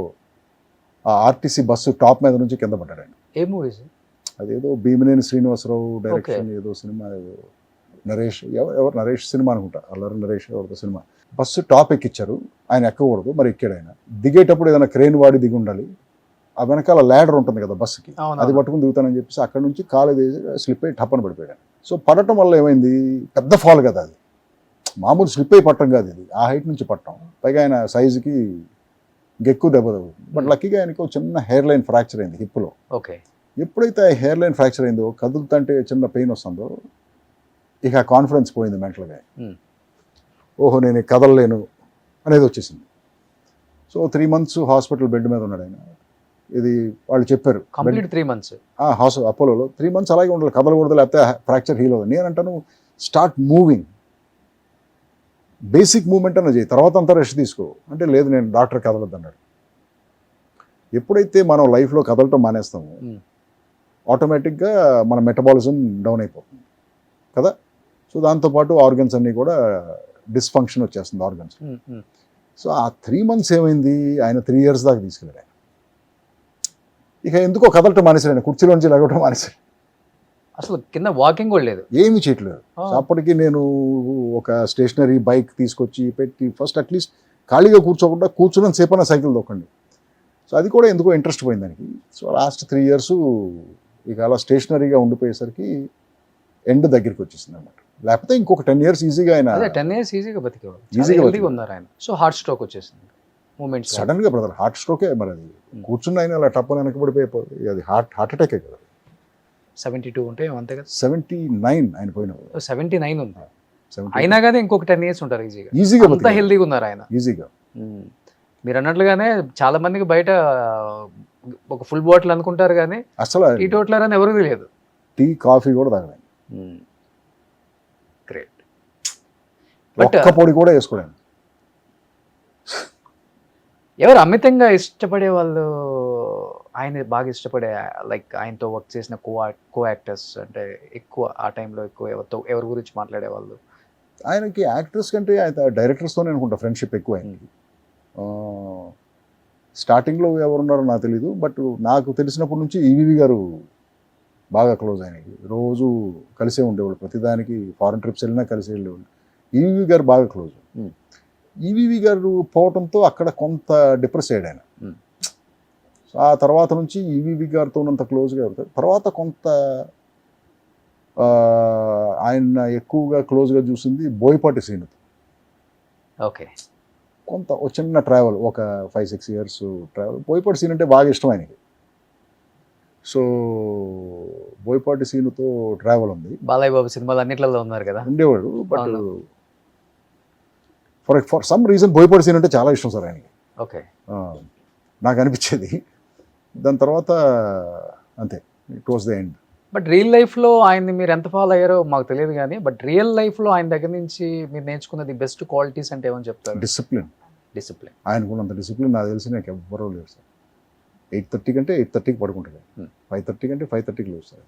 ఆ ఆర్టీసీ బస్సు టాప్ మీద నుంచి కింద పడ్డాడు ఆయన. ఏ మూవీస్? అదేదో భీమినేని శ్రీనివాసరావు డైరెక్షన్, ఏదో సినిమా, ఏదో నరేష్, ఎవరు నరేష్ సినిమా అనుకుంటా, అల్లరి నరేష్ ఎవరితో సినిమా. బస్సు టాప్ ఎక్కిచ్చారు, ఆయన ఎక్కకూడదు, మరి ఎక్కాడు. ఆయన దిగేటప్పుడు ఏదైనా క్రేన్ వాడి దిగి ఉండాలి. ఆ వెనకాల ల్యాడర్ ఉంటుంది కదా బస్సుకి, అది పట్టుకుని దిగుతానని చెప్పేసి అక్కడ నుంచి కాలు స్లిప్ అయ్యి టప్పని పడిపోయాడు. సో పడటం వల్ల ఏమైంది, పెద్ద ఫాల్ కదా అది, మామూలు స్లిప్ అయి పట్టడం కాదు ఇది, ఆ హైట్ నుంచి పట్టడం. పైగా ఆయన సైజుకి ఇంకెక్కువ దెబ్బ తగ్గుతుంది. బట్ లక్కీగా ఆయనకు చిన్న హెయిర్ లైన్ ఫ్రాక్చర్ అయింది హిప్లో. ఓకే. ఎప్పుడైతే ఆ హెయిర్ లైన్ ఫ్రాక్చర్ అయిందో, కదులుతుంటే చిన్న పెయిన్ వస్తుందో, ఇక ఆ కాన్ఫిడెన్స్ పోయింది మెంటల్గా. ఓహో నేను కదలలేను అనేది వచ్చేసింది. సో 3 months హాస్పిటల్ బెడ్ మీద ఉన్నాడు ఆయన. ఇది వాళ్ళు చెప్పారు కంప్లీట్ 3 months అపోలోలో 3 months అలాగే ఉండాలి, కదలకూడదు, లేకపోతే ఫ్రాక్చర్ హీల్ అవుతుంది. నేనంటాను స్టార్ట్ మూవింగ్, బేసిక్ మూవ్మెంట్ అన్న చేయి, తర్వాత అంతా రెస్ట్ తీసుకో అంటే, లేదు నేను డాక్టర్ కదలొద్దు అన్నాడు. ఎప్పుడైతే మనం లైఫ్లో కదలటం మానేస్తామో ఆటోమేటిక్గా మన మెటబాలిజం డౌన్ అయిపోతుంది కదా. సో దాంతోపాటు ఆర్గన్స్ అన్నీ కూడా డిస్ఫంక్షన్ వచ్చేస్తుంది ఆర్గన్స్. సో ఆ 3 months ఏమైంది, ఆయన 3 years దాకా తీసుకెళ్ళాడు. ఆయన ఇక ఎందుకో కదలటం మానేశాడు, ఆయన కుర్చీలోంచి లగవటం మానేశాడు, అసలు కింద వాకింగ్ కూడా లేదు, ఏమీ చేయట్లేదు. సో అప్పటికి నేను ఒక స్టేషనరీ బైక్ తీసుకొచ్చి పెట్టి, ఫస్ట్ అట్లీస్ట్ ఖాళీగా కూర్చోకుండా కూర్చున్న సేపన్న సైకిల్ దొక్కండి. సో అది కూడా ఎందుకో ఇంట్రెస్ట్ పోయింది దానికి. సో లాస్ట్ 3 years ఇక అలా స్టేషనరీగా ఉండిపోయేసరికి ఎండ్ దగ్గరికి వచ్చేసింది అనమాట. లేకపోతే ఇంకొక 10 years ఈజీగా ఆయన, అదే 10 years ఈజీగా బతికేవాడు, ఈజీగా హెల్తీగా ఉన్నారు ఆయన. సో హార్ట్ స్ట్రోక్ వచ్చేసింది మూమెంట్స్. సడన్ గా బ్రదర్ హార్ట్ స్ట్రోకే మరి, అది కూర్చున్న ఆయన అలా టప్పని వెనకబడిపోయిపోయి, అది హార్ట్ అటాకే కదా. 72 ఉంటే అంతే కదా. 79 ఆయన పోయినప్పుడు. 79 ఉంది, అయినా కానీ ఇంకొక 10 years ఉంటారు ఈజీగా. ఈజీగా అంత హెల్తీగా ఉన్నారు ఆయన ఈజీగా. మీరు అన్నట్లుగానే చాలా మందికి బయట ఒక ఫుల్ బాటిల్ అనుకుంటారు కానీ అసలు టీ టోట్లర్ అని ఎవరికి తెలియదు. టీ కాఫీ కూడా తాగలేదు, గ్రేట్. ఒక్క పొడి కూడా వేసుకోలేదు. ఎవరు అమితంగా ఇష్టపడే వాళ్ళు, ఆయన బాగా ఇష్టపడే, లైక్ ఆయనతో వర్క్ చేసిన కో యాక్టర్స్ అంటే ఎక్కువ ఆ టైంలో ఎక్కువ ఎవరి గురించి మాట్లాడేవాళ్ళు? ఆయనకి యాక్టర్స్ కంటే ఆయన డైరెక్టర్స్తోనే అనుకుంటా ఫ్రెండ్షిప్ ఎక్కువ ఆయనకి. స్టార్టింగ్లో ఎవరున్నారో నాకు తెలీదు, బట్ నాకు తెలిసినప్పటి నుంచి ఈవీవి గారు బాగా క్లోజ్ ఆయనకి. రోజు కలిసే ఉండేవాళ్ళు, ప్రతిదానికి ఫారెన్ ట్రిప్స్ వెళ్ళినా కలిసి వెళ్ళేవాళ్ళు. ఈవీవి గారు బాగా క్లోజ్. ఈవీవి గారు పోవడంతో అక్కడ కొంత డిప్రెస్ అయ్యాడు ఆయన. సో ఆ తర్వాత నుంచి ఈవీవి గారితో ఉన్నంత క్లోజ్గా ఉంటారు. తర్వాత కొంత ఆయన ఎక్కువగా క్లోజ్గా చూసింది బోయపాటి శ్రీనుతో. ఓకే. కొంత ఒక చిన్న ట్రావెల్, ఒక 5-6 years ట్రావెల్. బోయపాటి సీన్ అంటే బాగా ఇష్టం ఆయనకి. సో బోయపాటి సీనుతో ట్రావెల్ ఉంది. బాలయ్య బాబు సినిమాలు అన్నిట్లలో ఉన్నారు కదా, ఉండేవాడు. But for some reason Boyapati scene అంటే చాలా ఇష్టం సార్ ఆయనకి. ఓకే. నాకు అనిపించేది. దాని తర్వాత అంతే, it was the end. But real లైఫ్లో ఆయన్ని మీరు ఎంత ఫాలో అయ్యారో మాకు తెలియదు కానీ బట్ రియల్ లైఫ్లో ఆయన దగ్గర నుంచి మీరు నేర్చుకున్నది బెస్ట్ క్వాలిటీస్ అంటే ఏమని చెప్తారు? డిసిప్లిన్. డిసిప్లిన్. ఆయనకున్నంత డిసిప్లిన్ నాకు తెలిసి నాకు ఎవ్వరూ లేరు సార్. 8:30 కంటే 8:30కి పడుకుంటాడు, 5:30 కంటే 5:30కి లేస్తారు.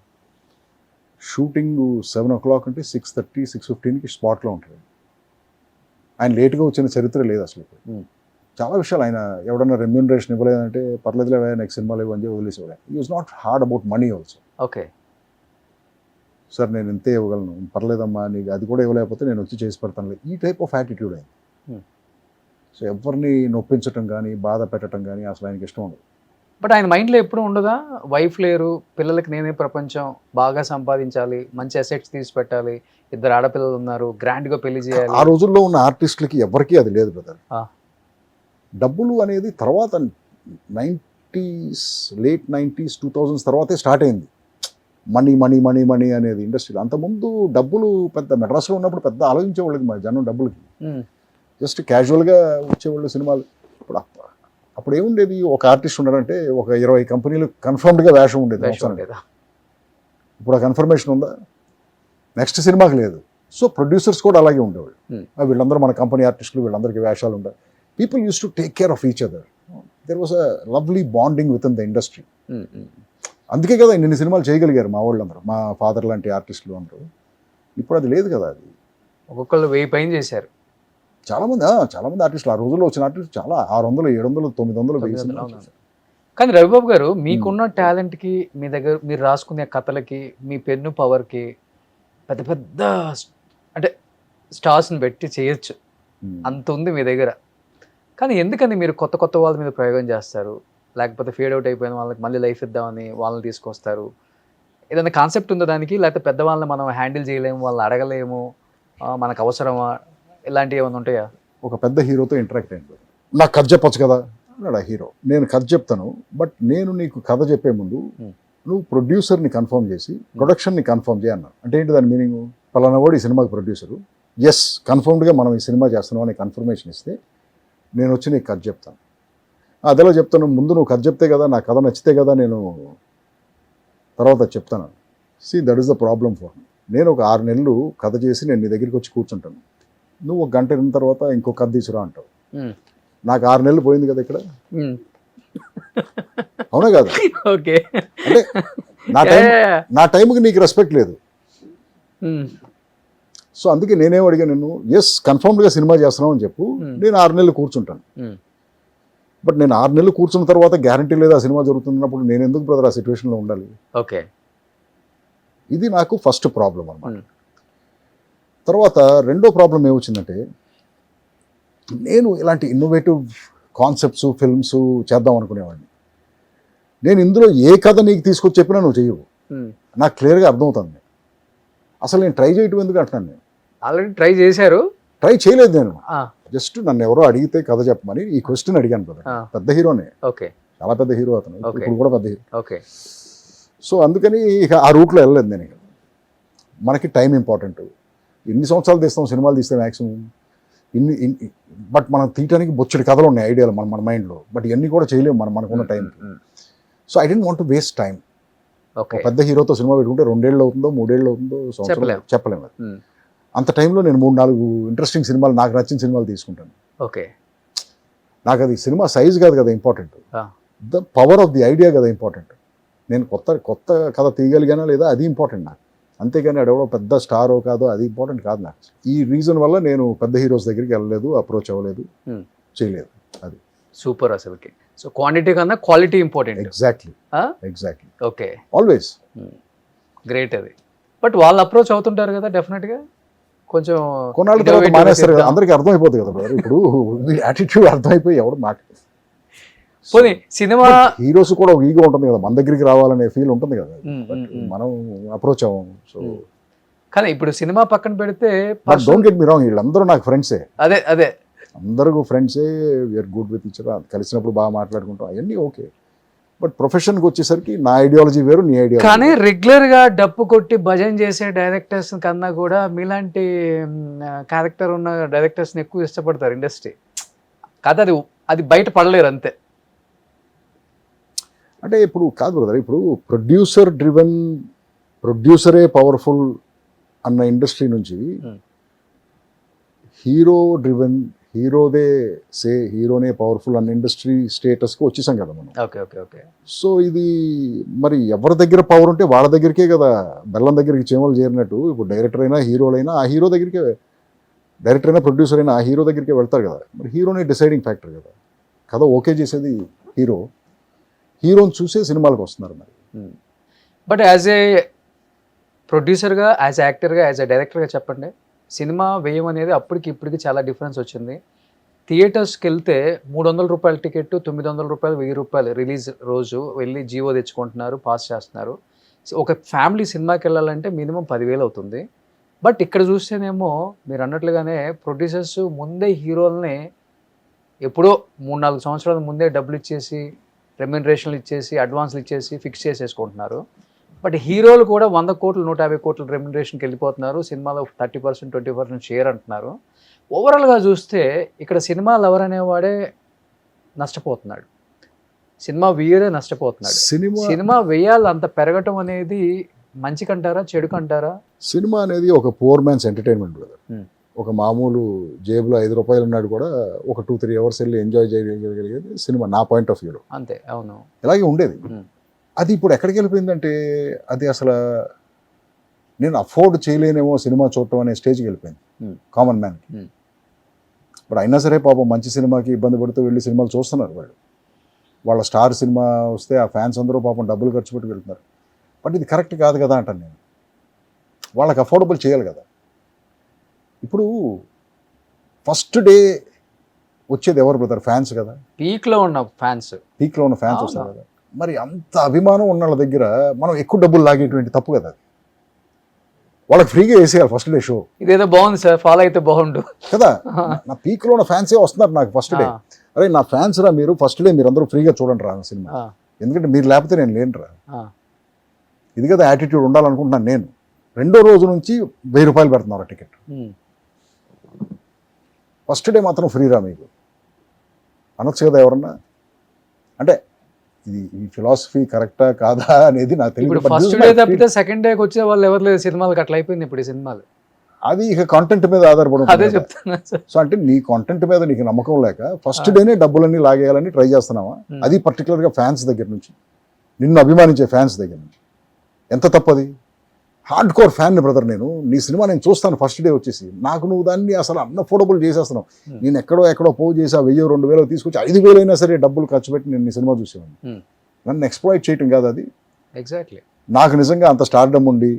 షూటింగ్ 7 o'clock అంటే 6:30, 6:15కి స్పాట్లో ఉంటాడు. ఆయన లేట్గా వచ్చిన చరిత్ర లేదు అసలు. చాలా విషయాలు ఆయన ఎవడన్నా రెమ్యూనరేషన్ ఇవ్వలేదంటే పర్లేదులే నెక్స్ట్ సినిమాలు ఇవ్వని చెప్పి వదిలేసేవాడు. ఈ was not hard about money also. Okay sir నేను ఇంతే ఇవ్వగలను, పర్లేదమ్మా నీకు అది కూడా ఇవ్వలేకపోతే నేను వచ్చి చేసి పెడతాను, ఈ టైప్ ఆఫ్ యాటిట్యూడ్ అయింది. సో ఎవరిని నొప్పించటం కానీ బాధ పెట్టడం కానీ అసలు ఆయనకి ఇష్టం ఉండదు. బట్ ఆయన మైండ్లో ఎప్పుడు ఉండదా వైఫ్ లేరు, పిల్లలకి నేనే ప్రపంచం, బాగా సంపాదించాలి, మంచి అసెట్స్ తీసి పెట్టాలి, 2 ఆడపిల్లలు ఉన్నారు, గ్రాండ్గా పెళ్లి చేయాలి? ఆ రోజుల్లో ఉన్న ఆర్టిస్టులకి ఎవరికీ అది లేదు బ్రదర్. డబ్బులు అనేది తర్వాత 90s, లేట్ 90s, 2000s తర్వాతే స్టార్ట్ అయింది. మనీ మనీ మనీ మనీ అనేది ఇండస్ట్రీలో. అంతకుముందు డబ్బులు పెద్ద మెడ్రాస్లో ఉన్నప్పుడు పెద్ద ఆలోచించేవాళ్ళకి మా జనం డబ్బులకి. జస్ట్ క్యాజువల్గా వచ్చేవాళ్ళు సినిమాలు. అప్పుడు ఏముండేది, ఒక ఆర్టిస్ట్ ఉన్నాడంటే ఒక 20 కంపెనీలు కన్ఫర్మ్డ్గా వేషం ఉండేది. ఇప్పుడు ఆ కన్ఫర్మేషన్ ఉందా? నెక్స్ట్ సినిమాకి లేదు. సో ప్రొడ్యూసర్స్ కూడా అలాగే ఉండేవాళ్ళు. వీళ్ళందరూ మన కంపెనీ ఆర్టిస్టులు, వీళ్ళందరికీ వేషాలు ఉంటాయి. People use to take care of each other. There was a lovely bonding with in the industry. అందుకే కదా ఇన్ని సినిమాలు చేయగలిగారు మా వాళ్ళందరూ, మా ఫాదర్ లాంటి ఆర్టిస్టులు అందరూ. ఇప్పుడు అది లేదు కదా. అది ఒక్కొక్కళ్ళు 1000 పైన చేశారు. చాలామంది ఆర్టిస్టులు, ఆ రోజుల్లో వచ్చిన ఆర్టిస్టులు చాలా 600, 700, 900 1000. కానీ రవిబాబు గారు మీకున్న టాలెంట్కి, మీ దగ్గర మీరు రాసుకునే కథలకి, మీ పెన్ను పవర్కి పెద్ద పెద్ద అంటే స్టార్స్ని పెట్టి చేయొచ్చు, అంత ఉంది మీ దగ్గర. కానీ ఎందుకని మీరు కొత్త కొత్త వాళ్ళ మీద ప్రయోగం చేస్తారు? లేకపోతే ఫేడ్ అవుట్ అయిపోయిన వాళ్ళకి మళ్ళీ లైఫ్ ఇద్దామని వాళ్ళని తీసుకొస్తారు? ఏదైనా కాన్సెప్ట్ ఉందా దానికి? లేకపోతే పెద్దవాళ్ళని మనం హ్యాండిల్ చేయలేము, వాళ్ళని అడగలేము, మనకు అవసరమా, ఇలాంటివి ఏమైనా ఉంటాయా? ఒక పెద్ద హీరోతో ఇంటరాక్ట్ అయింది. నాకు కథ చెప్పొచ్చు కదా అన్నాడు ఆ హీరో. నేను కథ చెప్తాను, బట్ నేను నీకు కథ చెప్పే ముందు నువ్వు ప్రొడ్యూసర్ని కన్ఫర్మ్ చేసి ప్రొడక్షన్ని కన్ఫర్మ్ చేయన్నాను. అంటే ఏంటి దాని మీనింగ్? పలానా వాడు ఈ సినిమాకి ప్రొడ్యూసరు, ఎస్ కన్ఫర్మ్డ్గా మనం ఈ సినిమా చేస్తున్నాం అని కన్ఫర్మేషన్ ఇస్తే నేను వచ్చి నీకు కథ చెప్తాను. అదేలా చెప్తాను, ముందు నువ్వు కథ చెప్తే కదా, నా కథ నచ్చితే కదా నేను తర్వాత చెప్తాను. See that is the problem for me. నేను ఒక 6 నెలలు కథ చేసి నేను నీ దగ్గరికి వచ్చి కూర్చుంటాను, నువ్వు 1 గంట అయిన తర్వాత ఇంకో కథ తీసుకురా అంటావు. నాకు 6 నెలలు పోయింది కదా ఇక్కడ. అవునా కాదు? ఓకే, అంటే నా టైంకి నీకు రెస్పెక్ట్ లేదు. సో అందుకే నేనేం అడిగా, నిన్ను ఎస్ కన్ఫర్మ్డ్గా సినిమా చేస్తున్నావు అని చెప్పు, నేను 6 నెలలు కూర్చుంటాను. బట్ నేను 6 నెలలు కూర్చున్న తర్వాత గ్యారంటీ లేదు ఆ సినిమా జరుగుతున్నప్పుడు నేను ఎందుకు బ్రదర్ ఆ సిచ్యువేషన్లో ఉండాలి? ఓకే, ఇది నాకు ఫస్ట్ ప్రాబ్లం అన్నమాట. తర్వాత రెండో ప్రాబ్లం ఏమొచ్చిందంటే, నేను ఇలాంటి ఇన్నోవేటివ్ కాన్సెప్ట్స్ ఫిల్మ్స్ చేద్దాం అనుకునేవాడిని. నేను ఇందులో ఏ కథ నీకు తీసుకొచ్చి చెప్పినా నువ్వు చెయ్యవు, నాకు క్లియర్గా అర్థమవుతుంది. అసలు నేను ట్రై చేయటం ఎందుకు అంటున్నాను. నేను ఆల్రెడీ ట్రై చేశారు? ట్రై చేయలేదు నేను. జస్ట్ నన్ను ఎవరో అడిగితే కథ చెప్పమని ఈ క్వశ్చన్ అడిగాను కదా. పెద్ద హీరోనే, ఓకే, చాలా పెద్ద హీరో అతను, ఇప్పుడు కూడా పెద్ద హీరో. ఓకే, సో అందుకని ఇక ఆ రూట్లో వెళ్ళలేదు నేను. ఇక మనకి టైం ఇంపార్టెంట్. ఎన్ని సంవత్సరాలు తీస్తాం సినిమాలు తీస్తే మ్యాక్సిమం బట్ మనం తీయటానికి బొచ్చడి కథలు ఉన్నాయి, ఐడియాలు మన మైండ్లో, బట్ ఇవన్నీ కూడా చేయలేము మనకున్న టైంకి. So I don't want to waste time. పెద్ద హీరోతో సినిమా పెట్టుకుంటే 2 ఏళ్ళు అవుతుందో 3 ఏళ్ళు అవుతుందో చెప్పలేము. అంత టైంలో నేను 3-4 ఇంట్రెస్టింగ్ సినిమాలు, నాకు నచ్చిన సినిమాలు తీసుకుంటాను. ఓకే, నాకు అది సినిమా సైజ్ కాదు కదా important, the power of the idea కదా ఇంపార్టెంట్. నేను కొత్త కథ తీయగలిగానా లేదా అది ఇంపార్టెంట్ నాకు, అంతేగాని అడెవడో పెద్ద స్టారో కాదో అది ఇంపార్టెంట్ కాదు నాకు. ఈ రీజన్ వల్ల నేను పెద్ద హీరోస్ దగ్గరికి వెళ్ళలేదు, అప్రోచ్ అవ్వలేదు, చేయలేదు. అది సూపర్ అసలుకి. సో క్వాంటిటీ కన్నా quality important. Exactly. Okay, always great అది. బట్ వాళ్ళు అప్రోచ్ అవుతుంటారు కదా డెఫినెట్గా, కొంచెం కొన్నాళ్ళ తర్వాత మానేస్తారు కదా, అందరికీ అర్థమైపోతుంది కదా బ్రదర్. ఇప్పుడు యాటిట్యూడ్ అర్థమైపోయి ఎవడు మాట. పోనీ సినిమా హీరోస్ కూడా ఒక ఈగో ఉంటుంది కదా, మన దగ్గరికి రావాలనే ఫీల్ ఉంటుంది కదా, మనం అప్రోచ్ అవ్వము. సో కానీ ఇప్పుడు సినిమా పక్కన పెడితే డోంట్ గెట్ మీ రాంగ్, వీళ్ళందరూ నాకు ఫ్రెండ్సే. అదే అందరూ ఫ్రెండ్సే, we're good with each other, కలిసినప్పుడు బాగా మాట్లాడుకుంటాం, అవన్నీ ఓకే. బట్ ప్రొఫెషన్కి వచ్చేసరికి నా ఐడియాలజీ వేరు, నీ ఐడియాలజీ. కానీ రెగ్యులర్గా డప్పు కొట్టి భజన చేసే డైరెక్టర్స్ కన్నా కూడా మీలాంటి క్యారెక్టర్ ఉన్న డైరెక్టర్స్ని ఎక్కువ ఇష్టపడతారు ఇండస్ట్రీ. కాదు అది బయట పడలేరు అంతే. అంటే ఇప్పుడు కాదు బ్రదర్, ఇప్పుడు ప్రొడ్యూసర్ డ్రివెన్ ప్రొడ్యూసరే పవర్ఫుల్ అన్న ఇండస్ట్రీ నుంచి హీరో డ్రివెన్ హీరోనే పవర్ఫుల్ అన్న ఇండస్ట్రీ స్టేటస్కి వచ్చేసాం కదా మనం. Okay okay okay. సో ఇది మరి ఎవరి దగ్గర పవర్ ఉంటే వాళ్ళ దగ్గరికే కదా, బెల్లం దగ్గరికి చీమలు చేరినట్టు ఇప్పుడు డైరెక్టర్ అయినా హీరోలైనా ఆ హీరో దగ్గరికే, డైరెక్టర్ అయినా ప్రొడ్యూసర్ అయినా ఆ హీరో దగ్గరికే వెళ్తారు కదా. మరి హీరోనే డిసైడింగ్ ఫ్యాక్టర్ కదా, కథ ఓకే చేసేది హీరోని చూసే సినిమాలకు వస్తున్నారు మరి. బట్ యాజ్ ఏ ప్రొడ్యూసర్గా, యాజ్ యాక్టర్గా, యాజ్ ఏ డైరెక్టర్గా చెప్పండి, సినిమా వ్యయం అనేది అప్పటికి ఇప్పటికి చాలా డిఫరెన్స్ వచ్చింది. థియేటర్స్కి వెళ్తే 300 రూపాయల టికెట్, 900 రూపాయలు, 1000 రూపాయలు రిలీజ్ రోజు వెళ్ళి జీవో తెచ్చుకుంటున్నారు, పాస్ చేస్తున్నారు. ఒక ఫ్యామిలీ సినిమాకి వెళ్ళాలంటే మినిమం 10,000 అవుతుంది. బట్ ఇక్కడ చూస్తేనేమో మీరు అన్నట్లుగానే ప్రొడ్యూసర్స్ ముందే హీరోల్ని ఎప్పుడో 3-4 సంవత్సరాల ముందే డబ్బులు ఇచ్చేసి, రెమ్యూనరేషన్లు ఇచ్చేసి, అడ్వాన్స్లు ఇచ్చేసి ఫిక్స్ చేసేసుకుంటున్నారు. బట్ హీరోలు కూడా 100 కోట్లు 150 కోట్ల రెమ్యూనరేషన్కి వెళ్ళిపోతున్నారు. సినిమాలో 30%, 20% షేర్ అంటున్నారు. ఓవరాల్గా చూస్తే ఇక్కడ సినిమా లవర్ అనేవాడే నష్టపోతున్నాడు, సినిమా వ్యూయరే నష్టపోతున్నాడు. సినిమా వ్యయాలు అంత పెరగటం అనేది మంచికంటారా చెడుకంటారా? సినిమా అనేది ఒక పూర్ మ్యాన్స్ ఎంటర్టైన్మెంట్ బ్రదర్. ఒక మామూలు జేబులో 5 రూపాయలు ఉన్నాడు కూడా ఒక 2-3 అవర్స్ వెళ్ళి ఎంజాయ్ చేయగలిగేది సినిమా, నా పాయింట్ ఆఫ్ వ్యూలో అంతే. అవును, ఇలాగే ఉండేది. అది ఇప్పుడు ఎక్కడికి వెళ్ళిపోయిందంటే అది అసలు నేను అఫోర్డ్ చేయలేనేమో సినిమా చూడటం అనే స్టేజ్కి వెళ్ళిపోయింది కామన్ మ్యాన్కి. ఇప్పుడు అయినా సరే పాపం మంచి సినిమాకి ఇబ్బంది పడుతూ వెళ్ళి సినిమాలు చూస్తున్నారు వాళ్ళ స్టార్ సినిమా వస్తే ఆ ఫ్యాన్స్ అందరూ పాపం డబ్బులు ఖర్చు పెట్టి వెళ్తున్నారు. బట్ ఇది కరెక్ట్ కాదు కదా అంటాను నేను. వాళ్ళకి అఫోర్డబుల్ చేయాలి కదా. ఇప్పుడు ఫస్ట్ డే వచ్చేది ఎవరు బ్రదర్? ఫ్యాన్స్ కదా. పీక్లో ఉన్న ఫ్యాన్స్ వస్తారు కదా. మరి అంత అభిమానం ఉన్న వాళ్ళ దగ్గర మనం ఎక్కువ డబ్బులు లాగేటువంటి తప్పు కదా. అది వాళ్ళకి ఫ్రీగా వేసేయాలి ఫస్ట్ డే షో. ఇదేదో బాగుంది సార్, ఫాలో అయితే బాగుండు కదా. నా పీక్లో ఉన్న ఫ్యాన్సే వస్తున్నారు నాకు ఫస్ట్ డే. అరే నా ఫ్యాన్స్ రా, మీరు ఫస్ట్ డే మీరు అందరూ ఫ్రీగా చూడండి రా సినిమా, ఎందుకంటే మీరు లేకపోతే నేను లేను రా. ఇది కదా యాటిట్యూడ్ ఉండాలనుకుంటున్నాను నేను. రెండో రోజు నుంచి 1000 రూపాయలు పెడుతున్నారు టికెట్. ఫస్ట్ డే మాత్రం ఫ్రీ రా మీకు అనొచ్చు కదా ఎవరన్నా. అంటే ఈ ఫిలాసఫీ కరెక్టా కాదా అనేది నాకు తెలియదు. ఫస్ట్ డే తప్పితే సెకండ్ డేకి వచ్చే వాళ్ళు ఎవరు లేదు సినిమాలకు. అట్లా అయిపోయింది ఇప్పుడు ఈ సినిమాలు. అది ఇక కంటెంట్ మీద ఆధారపడి అదే చెప్తున్నా. సో అంటే నీ కంటెంట్ మీద నీకు నమ్మకం లేక ఫస్ట్ డేనే డబ్బులన్నీ లాగేయాలని ట్రై చేస్తున్నావా? అది పర్టికులర్గా ఫ్యాన్స్ దగ్గర నుంచి, నిన్ను అభిమానించే ఫ్యాన్స్ దగ్గర నుంచి. ఎంత తప్పది? హార్డ్ కోర్ ఫ్యాన్ బ్రదర్ నేను. నీ సినిమా నేను చూస్తాను ఫస్ట్ డే వచ్చేసి. నాకు నువ్వు దాన్ని అసలు అన్అఫోర్డబుల్ చేసేస్తున్నావు. నేను ఎక్కడో పోగు చేసి 1000-2000 తీసుకొచ్చి 5000 అయినా సరే డబ్బులు ఖర్చు పెట్టి నేను నీ సినిమా చూసేవాడిని. నన్ను ఎక్స్ప్లాయిట్ చేయటం కాదు అది. ఎగ్జాక్ట్లీ. నాకు నిజంగా అంత స్టార్డమ్ ఉండి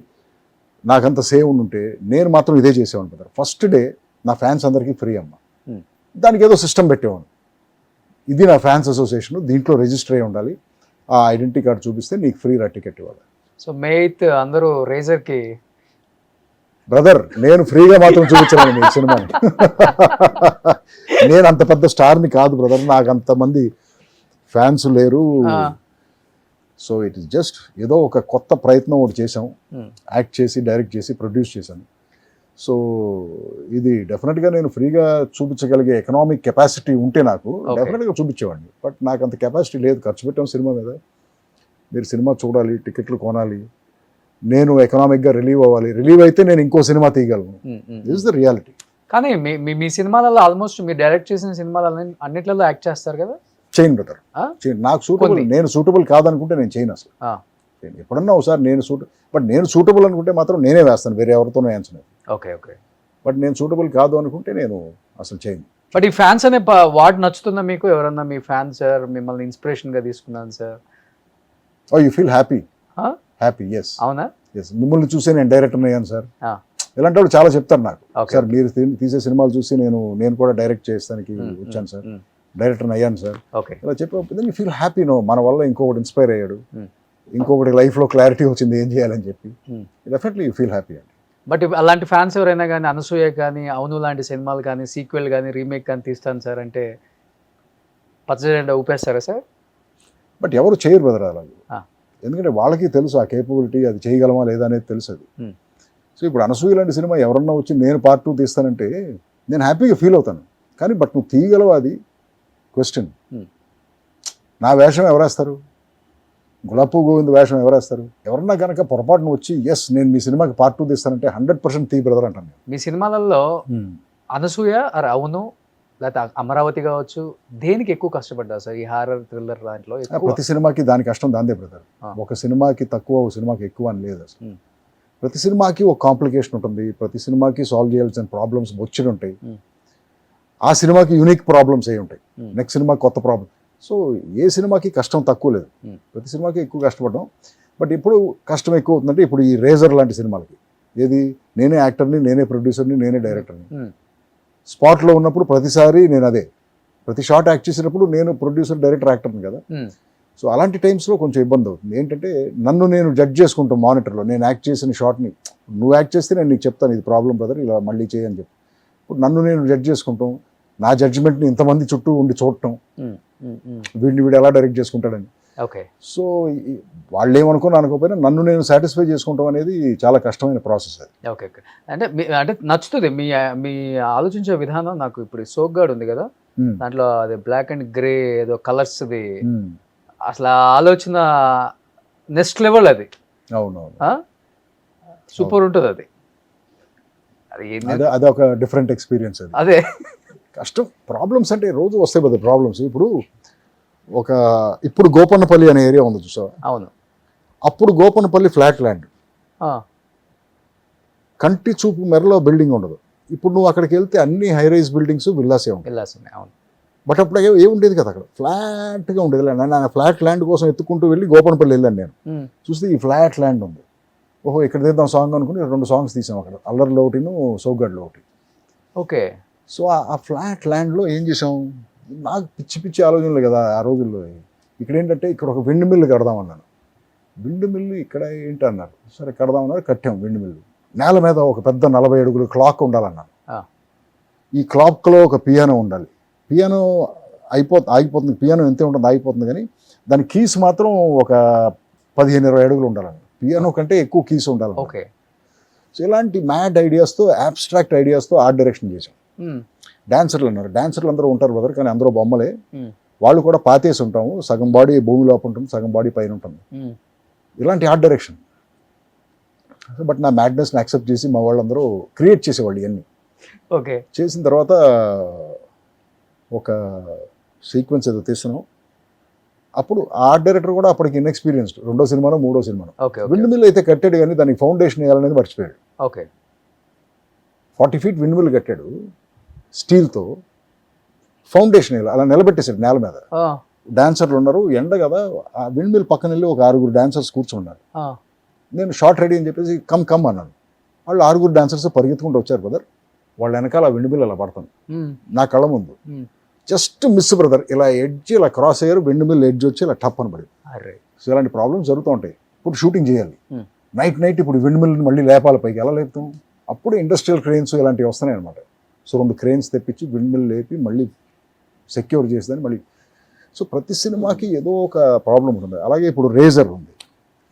నాకంత సేవ్ ఉంటే నేను మాత్రం ఇదే చేసేవాడిని బ్రదర్. ఫస్ట్ డే నా ఫ్యాన్స్ అందరికీ ఫ్రీ అమ్మ. దానికి ఏదో సిస్టమ్ పెట్టేవాడిని. ఇది నా ఫ్యాన్స్ అసోసియేషన్, దీంట్లో రిజిస్టర్ అయి ఉండాలి, ఆ ఐడెంటిటీ కార్డు చూపిస్తే నీకు ఫ్రీ రా టికెట్ ఇవ్వాలి. సో మే 8 అందరూ రేజర్కి బ్రదర్ నేను ఫ్రీగా మాత్రం చూపించలేను ఈ సినిమాని. నేను అంత పెద్ద స్టార్ని కాదు బ్రదర్, నాకు అంతమంది ఫ్యాన్స్ లేరు. సో ఇట్ ఇస్ జస్ట్ ఏదో ఒక కొత్త ప్రయత్నం ఒకటి చేసాం, యాక్ట్ చేసి డైరెక్ట్ చేసి ప్రొడ్యూస్ చేశాను. సో ఇది డెఫినెట్గా నేను ఫ్రీగా చూపించగలిగే ఎకనామిక్ కెపాసిటీ ఉంటే నాకు డెఫినెట్గా చూపించేవాడిని. బట్ నాకు అంత కెపాసిటీ లేదు. ఖర్చు పెట్టాం సినిమా మీద. మీరు సినిమా చూడాలి, టికెట్లు కొనాలి, నేను ఎకనామిక్గా రిలీవ్ అవ్వాలి. రిలీవ్ అయితే నేను ఇంకో సినిమా తీయగలను. This is the reality. కానీ మీ సినిమాలలో ఆల్మోస్ట్ మీరు డైరెక్ట్ చేసిన సినిమాలు అన్నిట్లలో యాక్ట్ చేస్తారు కదా? చేయను బ్రదర్, చేయను. నాకు సూటబుల్, నేను సూటబుల్ కాదనుకుంటే నేను చేయను అసలు. ఎప్పుడన్నా ఒకసారి నేను సూటబుల్ అనుకుంటే మాత్రం నేనే వేస్తాను, వేరే ఎవరితోనో వేయించను. Okay okay. బట్ నేను సూటబుల్ కాదు అనుకుంటే నేను అసలు చేయను. బట్ ఈ ఫ్యాన్స్ అనే వార్డ్ నచ్చుతుందా మీకు? ఎవరన్నా మీ ఫ్యాన్స్ సార్ మిమ్మల్ని ఇన్స్పిరేషన్గా తీసుకున్నాను sir? Oh you feel happy? Happy, yes. అవునా? ఎస్. మిమ్మల్ని చూసే నేను డైరెక్టర్ అయ్యాను సార్. ఇలాంటి వాళ్ళు చాలా చెప్తారు నాకు, సార్ మీరు తీసే సినిమాలు చూసి నేను కూడా డైరెక్ట్ చేస్తానికి వచ్చాను సార్, డైరెక్టర్ అయ్యాను సార్. ఇలా చెప్పి యూ ఫీల్ హ్యాపీ. నో మన వల్ల ఇంకొకటి ఇన్స్పైర్ అయ్యాడు, ఇంకొకటి లైఫ్లో క్లారిటీ వచ్చింది ఏం చేయాలని చెప్పి. డెఫినెట్లీ యూ ఫీల్ హ్యాపీ అండి. బట్ అలాంటి ఫ్యాన్స్ ఎవరైనా కానీ అనసూయ కానీ అవును లాంటి సినిమాలు కానీ సీక్వెల్ కానీ రీమేక్ కానీ తీస్తాను సార్ అంటే పచ్చజెండా ఊపేస్తారా సార్? బట్ ఎవరు చేయరు బ్రదర్ అలాగే. ఎందుకంటే వాళ్ళకి తెలుసు ఆ కేపబిలిటీ, అది చేయగలమా లేదా అనేది తెలుసు అది. సో ఇప్పుడు అనసూయ లాంటి సినిమా ఎవరన్నా వచ్చి నేను పార్ట్ 2 తీస్తానంటే నేను హ్యాపీగా ఫీల్ అవుతాను. కానీ బట్ నువ్వు తీయగలవా అది క్వశ్చన్. నా వేషం ఎవరేస్తారు? గులాబ్ గోవింద్ వేషం ఎవరేస్తారు? ఎవరన్నా కనుక పొరపాటున వచ్చి ఎస్ నేను మీ సినిమాకి పార్ట్ 2 తీస్తానంటే 100% తీ బ్రదర్ అంటాను నేను. మీ సినిమాలలో అనసూయ అవును లేకపోతే అమరావతి కావచ్చు, దేనికి ఎక్కువ కష్టపడ్డారు సార్ ఈ హారర్ థ్రిల్లర్ దాంట్లో? ప్రతి సినిమాకి దాని కష్టం దాందే బ్రదర్. ఆ. ఒక సినిమాకి తక్కువ ఒక సినిమాకి ఎక్కువ అని లేదు అసలు. Hmm. ప్రతి సినిమాకి ఒక కాంప్లికేషన్ ఉంటుంది, ప్రతి సినిమాకి సాల్వ్ చేయాల్సిన ప్రాబ్లమ్స్ బొచ్చుడు ఉంటాయి. ఆ సినిమాకి యూనిక్ ప్రాబ్లమ్స్ ఏ ఉంటాయి, నెక్స్ట్ సినిమా కొత్త ప్రాబ్లం. సో ఏ సినిమాకి కష్టం తక్కువ లేదు, ప్రతి సినిమాకి ఎక్కువ కష్టపడ్డాం. బట్ ఇప్పుడు కష్టం ఎక్కువ అవుతుందంటే ఇప్పుడు ఈ రేజర్ లాంటి సినిమాలకి ఏది నేనే యాక్టర్ని, నేనే ప్రొడ్యూసర్ని, నేనే డైరెక్టర్ని. స్పాట్లో ఉన్నప్పుడు ప్రతిసారి నేను అదే, ప్రతి షాట్ యాక్ట్ చేసినప్పుడు నేను ప్రొడ్యూసర్, డైరెక్టర్, యాక్టర్ని కదా. సో అలాంటి టైమ్స్లో కొంచెం ఇబ్బంది అవుతుంది. ఏంటంటే నన్ను నేను జడ్జ్ చేసుకుంటాం మానిటర్లో, నేను యాక్ట్ చేసిన షాట్ని నువ్వు యాక్ట్ చేస్తే నేను నీకు చెప్తాను ఇది ప్రాబ్లం బ్రదర్, ఇలా మళ్ళీ చేయని చెప్పి. ఇప్పుడు నన్ను నేను జడ్జ్ చేసుకుంటాం, నా జడ్జిమెంట్ని ఇంతమంది చుట్టూ ఉండి చూడటం, వీడు ఎలా డైరెక్ట్ చేసుకుంటాడని. ఓకే. సో వాళ్ళు ఏమనుకున్నా అనుకోకపోయినా నన్ను నేను సాటిస్ఫై చేసుకుంటాం అనేది చాలా కష్టమైన ప్రాసెస్ అది. Okay okay. అంటే నచ్చుతుంది మీ మీ ఆలోచించే విధానం నాకు. ఇప్పుడు సోగ్గాడ్ ఉంది కదా, దాంట్లో అది బ్లాక్ అండ్ గ్రే ఏదో కలర్స్ది, అసలు ఆ ఆలోచన నెక్స్ట్ లెవెల్. అది అవునవును, సూపర్ ఉంటుంది అది. అది ఒక డిఫరెంట్ ఎక్స్పీరియన్స్ అది. అదే కష్టం. ప్రాబ్లమ్స్ అంటే రోజు వస్తాయి కదా ప్రాబ్లమ్స్. ఇప్పుడు గోపన్నపల్లి అనే ఏరియా ఉంది చూసావా? అవును. అప్పుడు గోపన్నపల్లి ఫ్లాట్ ల్యాండ్, కంటి చూపు మెరలో బిల్డింగ్ ఉండదు. ఇప్పుడు నువ్వు అక్కడికి వెళ్తే అన్ని హై రైజ్ బిల్డింగ్స్, విల్లాసే ఉంటాయి. అవును. బట్ అప్పుడు ఏముండేది కదా, అక్కడ ఫ్లాట్గా ఉండేది ల్యాండ్. నేను ఫ్లాట్ ల్యాండ్ కోసం ఎత్తుకుంటూ వెళ్ళి గోపన్నపల్లి వెళ్ళాను. నేను చూస్తే ఈ ఫ్లాట్ ల్యాండ్ ఉంది. ఓహో ఇక్కడ తీద్దాం సాంగ్ అనుకుని 2 సాంగ్స్ తీసాం అక్కడ, అల్లర్లో ఒకటిను, సోగ్గాడ్లో ఒకటి. ఓకే. సో ఆ ఫ్లాట్ ల్యాండ్లో ఏం చేసాం, నాకు పిచ్చి పిచ్చి ఆలోచనలు కదా ఆ రోజుల్లో. ఇక్కడ ఏంటంటే ఇక్కడ ఒక విండ్ మిల్లు కడదామన్నాను. విండ్ మిల్లు ఇక్కడ ఏంటి అన్నారు, సరే కడదామన్నారు, కట్టాం విండ్ మిల్లు. నేల మీద ఒక పెద్ద 40 అడుగుల క్లాక్ ఉండాలన్నాను. ఈ క్లాక్లో ఒక పియానో ఉండాలి. పియానో ఆగిపోతుంది, పియానో ఎంతే ఉంటుంది ఆగిపోతుంది, కానీ దాని కీస్ మాత్రం ఒక 15-20 అడుగులు ఉండాలని. పియానో కంటే ఎక్కువ కీస్ ఉండాలి. ఓకే. సో ఇలాంటి మ్యాడ్ ఐడియాస్తో, అబ్స్ట్రాక్ట్ ఐడియాస్తో ఆర్ట్ డైరెక్షన్ చేసాం. డాన్సర్లు అన్నారు, డాన్సర్లు అందరూ ఉంటారు బ్రదర్, కానీ అందరూ బొమ్మలే. వాళ్ళు కూడా పాతేసి ఉంటాము, సగం బాడీ భూమి లోపల ఉంటుంది, సగం బాడీ పైన ఉంటుంది. ఇలాంటి ఆర్ట్ డైరెక్షన్. బట్ నా మ్యాడ్నెస్ని యాక్సెప్ట్ చేసి మా వాళ్ళందరూ క్రియేట్ చేసేవాళ్ళు ఇవన్నీ. ఓకే. చేసిన తర్వాత ఒక సీక్వెన్స్ ఏదో తీస్తున్నాం. అప్పుడు ఆర్ట్ డైరెక్టర్ కూడా అప్పటికి ఇన్ఎక్స్పీరియన్స్డ్, 2వ సినిమానో 3వ సినిమానో. విండ్ మిల్ అయితే కట్టాడు, కానీ దానికి ఫౌండేషన్ వేయాలనేది మర్చిపోయాడు. ఓకే. 40 feet విండ్ మిల్ కట్టాడు స్టీల్తో, ఫౌండేషన్ వేయాలి, అలా నిలబెట్టేశాడు నేల మీద. డాన్సర్లు ఉన్నారు, ఎండ కదా, ఆ విండ్ మిల్ పక్కన వెళ్ళి ఒక 6 డాన్సర్స్ కూర్చున్నారు. నేను షార్ట్ రెడీ అని చెప్పేసి కమ్ అన్నాను. వాళ్ళు 6 డాన్సర్స్ పరిగెత్తుకుంటూ వచ్చారు బ్రదర్. వాళ్ళ వెనకాల విండ్ మిల్ అలా పడుతుంది నా కళ్ళ ముందు. జస్ట్ మిస్ బ్రదర్, ఇలా ఎడ్జ్ ఇలా క్రాస్ అయ్యారు, విండ్ మిల్ ఎడ్జ్ వచ్చి ఇలా టప్ అని పడింది. సో ఇలాంటి ప్రాబ్లమ్స్ జరుగుతూ ఉంటాయి. ఇప్పుడు షూటింగ్ చేయాలి నైట్, ఇప్పుడు విండ్ మిల్ని మళ్ళీ లేపాలి పైకి, ఎలా లేపుతాం? అప్పుడు ఇండస్ట్రియల్ క్రెయిన్స్ ఇలాంటివి వస్తున్నాయి అనమాట. సో 2 క్రెయిన్స్ తెప్పించి విండ్ మిల్ లేపి మళ్ళీ సెక్యూర్ చేసేదని మళ్ళీ. సో ప్రతి సినిమాకి ఏదో ఒక ప్రాబ్లం ఉంటుంది. అలాగే ఇప్పుడు రేజర్ ఉంది,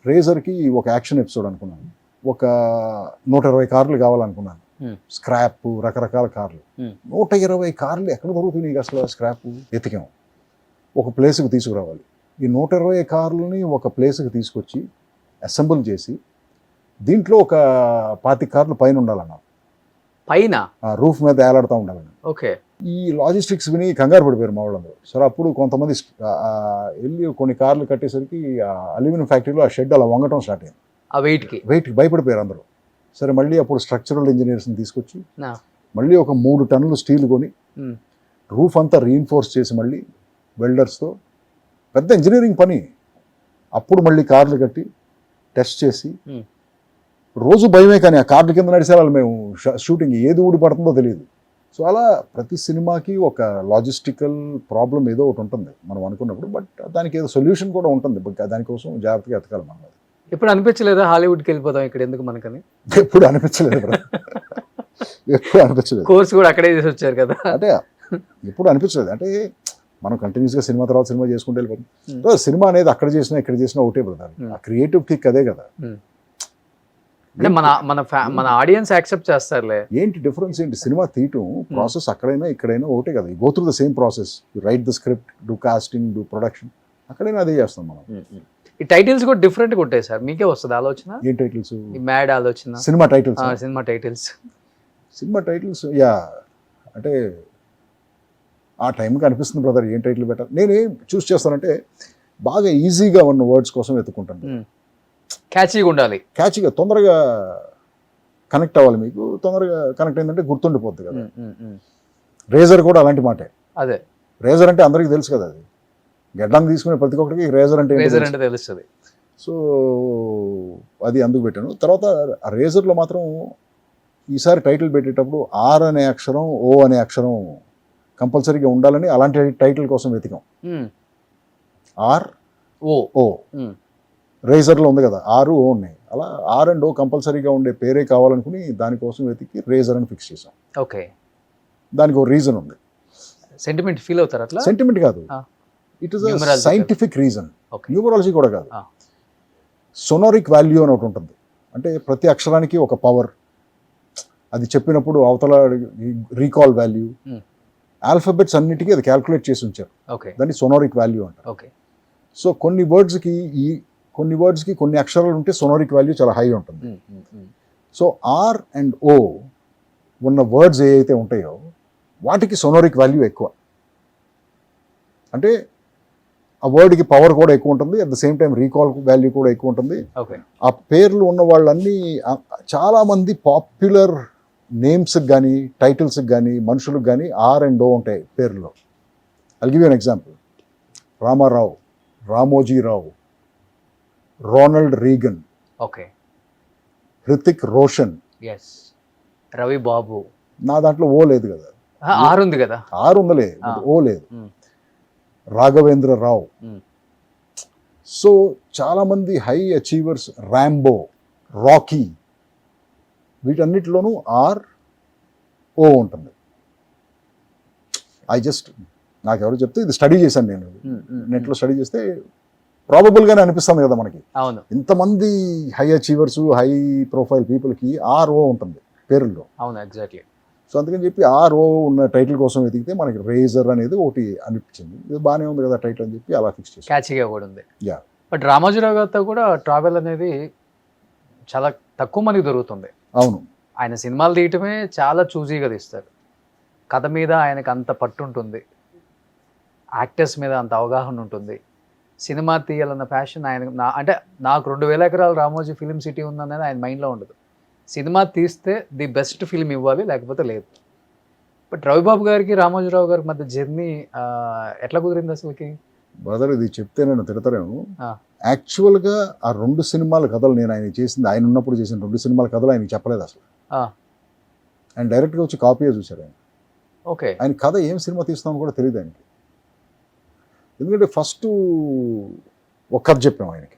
రేజర్కి ఒక యాక్షన్ ఎపిసోడ్ అనుకున్నాను. ఒక 120 కార్లు కావాలనుకున్నాను, స్క్రాప్, రకరకాల కార్లు. 120 కార్లు ఎక్కడ దొరుకుతుంది అసలు? స్క్రాప్ ఎతికాం, ఒక ప్లేస్కి తీసుకురావాలి. ఈ 120 కార్లని ఒక ప్లేస్కి తీసుకొచ్చి అసెంబుల్ చేసి దీంట్లో ఒక 25 కార్లు పైన ఉండాలన్నారు, పైన రూఫ్ మీద ఏలాడుతూ ఉండాలని. ఓకే. ఈ లాజిస్టిక్స్ విని కంగారు పడిపోయారు మా వాళ్ళందరూ. సరే అప్పుడు కొంతమంది వెళ్ళి కొన్ని కార్లు కట్టేసరికి అల్యూమినియం ఫ్యాక్టరీలో ఆ షెడ్ అలా వంగటం స్టార్ట్ అయింది. ఆ వెయిట్కి భయపడిపోయారు అందరూ. సరే మళ్ళీ అప్పుడు స్ట్రక్చరల్ ఇంజనీర్స్ని తీసుకొచ్చి మళ్ళీ ఒక 3 టన్నులు స్టీల్ కొని రూఫ్ అంతా రీఇన్ఫోర్స్ చేసి మళ్ళీ వెల్డర్స్తో పెద్ద ఇంజనీరింగ్ పని. అప్పుడు మళ్ళీ కార్లు కట్టి టెస్ట్ చేసి, రోజు భయమే, కానీ ఆ కార్ల కింద నడిచేవాళ్ళు మేము. షూటింగ్ ఏది ఊడి పడుతుందో తెలియదు. సో అలా ప్రతి సినిమాకి ఒక లాజిస్టికల్ ప్రాబ్లం ఏదో ఒకటి ఉంటుంది మనం అనుకున్నప్పుడు. బట్ దానికి ఏదో సొల్యూషన్ కూడా ఉంటుంది, దానికోసం జాగ్రత్తగా ఎతకాలి మనం. ఎప్పుడు అనిపించలేదా హాలీవుడ్కి వెళ్ళిపోతాం ఇక్కడ ఎందుకు మనకని? ఎప్పుడు అనిపించలేదు, ఎప్పుడు అనిపించలేదు. కోర్స్ కూడా అక్కడే చేసి వచ్చారు కదా. అంటే ఎప్పుడు అనిపించలేదు. అంటే మనం కంటిన్యూస్గా సినిమా తర్వాత సినిమా చేసుకుంటూ వెళ్ళిపోతాం. సినిమా అనేది అక్కడ చేసినా ఇక్కడ చేసినా ఒకటే బ్రదర్. ఆ క్రియేటివ్ కిక్ అదే కదా. అంటే మన ఆడియన్స్ యాక్సెప్ట్ చేస్తారులే. ఏంటి డిఫరెన్స్ ఏంటి? సినిమా తీయటం ప్రాసెస్ అక్కడైనా ఇక్కడైనా ఒకటే కదా. Go through the same process. You write the script, do casting, do production, అక్కడైనా అదే చేస్తాం మనం. ఈ టైటిల్స్ కూడా డిఫరెంట్ గా ఉంటాయి సార్, మీకే వస్తుంది ఆలోచన? ఏం టైటిల్స్? ఈ మ్యాడ్ ఆలోచన, cinema titles? Cinema titles. Cinema titles yeah, అంటే ఆ టైంకి అనిపిస్తుంది బ్రదర్ ఏం టైటిల్ పెట్టాలి. నేనేం చూస్ చేస్తానంటే బాగా ఈజీగా ఉన్న వర్డ్స్ కోసం వెతుక్కుంటాను. క్యాచీగా ఉండాలి, క్యాచ్గా తొందరగా కనెక్ట్ అవ్వాలి, మీకు తొందరగా కనెక్ట్ అయిందంటే గుర్తుండిపోద్ది కదా. రేజర్ కూడా అలాంటి మాటే. అదే రేజర్ అంటే అందరికీ తెలుసు కదా, అది గడ్డం తీసుకునే ప్రతి ఒక్కరికి రేజర్ అంటే ఏంటో రేజర్ తెలుసు. అంటే తెలుస్తుంది. సో అది అందుకు పెట్టాను. తర్వాత ఆ రేజర్లో మాత్రం ఈసారి టైటిల్ పెట్టేటప్పుడు ఆర్ అనే అక్షరం, ఓ అనే అక్షరం కంపల్సరీగా ఉండాలని అలాంటి టైటిల్ కోసం వెతికాం. ఆర్ ఓ ఓ రేజర్లో ఉంది కదా, ఆరు ఓ ఉన్నాయి, అలా ఆర్ అండ్ ఓ కంపల్సరీగా ఉండే పేరే కావాలనుకుని దానికోసం వెతికి రేజర్ అని ఫిక్స్ చేసాం. ఓకే, దానికి ఒక రీజన్ ఉంది. సెంటిమెంట్ ఫీల్ అవుతారు అట్లా? సెంటిమెంట్ కాదు, it is Numerological. Scientific reason. Okay. Numerology కూడా కాదు, సొనోరిక్ వాల్యూ అని ఒకటి ఉంటుంది. అంటే ప్రతి అక్షరానికి ఒక పవర్, అది చెప్పినప్పుడు అవతల రీకాల్ వాల్యూ, ఆల్ఫాబెట్స్ అన్నిటికీ అది క్యాల్కులేట్ చేసి ఉంచారు. ఓకే దాన్ని సొనోరిక్ వాల్యూ అంటారు. ఓకే. సో కొన్ని వర్డ్స్కి కొన్ని అక్షరాలు ఉంటే సొనోరిక్ వాల్యూ చాలా హై ఉంటుంది. సో ఆర్ అండ్ ఓ ఉన్న వర్డ్స్ ఏవైతే ఉంటాయో వాటికి సొనోరిక్ వాల్యూ ఎక్కువ. అంటే ఆ వర్డ్కి పవర్ కూడా ఎక్కువ ఉంటుంది, at the same time recall value కూడా ఎక్కువ ఉంటుంది. ఓకే. ఆ పేర్లు ఉన్న వాళ్ళన్నీ చాలామంది పాపులర్ నేమ్స్కి కానీ టైటిల్స్కి కానీ మనుషులకు కానీ ఆర్ అండ్ ఓ ఉంటాయి పేర్లో. I'll give you an example. Ramarao, Ramojirao, Ronald Reagan, okay, Hrithik Roshan. Yes, Ravi Babu. నా దాంట్లో ఓ లేదు కదా, ఆరు ఉంది కదా, ఆరు ఉందలే, ఓ లేదు. రాఘవేంద్ర రావు. సో చాలామంది హై అచీవర్స్, ర్యాంబో, రాకీ, వీటన్నిటిలోనూ ఆర్ ఓ ఉంటుంది. నాకెవరు చెప్తే ఇది స్టడీ చేశాను నేను, నెట్లో స్టడీ చేస్తే ప్రాబబుల్గానే అనిపిస్తుంది కదా మనకి. అవును, ఇంతమంది హై అచీవర్స్, హై ప్రొఫైల్ పీపుల్కి ఆర్ ఓ ఉంటుంది పేరుల్లో. అవును, ఎగ్జాక్ట్లీ. సో అందుకని చెప్పి ఆర్ ఓ ఉన్న టైటిల్ కోసం వెతికితే మనకి రేజర్ అనేది ఒకటి అనిపించింది. ఇది బాగానే ఉంది కదా టైటిల్ అని చెప్పి అలా ఫిక్స్ చేసి. క్యాచీగా కూడా ఉంది. యా, బట్ రామోజీరావు గారితో కూడా ట్రావెల్ అనేది చాలా తక్కువ మందికి దొరుకుతుంది. అవును, ఆయన సినిమాలు తీయటమే చాలా చూజీగా తీస్తారు. కథ మీద ఆయనకు అంత పట్టు ఉంటుంది, యాక్టర్స్ మీద అంత అవగాహన ఉంటుంది. సినిమా తీయాలన్న ప్యాషన్ ఆయన అంటే నాకు 2000 ఎకరాలు రామోజీ ఫిలిం సిటీ ఉందనేది ఆయన మైండ్లో ఉండదు. సినిమా తీస్తే ది బెస్ట్ ఫిల్మ్ ఇవ్వాలి, లేకపోతే లేదు. బట్ రవిబాబు గారికి రామోజీరావు గారి మధ్య జర్నీ ఎట్లా కుదిరింది అసలుకి? బ్రదర్ ఇది చెప్తే నేను తిడతారేమో. యాక్చువల్గా ఆ 2 సినిమాల కథలు నేను ఆయన చేసింది, ఆయన ఉన్నప్పుడు చేసిన 2 సినిమాల కథలు ఆయనకి చెప్పలేదు అసలు. ఆయన డైరెక్ట్గా వచ్చి కాపీయే చూశారు ఆయన. ఓకే. ఆయన కథ ఏం సినిమా తీస్తామో కూడా తెలియదు ఆయనకి. ఎందుకంటే ఫస్ట్ ఒక కథ చెప్పాము ఆయనకి.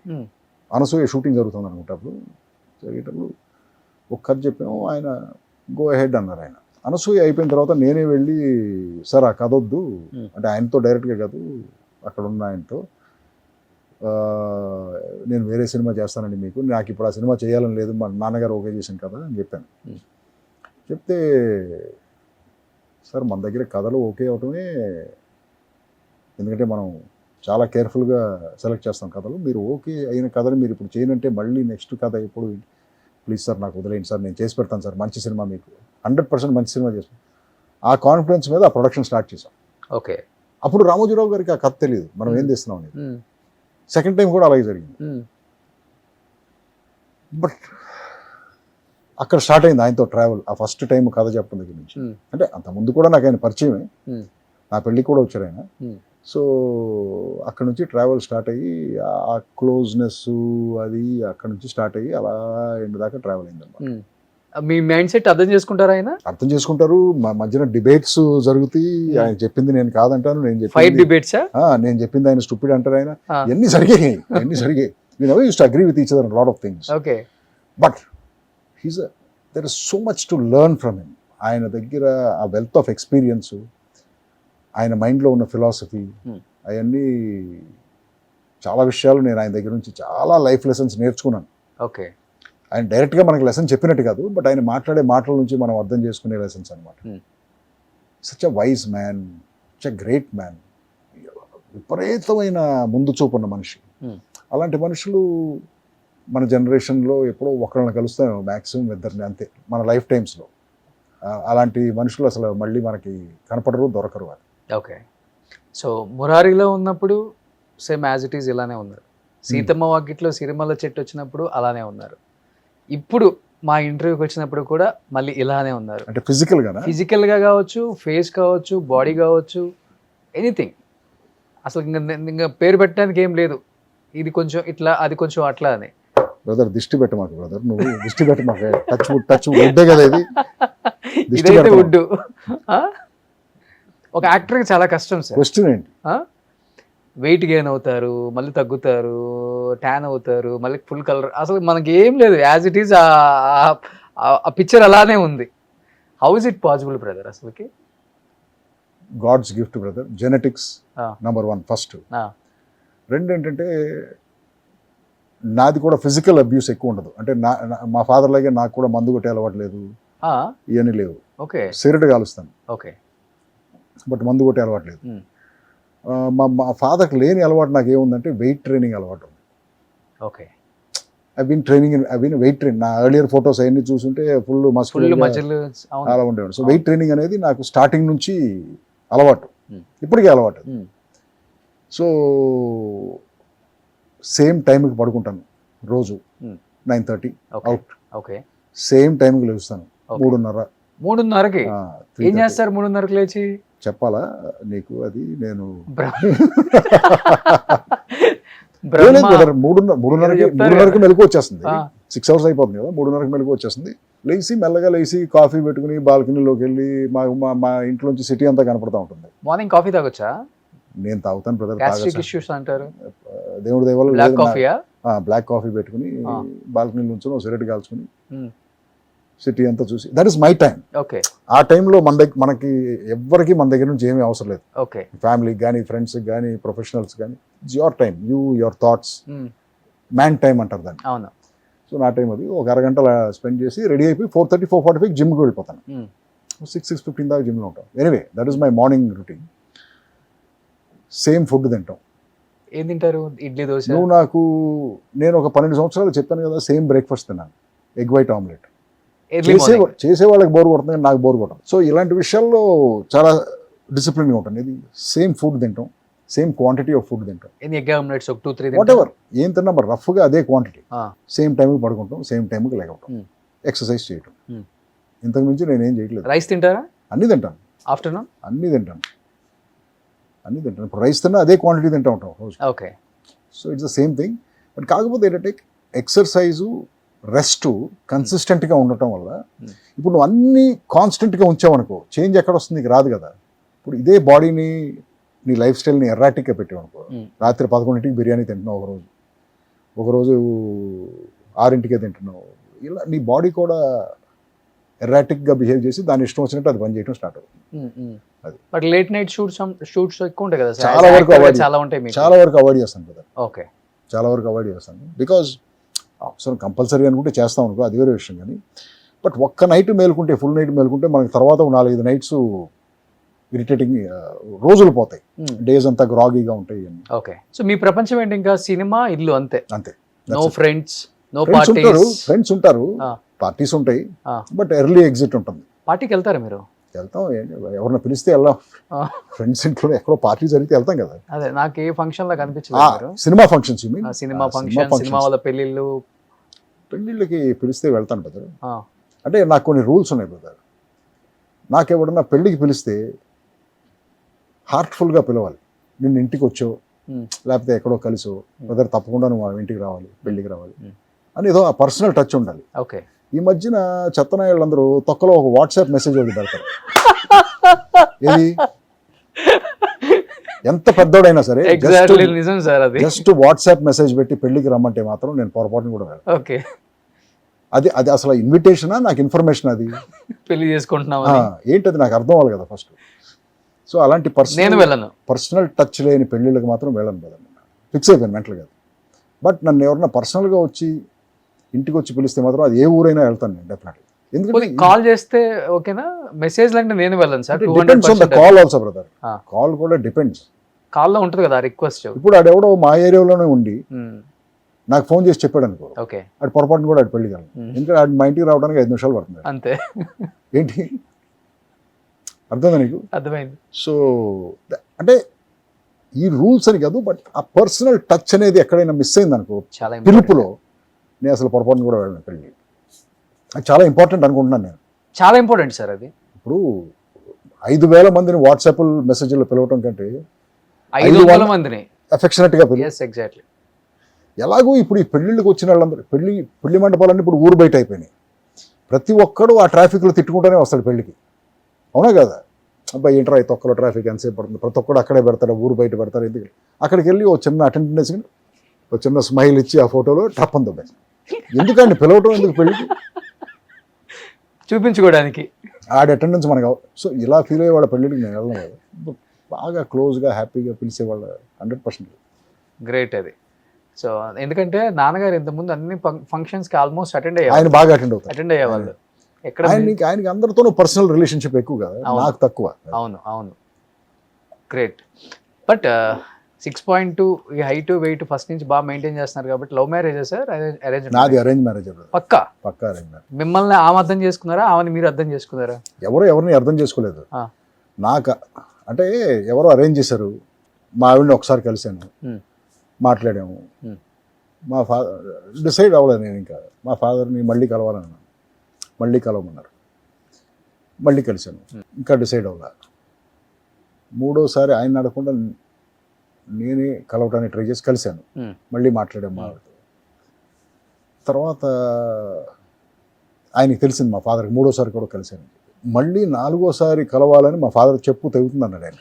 అనసూయ షూటింగ్ జరుగుతుంది అనుకుంటప్పుడు, జరిగేటప్పుడు ఒక కథ చెప్పాము. ఆయన గో అహెడ్ అన్నారు. ఆయన అనసూయ అయిపోయిన తర్వాత నేనే వెళ్ళి సార్ ఆ కథ వద్దు అంటే, ఆయనతో డైరెక్ట్గా కాదు, అక్కడ ఉన్న ఆయనతో, నేను వేరే సినిమా చేస్తానండి మీకు, నాకు ఇప్పుడు ఆ సినిమా చేయాలని లేదు, మా నాన్నగారు ఓకే చేశాను కదా అని చెప్పాను. చెప్తే సార్ మన దగ్గర కథలు ఓకే అవటమే, ఎందుకంటే మనం చాలా కేర్ఫుల్గా సెలెక్ట్ చేస్తాం కథలు, మీరు ఓకే అయిన కథలు మీరు ఇప్పుడు చేయనంటే మళ్ళీ నెక్స్ట్ కథ ఎప్పుడు, ప్లీజ్ సార్ నాకు వదిలేయండి సార్, నేను చేసి పెడతాను సార్, మంచి సినిమా మీకు 100% మంచి సినిమా చేస్తాను. ఆ కాన్ఫిడెన్స్ మీద ఆ ప్రొడక్షన్ స్టార్ట్ చేసాం. ఓకే. అప్పుడు రామోజీరావు గారికి ఆ కథ తెలియదు మనం ఏం చేస్తున్నాం అనేది. సెకండ్ టైం కూడా అలాగే జరిగింది. బట్ అక్కడ స్టార్ట్ అయింది ఆయనతో ట్రావెల్. ఆ ఫస్ట్ టైం కథ చెప్పడం దగ్గర నుంచి, అంటే అంత ముందు కూడా నాకు ఆయన పరిచయమే, నా పెళ్ళికి కూడా వచ్చారు ఆయన. సో అక్కడ నుంచి ట్రావెల్ స్టార్ట్ అయ్యి ఆ క్లోజ్నెస్ అది అక్కడ నుంచి స్టార్ట్ అయ్యి అలా ఎండ్ దాకా ట్రావెల్ అయింది అన్నమాట. మీ మైండ్ సెట్ అర్థం చేసుకుంటారా ఆయన? అర్థం చేసుకుంటారు. మా మధ్యన డిబేట్స్ జరుగుతాయి. ఆయన చెప్పింది నేను కాదంటాను, నేను ఫైట్ డిబేట్స్, నేను చెప్పింది ఆయన స్టూపిడ్ అంటారు ఆయన. ఎన్ని జరిగాయి. We never used to agree with each other on a lot of things. Okay. But there is so much to learn from him. ఆయన దగ్గర ఆ వెల్త్ ఆఫ్ ఎక్స్పీరియన్స్, ఆయన మైండ్లో ఉన్న ఫిలాసఫీ, అవన్నీ చాలా విషయాలు నేను ఆయన దగ్గర నుంచి చాలా లైఫ్ లెసన్స్ నేర్చుకున్నాను. ఓకే. ఆయన డైరెక్ట్గా మనకి లెసన్ చెప్పినట్టు కాదు, బట్ ఆయన మాట్లాడే మాటల నుంచి మనం అర్థం చేసుకునే లెసన్స్ అనమాట. Such a wise man, such a great man, విపరీతమైన ముందు చూపు ఉన్న మనిషి. అలాంటి మనుషులు మన జనరేషన్లో ఎప్పుడో ఒకళ్ళని కలుస్తాం, మ్యాక్సిమం ఇద్దరిని, అంతే మన లైఫ్ టైమ్స్లో. అలాంటి మనుషులు అసలు మళ్ళీ మనకి కనపడరు, దొరకరు అది. ఓకే. సో మురారిలో ఉన్నప్పుడు సేమ్ యాజ్ ఇట్ ఈజ్ ఇలానే ఉన్నారు. సీతమ్మ వాకిట్లో సిరిమల్ల చెట్టు వచ్చినప్పుడు అలానే ఉన్నారు. ఇప్పుడు మా ఇంటర్వ్యూకి వచ్చినప్పుడు కూడా మళ్ళీ ఇలానే ఉన్నారు. అంటే ఫిజికల్గా ఫిజికల్గా కావచ్చు, ఫేస్ కావచ్చు, బాడీ కావచ్చు, ఎనీథింగ్. అసలు ఇంకా పేరు పెట్టడానికి ఏం లేదు. ఇది కొంచెం ఇట్లా, అది కొంచెం అట్లా అని. బ్రదర్ దిష్టి పెట్ట మాకు, బ్రదర్ నువ్వు దిష్టి పెట్ట మాకు. టచ్ వుడ్డే కదా ఇది. ఇదైతే వుడ్. ఒక యాక్టర్కి చాలా కష్టం సార్. క్వశ్చన్ ఏంటి? వెయిట్ గెయిన్ అవుతారు, మళ్ళీ తగ్గుతారు, ట్యాన్ అవుతారు, మళ్ళీ ఫుల్ కలర్. అసలు మనకి ఏం లేదు, యాజ్ ఇట్ ఈస్ ఆ పిక్చర్ అలానే ఉంది. How is it possible brother అసలుకి? God's gift brother. Genetics number 1 first. రెండు ఏంటంటే నాది కూడా ఫిజికల్ అబ్యూస్ ఎక్కువ ఉండదు. అంటే మా ఫాదర్ లాగే నాకు కూడా మందు కొట్టే అలవాటు లేదు, ఇవన్నీ లేవు. ఓకే. సిగరెట్ కాలుస్తాను, ఓకే, బట్ మందు కొట్టే అలవాటు లేదు. మా ఫాదర్కి లేని అలవాటు నాకు ఏముందంటే వెయిట్ ట్రైనింగ్ అలవాటు ఉంది. ఓకే. I been weight train. నా ఎర్లియర్ ఫోటోస్ అవన్నీ చూసుంటే ఫుల్ మస్కులర్ అలా ఉండేవాడు. సో వెయిట్ ట్రైనింగ్ అనేది నాకు స్టార్టింగ్ నుంచి అలవాటు, ఇప్పటికీ అలవాటు. సో సేమ్ టైంకి పడుకుంటాను రోజు, 9:30 అవుట్. ఓకే. సేమ్ టైంకి లేస్తాను 3:30కి. ఏం చేస్తారు 3:30కి లేచి? చెప్పాలా నీకు అది? నేను మూడున్నరకి మెలకు వచ్చేస్తుంది. 6 hours అయిపోతుంది కదా, 3:30కి మెలకు వచ్చేస్తుంది. లేచి మెల్లగా లేచి కాఫీ పెట్టుకుని బాల్కనీలోకి వెళ్ళి మా ఇంట్లోంచి సిటీ అంతా కనపడతా ఉంటుంది. మార్నింగ్ కాఫీ తాగొచ్చా? నేను తాగుతాను బ్రదర్. అంటారు దేవుడి దేవాల బ్లాక్ కాఫీ పెట్టుకుని ఆ. బాల్కనీ నుంచి సిగరెట్ కాల్చుకుని సిటీ అంతా చూసి, that is my time. Okay. ఆ టైంలో మనకి ఎవ్వరికి మన దగ్గర నుంచి ఏమీ అవసరం లేదు. ఓకే. ఫ్యామిలీకి కానీ, ఫ్రెండ్స్కి కానీ, ప్రొఫెషనల్స్ కానీ, it's your time, your thoughts, man time అంటారు దాన్ని. అవును. సో నా టైం అది. ఒక అరగంట స్పెండ్ చేసి రెడీ అయిపోయి 4:30, 4:45 జిమ్కి వెళ్ళిపోతాను. 6:15 దాకా జిమ్లో ఉంటాం. Anyway that is my morning routine. Same food తింటాం. ఏం తింటారు? ఇడ్లీ, దోశ? నేను ఒక 12 సంవత్సరాలు చెప్పాను కదా, సేమ్ బ్రేక్ఫాస్ట్ తిన్నాను, egg white omelette. Early morning. చేసే వాళ్ళకి బోర్ కొడుతుంది కానీ నాకు బోర్ కొట్టదు. సో ఇలాంటి విషయాల్లో చాలా డిసిప్లిన్గా ఉంటుంది. ఇది సేమ్ ఫుడ్ తింటాం, సేమ్ క్వాంటిటీ ఆఫ్ ఫుడ్ తింటాం. ఎగ్ ఆమ్లెట్స్ ఒక 2-3 వాట్ ఎవర్ ఏం తిన్నా మరి రఫ్గా అదే క్వాంటిటీ. సేమ్ టైంకి పడుకుంటాం, సేమ్ టైంకి లేకపోవటం, ఎక్సర్సైజ్ చేయటం. ఇంతకు మించి నేనేం చేయట్లేదు. రైస్ తింటారా? అన్నీ తింటాను. ఆఫ్టర్నూన్ అన్నీ తింటాను. ఇప్పుడు రైస్ తిన్నా అదే క్వాంటిటీ తింటా ఉంటాం రోజు. Okay. So it's the same thing. But కాకపోతే ఏంటంటే ఎక్సర్సైజు, రెస్ట్ కన్సిస్టెంట్గా ఉండటం వల్ల, ఇప్పుడు నువ్వు అన్నీ కాన్స్టెంట్గా ఉంచావనుకో చేంజ్ ఎక్కడ వస్తుంది? నీకు రాదు కదా. ఇప్పుడు ఇదే బాడీని, నీ లైఫ్ స్టైల్ని ఎర్రాటిక్గా పెట్టావనుకో, రాత్రి 11ంటికి బిర్యానీ తింటున్నావు ఒకరోజు 6ంటికే తింటున్నావు, ఇలా నీ బాడీ కూడా ఎర్రాటిక్గా బిహేవ్ చేసి దాని ఇష్టం వచ్చినట్టు అది పని చేయడం స్టార్ట్ అవుతుంది. అది. బట్ లేట్ నైట్ షూట్స్ ఎక్కువ ఉంటాయి కదా, చాలా వరకు చాలా వరకు అవాయిడ్ చేస్తాను కదా. ఓకే. చాలా వరకు అవాయిడ్ చేస్తాను. బికాజ్ అవసరం కంపల్సరీ అనుకుంటే చేస్తాం అనుకో, అది వేరే విషయం. కానీ బట్ ఒక్క నైట్ మేలుకుంటే, ఫుల్ నైట్ మేలుకుంటే మనకి తర్వాత 4-5 నైట్స్ ఇరిటేటింగ్ రోజులు పోతాయి, డేస్ అంతా గ్రాగీగా ఉంటాయి. ఓకే. సో మీ ప్రపంచం ఏంటి? ఇంకా సినిమా, ఇల్లు, అంతే. నో ఫ్రెండ్స్, నో ఫ్రెండ్స్ ఉంటారు, పార్టీస్ ఉంటాయి, బట్ ఎర్లీ ఎగ్జిట్ ఉంటుంది. పార్టీకి వెళ్తారా మీరు? వెళ్తాం, ఎవరిని పిలిస్తే వెళ్దాం. ఫ్రెండ్స్ ఇంట్లో ఎక్కడో పార్టీ జరిగితే వెళ్తాం కదా. అదే నాకు ఏ ఫంక్షన్ లాగా అనిపించలేదు. Cinema functions, cinema function, cinema వాళ్ళ పెళ్ళిళ్ళకి పిలిస్తే వెళ్తాను బ్రదర్. అంటే నాకు కొన్ని రూల్స్ ఉన్నాయి బ్రదర్. నాకు ఎవడన్నా పెళ్ళికి పిలిస్తే హార్ట్ఫుల్గా పిలవాలి. నిన్ను ఇంటికి వచ్చో లేకపోతే ఎక్కడో కలిసో, బ్రదర్ తప్పకుండా నువ్వు ఇంటికి రావాలి, పెళ్ళికి రావాలి అని ఏదో ఆ పర్సనల్ టచ్ ఉండాలి. ఓకే. ఈ మధ్యన చెత్తనాయాళ్ళందరూ తొక్కలో ఒక వాట్సాప్ మెసేజ్ ఒకటి పెడతారు. ఏది ఎంత పెద్దోడైనా సరే జస్ట్ వాట్సాప్ మెసేజ్ పెట్టి పెళ్లికి రమ్మంటే మాత్రం నేను పొరపాటును కూడా వెళ్ళను. ఓకే. అది అసలు ఇన్విటేషనా, నాకు ఇన్ఫర్మేషన్? అది పెళ్లి చేసుకుంటున్నావు ఏంటది నాకు అర్థం అవ్వాలి కదా ఫస్ట్. సో అలాంటి పర్సనల్ టచ్ లేని పెళ్ళిళ్ళకి మాత్రం వెళ్ళను కదా. ఫిక్స్ అయిపోయాను మెంటల్గా. బట్ నన్ను ఎవరన్నా పర్సనల్గా వచ్చి ఇంటికి వచ్చి పిలిస్తే మాత్రం అది ఏ ఊరైనా వెళ్తాను నేను డెఫినెట్లీ. ఎందుకంటే కాల్ చేస్తే ఓకేనా, మెసేజ్ అంటే నేను వెళ్ళను sir. Depends on the call also brother. Call కూడా డిపెండ్స్. కాల్లో ఉంటుంది కదా రిక్వెస్ట్. ఇప్పుడు ఆడెవడో మా ఏరియాలోనే ఉండి నాకు ఫోన్ చేసి చెప్పాడు అనుకో, ఓకే అటు పొరపాటును కూడా అటు పెళ్ళికి వెళ్ళను. ఇంకా ఆడు మా ఇంటికి రావడానికి 5 నిమిషాలు పడుతుంది. అంతే. ఏంటి అర్థమైందా నీకు? అర్థమైంది. సో అంటే ఈ రూల్స్ అని కాదు, బట్ ఆ పర్సనల్ టచ్ అనేది ఎక్కడైనా మిస్ అయింది అనుకో చాలా పిలుపులో, నేను అసలు పొరపాటును కూడా వెళ్ళను పెళ్ళి. అది చాలా ఇంపార్టెంట్ అనుకుంటున్నాను నేను. చాలా ఇంపార్టెంట్ సార్ అది. ఇప్పుడు 5,000 మందిని వాట్సాప్ మెసేజ్లో పిలవటం కంటే 500 మందిని అఫెక్షనెట్గా పిలువ. Yes exactly. ఎలాగో ఇప్పుడు ఈ పెళ్ళిళ్ళకి వచ్చిన వాళ్ళందరూ పెళ్లి మండపాలన్నీ ఇప్పుడు ఊరు బయట అయిపోయినాయి. ప్రతి ఒక్కడు ఆ ట్రాఫిక్లో తిట్టుకుంటూనే వస్తాడు పెళ్ళికి, అవునా కదా? అబ్బాయి ఏంట్రా ఈ తొక్కలో ట్రాఫిక్ ఎంతసేపు పడుతుంది, ప్రతి ఒక్కడు అక్కడే పెడతాడు, ఊరు బయట పెడతారు. ఎందుకు అక్కడికి వెళ్ళి ఓ చిన్న అటెండెన్స్ ఒక చిన్న స్మైల్ ఇచ్చి ఆ ఫోటోలో టప్పని దొబ్బాయి. ఎందుకండి పిలవటం ఎందుకు పెళ్ళికి? చూపించుకోవడానికి. ఆడ అటెండెన్స్ మనకు సో ఇలా ఫీల్ అయ్యే వాళ్ళ పెళ్ళికి నేను వెళ్ళను కదా. బాగా క్లోజ్గా హ్యాపీగా పిలిచేవాళ్ళ 100%. గ్రేట్ అది. సో ఎందుకంటే నాన్నగారు ఇంతకుముందు అన్ని ఫంక్షన్స్కి ఆల్మోస్ట్ ఆయన అటెండ్ బాగా అటెండ్ అయ్యేవాళ్ళు. ఎక్కడ ఆయనకి అందరితోనూ పర్సనల్ రిలేషన్షిప్ ఎక్కువ కదా, అవును. నాకు తక్కువ. అవును. గ్రేట్. బట్ 6.2 ఈ హైట్ వెయిట్ ఫస్ట్ నుంచి బాగా మెయింటైన్ చేస్తున్నారు కాబట్టి లవ్ మ్యారేజా సార్ అరేంజ్? నాది అరేంజ్ మ్యారేజ్. పక్కా అరేంజ్ మ్యారేజ్. మిమ్మల్ని ఆమె అర్థం చేసుకున్నారా, ఆమెను మీరు అర్థం చేసుకున్నారా? ఎవరిని అర్థం చేసుకోలేదు. ఆ. నాకు అంటే ఎవరో అరేంజ్ చేశారు. మా ఆవిడని ఒకసారి కలిశాను, మాట్లాడాము. మా ఫాదర్ డిసైడ్ అవ్వలేదు నేను ఇంకా. మా ఫాదర్ని మళ్ళీ కలవాలన్నాను, మళ్ళీ కలవమన్నారు, మళ్ళీ కలిశాను, ఇంకా డిసైడ్ అవ్వలే. మూడోసారి ఆయన అడగకుండా నేనే కలవటానికి ట్రై చేసి కలిశాను, మళ్ళీ మాట్లాడాము మా ఆవిడతో. తర్వాత ఆయనకి తెలిసింది మా ఫాదర్కి మూడోసారి కూడా కలిశాను. మళ్ళీ 4వసారి కలవాలని మా ఫాదర్ చెప్పు తెగుతుంది అన్నాడు ఆయన.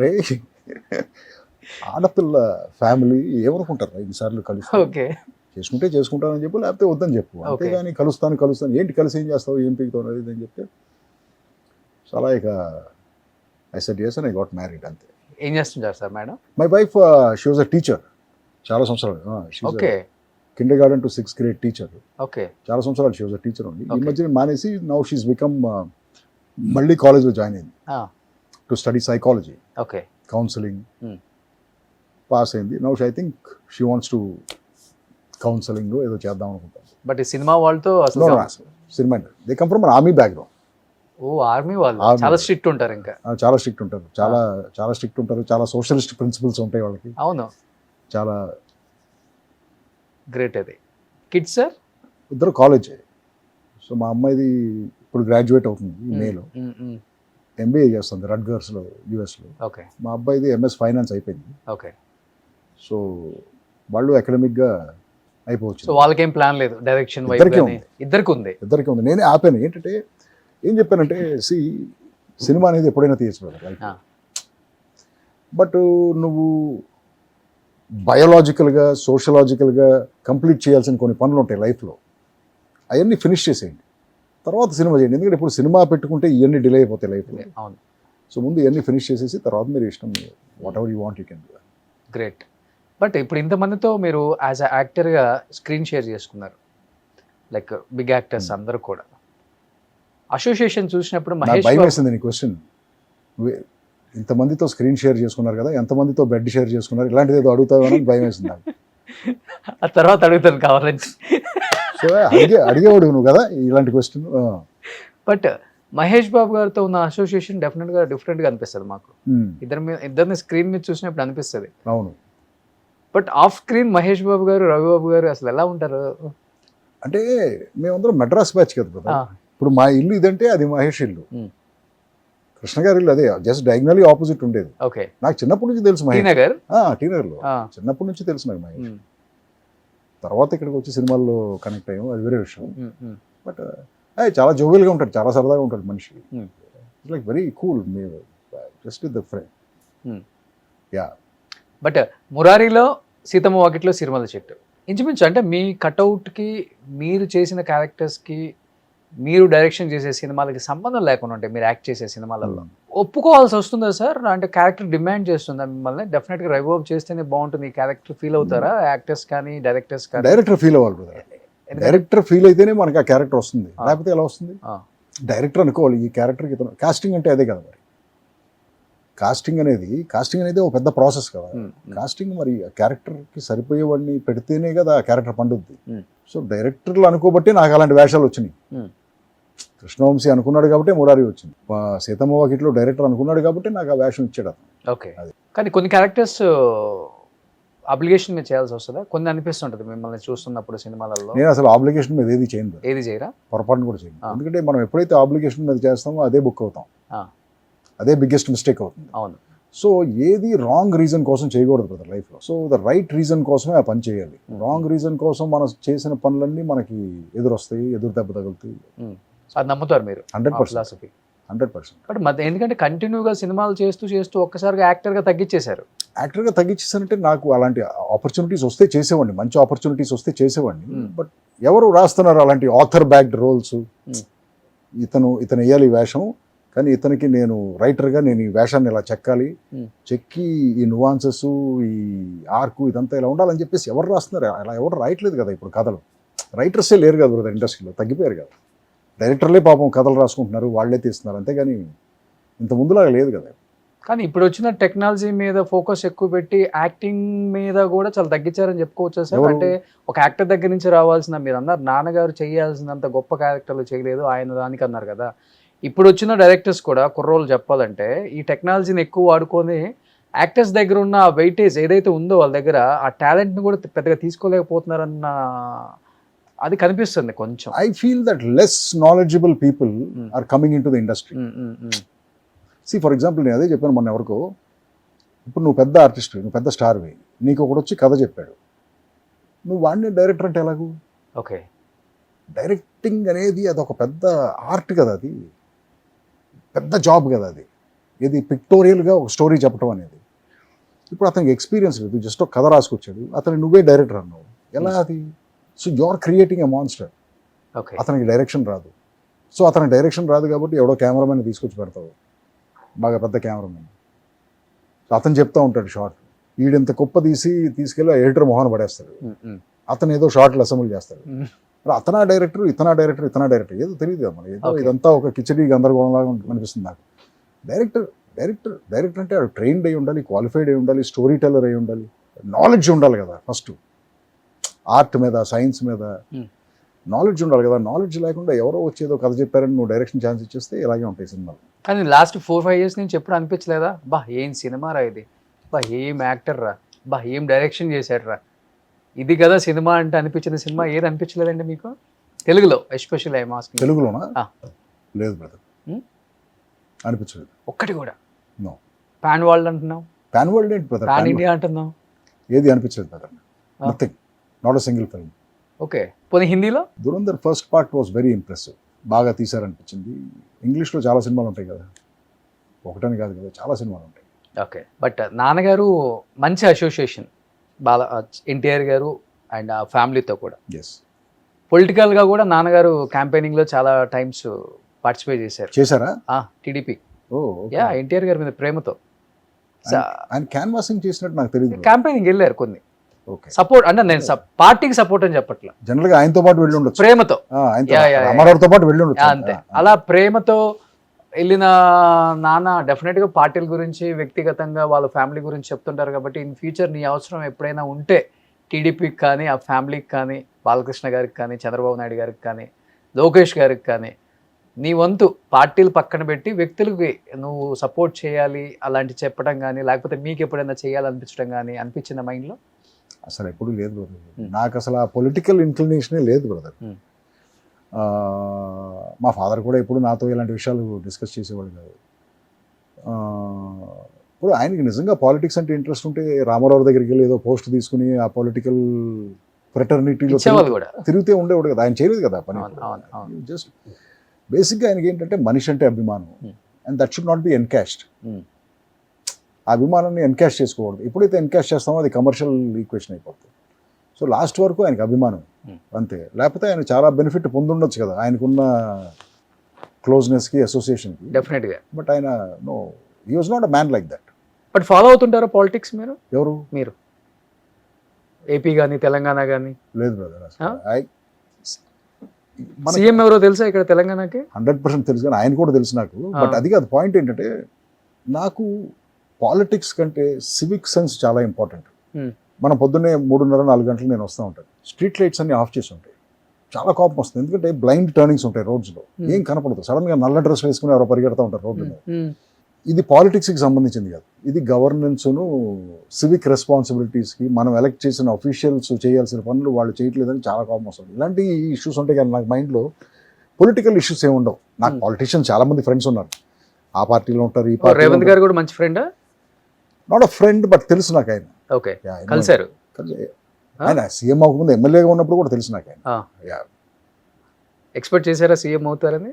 రే ఆడపిల్ల ఫ్యామిలీ ఏమనుకుంటారు 5 సార్లు కలిసి చేసుకుంటే చేసుకుంటానని చెప్పు, లేకపోతే వద్దని చెప్పు, అంతేగాని కలుస్తాను ఏంటి కలిసి ఏం చేస్తావు, ఏం పీకుతావు అది అని చెప్తే చాలా ఇక I said yes and I got married అంతే. ఏం చేస్తుంటారు sir madam? My wife she was a teacher చాలా సంవత్సరాలు. Kindergarten to 6th grade teacher. చాలా సంవత్సరాలు షీ వాజ్ అ టీచర్ ఉంది. ఈ మధ్యన మానేసి నౌ షీస్ బికమ్ మళ్ళీ కాలేజ్లో జాయిన్ అయింది to study psychology, counselling pass అయింది. Now I think she wants to counselling ఏదో చేద్దాం అనుకుంటాను. బట్ ఈ సినిమా వాళ్ళతో cinema they come from army background. Army వాళ్ళు చాలా స్ట్రిక్ట్ ఉంటారు, ఇంకా చాలా స్ట్రిక్ట్ ఉంటారు, చాలా స్ట్రిక్ట్ ఉంటారు, చాలా సోషలిస్ట్ ప్రిన్సిపల్స్ ఉంటాయి వాళ్ళకి. అవును, చాలా గ్రేట్. అది కిడ్స్ సార్? ఇద్దరు కాలేజ్. సో మా అమ్మాయిది ఇప్పుడు గ్రాడ్యుయేట్ అవుతుంది ఈ మేలో, MBA చేస్తుంది రట్గర్స్లో యూఎస్లో. మా అబ్బాయిది MS ఫైనాన్స్ అయిపోయింది. సో వాళ్ళు అకాడమిక్గా అయిపోవచ్చు. సో వాళ్ళకేం ప్లాన్ లేదు, డైరెక్షన్ ఇద్దరికి ఉంది. నేనే ఆపాను. ఏంటంటే ఏం చెప్పానంటే సినిమా అనేది ఎప్పుడైనా తీయచ్చు లైఫ్, బట్ నువ్వు బయోలాజికల్గా సోషలాజికల్గా కంప్లీట్ చేయాల్సిన కొన్ని పనులు ఉంటాయి లైఫ్లో, అవన్నీ ఫినిష్ చేసేయండి, తర్వాత సినిమా చేయండి. ఎందుకంటే ఇప్పుడు సినిమా పెట్టుకుంటే ఇవన్నీ డిలే అయిపోతాయి లైఫ్లో. సో ముందు ఇవన్నీ ఫినిష్ చేసేసి తర్వాత మీరు ఇష్టం what ever you want you can do. Great. But ఇప్పుడు ఇంతమందితో మీరు యాజ్ అ యాక్టర్గా స్క్రీన్ షేర్ చేసుకున్నారు, లైక్ బిగ్ యాక్టర్స్ అందరూ కూడా. అసోసియేషన్ చూసినప్పుడు మహేష్ భయం వేసింది నీ క్వశ్చన్. ఇంతమందితో స్క్రీన్ షేర్ చేసుకున్నారు కదా, ఎంతమందితో బెడ్ షేర్ చేసుకున్నారు, ఇలాంటిది ఏదో అడుగుతావని భయం వేసింది నాకు. ఆ తర్వాత అడుగుతాను కావాలని. సో అడిగేవాడు నువ్వు కదా ఇలాంటి క్వశ్చన్. బట్ మహేష్ బాబు గారితో ఉన్న అసోసియేషన్ డెఫినెట్గా డిఫరెంట్గా అనిపిస్తుంది మాకు. ఇద్దరిని స్క్రీన్ మీద చూసినప్పుడు అనిపిస్తుంది. అవును. But off screen Mahesh Babu గారు, రవిబాబు గారు అసలు ఎలా ఉంటారు? అంటే మేమందరం మెడ్రాస్ బ్యాచ్ కదా. ఇప్పుడు మా ఇల్లు ఇదంటే అది మహేష్ ఇల్లు, కృష్ణ గారి ఇల్లు అదే, జస్ట్ డయాగ్నలీ ఆపోజిట్ ఉండేది. నాకు చిన్నప్పటి నుంచి తెలుసు మహేష్. టీనగర్లో చిన్నప్పటి నుంచి తెలుసు నాకు మహేష్. తర్వాత ఇక్కడికి వచ్చి సినిమాల్లో కనెక్ట్ అయ్యాము, అది వేరే విషయం. బట్ చాలా జోవియల్గా ఉంటాడు, చాలా సరదాగా ఉంటాడు మనిషి. Like very cool, just with the friend. Yeah. But మురారిలో సీతమ్మ వాకిట్లో సిరిమల్ల చెట్టు ఇంచుమించు అంటే మీ కట్అవుట్కి, మీరు చేసిన క్యారెక్టర్స్కి, మీరు డైరెక్షన్ చేసే సినిమాలకి సంబంధం లేకుండా ఉంటాయి మీరు యాక్ట్ చేసే సినిమాలలో. ఒప్పుకోవాల్సి వస్తుందా సార్? అంటే క్యారెక్టర్ డిమాండ్ చేస్తుందా మిమ్మల్ని? డెఫినెట్గా రవిబాబు చేస్తేనే బాగుంటుంది ఈ క్యారెక్టర్ ఫీల్ అవుతారా యాక్టర్స్ కానీ డైరెక్టర్స్ కానీ? డైరెక్టర్ ఫీల్ అవ్వాలి. డైరెక్టర్ ఫీల్ అయితేనే మనకి ఆ క్యారెక్టర్ వస్తుంది, లేకపోతే ఎలా వస్తుంది? డైరెక్టర్ అనుకోవాలి ఈ క్యారెక్టర్కి. కాస్టింగ్ అంటే అదే కదా మరి. కాస్టింగ్ అనేది ఒక పెద్ద ప్రాసెస్ కదా. కాస్టింగ్ మరి ఆ క్యారెక్టర్కి సరిపోయేవాడిని పెడితేనే కదా ఆ క్యారెక్టర్ పండుద్ది. సో డైరెక్టర్లు అనుకోబట్టి నాకు అలాంటి వేషాలు వచ్చినాయి. కృష్ణవంశీ అనుకున్నాడు కాబట్టి మురారి వచ్చింది. సీతమ్మ వాకిట్లో డైరెక్టర్ అనుకున్నాడు కాబట్టి నాకు ఆ వేషం ఇచ్చాడు అతను. ఓకే, కానీ కొన్ని క్యారెక్టర్స్ అప్లికేషన్ మీద చేయాల్సి వస్తుందా? కొన్ని అనిపిస్తుంటది మిమ్మల్ని చూస్తున్నప్పుడు సినిమాలలో. నేను అసలు ఆబ్లిగేషన్ మీద ఏది చేయను, ఏది చేయరా? పొరపాటును కూడా చేయను. ఎందుకంటే మనం ఎప్పుడైతే ఆబ్లిగేషన్ మీద చేస్తామో అదే బుక్ అవుతాం, అదే బిగ్గెస్ట్ మిస్టేక్ అవుతుంది. అవును. సో ఏది రాంగ్ రీజన్ కోసం చేయకూడదు బ్రదర్ లైఫ్లో. సో ద రైట్ రీజన్ కోసమే ఆ పని చేయాలి. రాంగ్ రీజన్ కోసం మనం చేసిన పనులన్నీ మనకి ఎదురొస్తాయి, ఎదురు దెబ్బ తగులుతాయి. అది నమ్ముతారు మీరు? 100%. ఫిలాసఫీ 100%. బట్ ఎందుకంటే కంటిన్యూగా సినిమాలు చేస్తూ ఒక్కసారిగా యాక్టర్గా తగ్గించేశారు. యాక్టర్గా తగ్గించేసానంటే నాకు అలాంటి ఆపర్చునిటీస్ వస్తే చేసేవాడిని, మంచి ఆపర్చునిటీస్ వస్తే చేసేవాడిని. బట్ ఎవరు రాస్తున్నారు అలాంటి ఆథర్ బ్యాక్డ్ రోల్స్? ఇతను వేయాలి ఈ వేషం, కానీ ఇతనికి నేను రైటర్గా నేను ఈ వేషాన్ని ఇలా చెక్కి ఈ నువాన్సెస్, ఈ ఆర్కు ఇదంతా ఇలా ఉండాలని చెప్పేసి ఎవరు రాస్తున్నారు? అలా ఎవరు రాయట్లేదు కదా ఇప్పుడు కథలు. రైటర్సే లేరు కదా బ్రదర్, ఇండస్ట్రీలో తగ్గిపోయారు కదా. డైరెక్టర్లే పాపం కథలు రాసుకుంటున్నారు, వాళ్ళే తీస్తున్నారు, అంతేగాని ఇంత ముందులాగా లేదు కదా. కానీ ఇప్పుడు వచ్చిన టెక్నాలజీ మీద ఫోకస్ ఎక్కువ పెట్టి యాక్టింగ్ మీద కూడా చాలా తగ్గించారని చెప్పుకోవచ్చు సార్. అంటే ఒక యాక్టర్ దగ్గర నుంచి రావాల్సిన, మీరు అన్నారు నాన్నగారు చేయాల్సినంత గొప్ప క్యారెక్టర్లు చేయలేదు ఆయన దానికి అన్నారు కదా. ఇప్పుడు వచ్చిన డైరెక్టర్స్ కూడా కుర్రోళ్ళు చెప్పాలంటే ఈ టెక్నాలజీని ఎక్కువ వాడుకొని యాక్టర్స్ దగ్గర ఉన్న ఆ వెయిటేజ్ ఏదైతే ఉందో వాళ్ళ దగ్గర ఆ టాలెంట్ని కూడా పెద్దగా తీసుకోలేకపోతున్నారన్న అది కనిపిస్తుంది కొంచెం. I feel that less knowledgeable people are coming in to the industry. See for example నేను అదే చెప్పాను మొన్న ఎవరికో, ఇప్పుడు నువ్వు పెద్ద ఆర్టిస్ట్, నువ్వు పెద్ద స్టార్వి, నీకు ఒకటి వచ్చి కథ చెప్పాడు, నువ్వు వాడిని డైరెక్టర్ అంటే ఎలాగూ? ఓకే, డైరెక్టింగ్ అనేది అది ఒక పెద్ద ఆర్ట్ కదా, అది పెద్ద జాబ్ కదా. అది ఇది పిక్టోరియల్గా ఒక స్టోరీ చెప్పడం అనేది. ఇప్పుడు అతనికి ఎక్స్పీరియన్స్ లేదు, జస్ట్ ఒక కథ రాసుకొచ్చాడు, అతను నువ్వే డైరెక్టర్ అన్నావు, ఎలా అది? So you are creating a monster. Okay, అతనికి డైరెక్షన్ రాదు. సో అతనికి డైరెక్షన్ రాదు కాబట్టి ఎవడో కెమెరామెన్ తీసుకొచ్చి పెడతావు, బాగా పెద్ద కెమెరామెన్. అతను చెప్తా ఉంటాడు షార్ట్, వీడింత కుప్ప తీసుకెళ్ళి ఎడిటర్ మొహాన పడేస్తాడు, అతను ఏదో షార్ట్లు అసెంబ్లీ చేస్తాడు. అతనా డైరెక్టర్, ఇతనా డైరెక్టర్ ఏదో తెలియదు కదా మనకి. ఏదో ఇదంతా ఒక కిచడీ గందరగోళంలాగా అనిపిస్తుంది నాకు. డైరెక్టర్ అంటే ట్రైన్డ్ అయి ఉండాలి, క్వాలిఫైడ్ అయి ఉండాలి, స్టోరీ టెల్లర్ అయి ఉండాలి, నాలెడ్జ్ ఉండాలి కదా. ఫస్ట్ ఆర్ట్ మీద, సైన్స్ మీద నాలెడ్జ్ ఉండాలి కదా. నాలెడ్జ్ లేకుండా ఎవరో వచ్చేదో కథ చెప్పారని నువ్వు డైరెక్షన్ ఛాన్స్ ఇచ్చేస్తే ఇలాగే ఉంటాయి సినిమాలు. కానీ లాస్ట్ 4-5 years నుంచి ఎప్పుడు అనిపించలేదా, బా ఏం సినిమా రా ఇది, బా ఏం యాక్టర్ రా, బా ఏం డైరెక్షన్ చేశాడు రా, ఇది కదా సినిమా అంటే అనిపించిన సినిమా ఏది అనిపించలేదండి మీకు తెలుగులో? ఎస్పెషల్ ఐ మాస్క్ తెలుగులోనా? లేదు బ్రదర్, అనిపించలేదు ఒక్కటి కూడా. నో. పాన్ వరల్డ్ అంటున్నావు, పాన్ వరల్డ్ ఏంటి బ్రదర్? పాన్ ఇండియా అంటున్నావు, ఏది అనిపించలేదు brother, nothing, not a single film. Okay, పోనీ హిందీలో? Dhurandhar first part was very impressive, బాగా తీశారనిపించింది. ఇంగ్లీష్లో చాలా సినిమాలు ఉంటాయి కదా, ఒకటని కాదు కదా, చాలా సినిమాలు ఉంటాయి. ఓకే, బట్ నాన్నగారు మంచి అసోసియేషన్ ఎన్టీఆర్ గారు అండ్ ఆ ఫ్యామిలీతో కూడా. ఎస్, పొలిటికల్గా కూడా నాన్నగారు క్యాంపెయినింగ్లో చాలా టైమ్స్ పార్టిసిపేట్ చేశారా? టీడీపీ. ఓ యా, ఎన్టీఆర్ గారి మీద ప్రేమతో ఆయన క్యాన్వాసింగ్ చేసినట్టు నాకు తెలియదు. క్యాంపెయినింగ్ వెళ్ళారు కొన్ని, ఓకే, సపోర్ట్ అంటే నేను పార్టీకి సపోర్ట్ అని చెప్పట్లా, జనరల్ గా ఆయనతో పాటు వెళ్ళి ఉండొచ్చు, ప్రేమతో, రామారావుతో పాటు వెళ్ళి ఉండొచ్చు అంతే. అలా ప్రేమతో వెళ్ళిన నాన్న డెఫినెట్గా పార్టీల గురించి, వ్యక్తిగతంగా వాళ్ళ ఫ్యామిలీ గురించి చెప్తుంటారు. కాబట్టి ఇన్ ఫ్యూచర్ నీ అవసరం ఎప్పుడైనా ఉంటే టీడీపీకి కానీ, ఆ ఫ్యామిలీకి కానీ, బాలకృష్ణ గారికి కానీ, చంద్రబాబు నాయుడు గారికి కానీ, లోకేష్ గారికి కానీ, నీ వంతు పార్టీలు పక్కన పెట్టి వ్యక్తులకి నువ్వు సపోర్ట్ చేయాలి అలాంటి చెప్పడం కానీ, లేకపోతే మీకు ఎప్పుడైనా చేయాలనిపించడం కానీ అనిపించిన మైండ్లో? అసలు ఎప్పుడు లేదు బ్రదర్, నాకు అసలు ఆ పొలిటికల్ ఇంక్లినేషనే లేదు బ్రదర్. మా ఫాదర్ కూడా ఎప్పుడు నాతో ఇలాంటి విషయాలు డిస్కస్ చేసేవాడు కాదు. ఇప్పుడు ఆయనకి నిజంగా పాలిటిక్స్ అంటే ఇంట్రెస్ట్ ఉంటే రామారావు దగ్గరికి వెళ్ళి ఏదో పోస్ట్ తీసుకుని ఆ పొలిటికల్ ఫ్రెటర్నిటీలో తిరిగితే ఉండేవాడు కదా. ఆయన చేయలేదు కదా పని. జస్ట్ బేసిక్గా ఆయనకి ఏంటంటే మనిషి అంటే అభిమానం, and that should not be encashed. ఆ అభిమానాన్ని ఎన్కాష్ చేసుకోకూడదు. ఎప్పుడైతే ఎన్కాష్ చేస్తామో అది కమర్షియల్ ఈక్వేషన్ అయిపోతుంది. సో లాస్ట్ వరకు ఆయనకు అభిమానం అంతే, లేకపోతే ఆయన చాలా బెనిఫిట్ పొందుండొచ్చు కదా ఆయనకున్న క్లోజ్నెస్కి, అసోసియేషన్కి. డెఫినెట్గా. బట్ ఆయన no, he was not a man like that. But follow అవుతుంటారా పాలిటిక్స్ మీరు? ఎవరు? మీరు. ఏపీ కానీ, తెలంగాణ కానీ? లేదు బ్రదర్, సీఎం ఎవరో తెలుసా ఇక్కడ తెలంగాణకి? 100% తెలుసు, కానీ ఆయన కూడా తెలుసు నాకు. బట్ అది కాదు పాయింట్. ఏంటంటే నాకు పాలిటిక్స్ కంటే సివిక్ సెన్స్ చాలా ఇంపార్టెంట్. Hmm. మనం పొద్దున్నే 3:30-4 గంటలు నేను వస్తూ ఉంటాను, స్ట్రీట్ లైట్స్ అన్ని ఆఫ్ చేసి ఉంటాయి, చాలా కోపం వస్తుంది. ఎందుకంటే బ్లైండ్ టర్నింగ్స్ ఉంటాయి రోడ్స్లో, ఏం కనపడదు. సడన్గా నల్ల డ్రెస్ వేసుకుని ఎవరో పరిగెడతా ఉంటారు రోడ్ల మీద. ఇది పాలిటిక్స్కి సంబంధించింది కాదు, ఇది గవర్నెన్స్ను సివిక్ రెస్పాన్సిబిలిటీస్కి మనం ఎలక్ట్ చేసిన అఫీషియల్స్ చేయాల్సిన పనులు వాళ్ళు చేయట్లేదని చాలా కోపం వస్తుంది. ఇలాంటి ఇష్యూస్ ఉంటాయి కానీ నాకు మైండ్లో పొలిటికల్ ఇష్యూస్ ఏమి ఉండవు. నాకు పాలిటిషియన్స్ చాలా మంది ఫ్రెండ్స్ ఉన్నారు, ఆ పార్టీలో ఉంటారు, ఈ పార్టీ. రేవంత్ గారు కూడా మంచి friend? Not a friend, but తెలుసు నాకు ఆయన. ఓకే, కలిసారు. ఆయన సీఎం అవ్వకముందు ఎమ్మెల్యేగా ఉన్నప్పుడు కూడా తెలుసు నాకు ఆయన. ఎక్స్పెక్ట్ చేశారా సీఎం అవుతారని?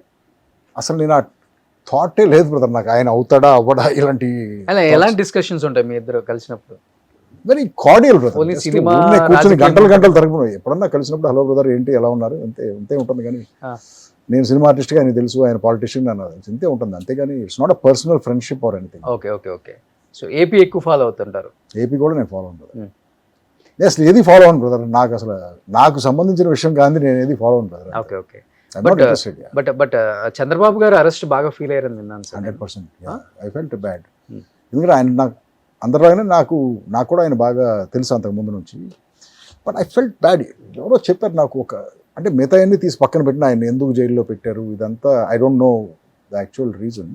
అసలు నేను ఆ థాటే లేదు బ్రదర్ నాకు, ఆయన అవుతాడా అవ్వడా ఇలాంటి. అలా ఎలాంటి డిస్కషన్స్ ఉంటాయి మీ ఇద్దరు కలిసినప్పుడు? Very cordial brother. Only cinema, కూర్చొని గంటలు తరపు ఎప్పుడన్నా కలిసినప్పుడు హలో బ్రదర్ ఏంటి ఎలా ఉన్నారు అంతే ఉంటుంది. కానీ నేను సినిమా ఆర్టిస్ట్గా ఆయన తెలుసు, ఆయన పాలిటిషియన్ అన్న ఇంతే ఉంటుంది, అంతేగాని it's not a personal friendship or anything. Okay okay okay. So AP ఎక్కువ ఫాలో అవుతుంటారు? ఏపీ కూడా నేను ఫాలో అవును బ్రదర్. నేను అసలు ఏది ఫాలో అవును బ్రదర్, నాకు అసలు నాకు సంబంధించిన విషయం కానీ నేను ఏది ఫాలో అవును brother. Okay okay. But Chandrababu గారు అరెస్ట్ బాగా ఫీల్ అయ్యారని విన్నాను. 100%. I felt bad. ఎందుకంటే ఆయన నాకు అందరిలాగానే నాకు కూడా ఆయన బాగా తెలుసు అంతకు ముందు నుంచి. But I felt bad. ఎవరో చెప్పారు నాకు, ఒక అంటే మిగతా అన్ని తీసి పక్కన పెట్టిన ఆయన ఎందుకు జైల్లో పెట్టారు ఇదంతా I don't know the actual reason.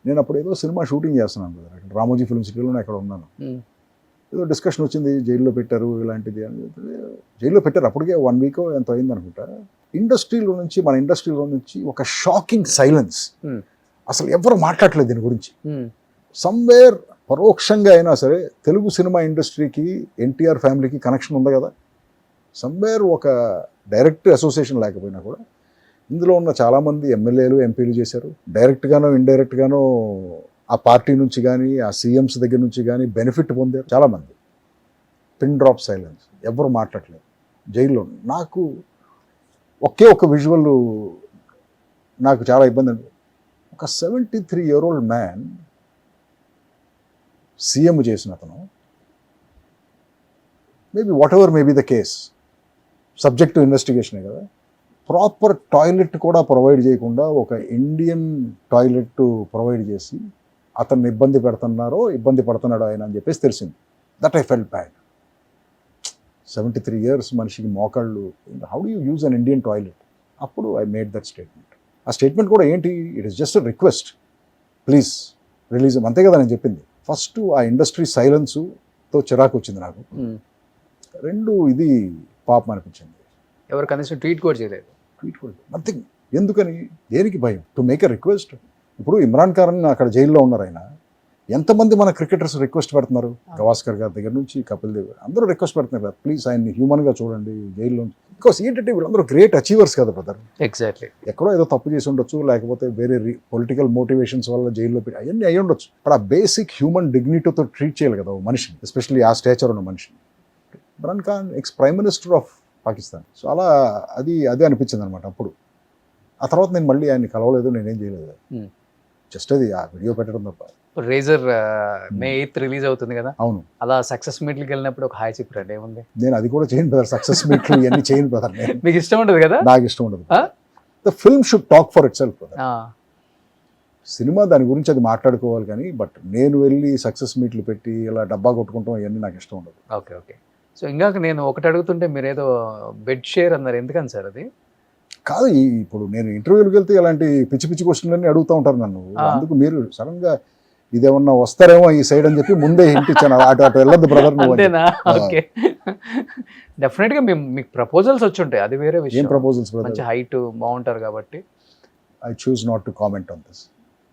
నేను అప్పుడు ఏదో సినిమా షూటింగ్ చేస్తున్నాను బ్రదర్, రామోజీ ఫిల్మ్ సిటీలో అక్కడ ఉన్నాను. ఏదో డిస్కషన్ వచ్చింది, జైల్లో పెట్టారు ఇలాంటిది అని. జైల్లో పెట్టారు అప్పటికే 1 వీక్ ఎంత అయింది అనుకుంటా. మన ఇండస్ట్రీలో నుంచి ఒక షాకింగ్ సైలెన్స్. అసలు ఎవరు మాట్లాడలేదు దీని గురించి. సమ్వేర్ పరోక్షంగా అయినా సరే తెలుగు సినిమా ఇండస్ట్రీకి ఎన్టీఆర్ ఫ్యామిలీకి కనెక్షన్ ఉంది కదా. సమ్వేర్ ఒక డైరెక్ట్ అసోసియేషన్ లేకపోయినా కూడా ఇందులో ఉన్న చాలామంది ఎమ్మెల్యేలు ఎంపీలు చేశారు, డైరెక్ట్గానో ఇండైరెక్ట్గానో ఆ పార్టీ నుంచి కానీ ఆ సీఎంస్ దగ్గర నుంచి కానీ బెనిఫిట్ పొందారు చాలామంది. పిన్ డ్రాప్ సైలెన్స్, ఎవరు మాట్లాడలేదు జైల్లో. నాకు ఒకే ఒక విజువల్ నాకు చాలా ఇబ్బంది అండి. ఒక 73-year-old మ్యాన్ సీఎం చేసిన అతను, maybe whatever may be the case, subject to ఇన్వెస్టిగేషనే కదా, ప్రాపర్ టాయిలెట్ కూడా ప్రొవైడ్ చేయకుండా ఒక ఇండియన్ టాయిలెట్ ప్రొవైడ్ చేసి అతన్ని ఇబ్బంది పడుతున్నాడో ఆయన అని చెప్పేసి తెలిసింది. That I felt bad. 73 years మనిషికి మోకాళ్ళు, how do you use an Indian toilet? అప్పుడు ఐ మేడ్ దట్ స్టేట్మెంట్. ఆ స్టేట్మెంట్ కూడా ఏంటి, it is just request, please release, అంతే కదా నేను చెప్పింది. ఫస్ట్ ఆ ఇండస్ట్రీ సైలెన్స్తో చిరాకు వచ్చింది నాకు. 2 ఇది పాపం అనిపించింది. ఎవరు కనీసం ట్వీట్ కూడా చేయలేదు. నథింగ్. ఎందుకని, దేనికి భయం? To make a request. ఇప్పుడు ఇమ్రాన్ ఖాన్ అక్కడ జైల్లో ఉన్నారు, ఆయన ఎంతమంది మన క్రికెటర్స్ రిక్వెస్ట్ పెడుతున్నారు, గవాస్కర్ గారి దగ్గర నుంచి కపిల్ దేవ్ అందరూ రిక్వెస్ట్ పెడుతున్నారు కదా, ప్లీజ్ ఆయన్ని హ్యూమన్గా చూడండి జైల్లో. బికాస్ ఏంటంటే వీళ్ళందరూ గ్రేట్ అచీవర్స్ కదా బ్రదర్. ఎగ్జాక్ట్లీ. ఎక్కడో ఏదో తప్పు చేసి ఉండొచ్చు, లేకపోతే వేరే పొలిటికల్ మోటివేషన్స్ వల్ల జైల్లో పెట్టి అవన్నీ అయ్యి ఉండొచ్చు. బట్ ఆ బేసిక్ హ్యూమన్ డిగ్నిటీతో ట్రీట్ చేయాలి కదా మనిషిని, ఎస్పెషల్లీ ఆ స్టేచర్ ఉన్న మనిషిని. Imran Khan prime minister of Pakistan. So అలా అదే అనిపించింది అనమాట అప్పుడు. ఆ తర్వాత నేను మళ్ళీ ఆయన్ని కలవలేదు, నేనేం చేయలేదు, జస్ట్ అది ఆ వీడియో పెట్టడం తప్ప. రేజర్ May 8th రిలీజ్ అవుతుంది కదా. అవును. అలా సక్సెస్ మీట్కి వెళ్ళినప్పుడు ఒక హాయ్ చెప్పారు, ఏముంది? నేను అది కూడా చేయను బ్రదర్, సక్సెస్ మీట్లు ఇవన్నీ చేయను బ్రదర్. మీకు ఇష్టం ఉండదు కదా? నాకు ఇష్టం ఉండదు. The film should talk for it self brother. Cinema దాని గురించి అది మాట్లాడుకోవాలి కానీ, బట్ నేను వెళ్ళి సక్సెస్ మీట్లు పెట్టి ఇలా డబ్బా కొట్టుకుంటాం ఇవన్నీ నాకు ఇష్టం ఉండదు. Okay okay. సో ఇందాక నేను ఒకటి అడుగుతుంటే మీరు ఏదో బెడ్ షేర్ అన్నారు, ఎందుకని సార్ అది? కాదు, ఇప్పుడు నేను ఇంటర్వ్యూకి వెళ్తే ఇలాంటి పిచ్చి క్వశ్చన్లన్నీ అడుగుతూ ఉంటారు నన్ను. అందుకు మీరు సడన్గా ఇదేమన్నా వస్తారేమో ఈ సైడ్ అని చెప్పి ముందే హింట్ ఇచ్చాను, అటు వెళ్ళొద్దు బ్రదర్ నువ్వు. ఓకే. డెఫినెట్ గా మీకు ప్రపోజల్స్ వచ్చి ఉంటాయి, అది వేరే విషయం. ఏం ప్రపోజల్స్ బ్రదర్? మంచి హైట్ బాగుంటారు కాబట్టి. I choose not to comment on this.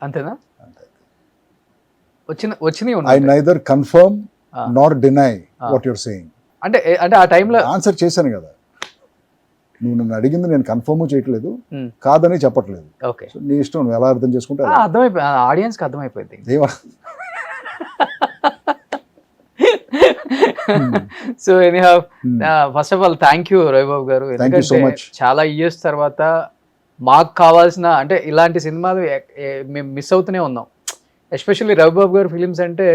అంతేనా? వచ్చినాయి. I neither confirm Nar deny what you're saying. అంటే ఆ టైంలో ఆన్సర్ చేశాను కదా, నువ్వు నన్ను అడిగింది నేను కన్ఫర్మ్ చేయట్లేదు, కాదని చెప్పట్లేదు. ఓకే. సో నీ ఇష్టం, నువ్వు ఎలా అర్థం చేసుకుంటే అర్థమైపోయింది, ఆడియన్స్ కి అర్థమైపోయింది. So anyhow, first of all thank you Ravibabu గారు. ఎందుకంటే చాలా ఇయర్స్ తర్వాత మాకు కావాల్సిన, అంటే ఇలాంటి సినిమాలు మేము మిస్ అవుతూనే ఉన్నాం. ఎస్పెషల్లీ రవిబాబు గారు ఫిలిమ్స్ అంటే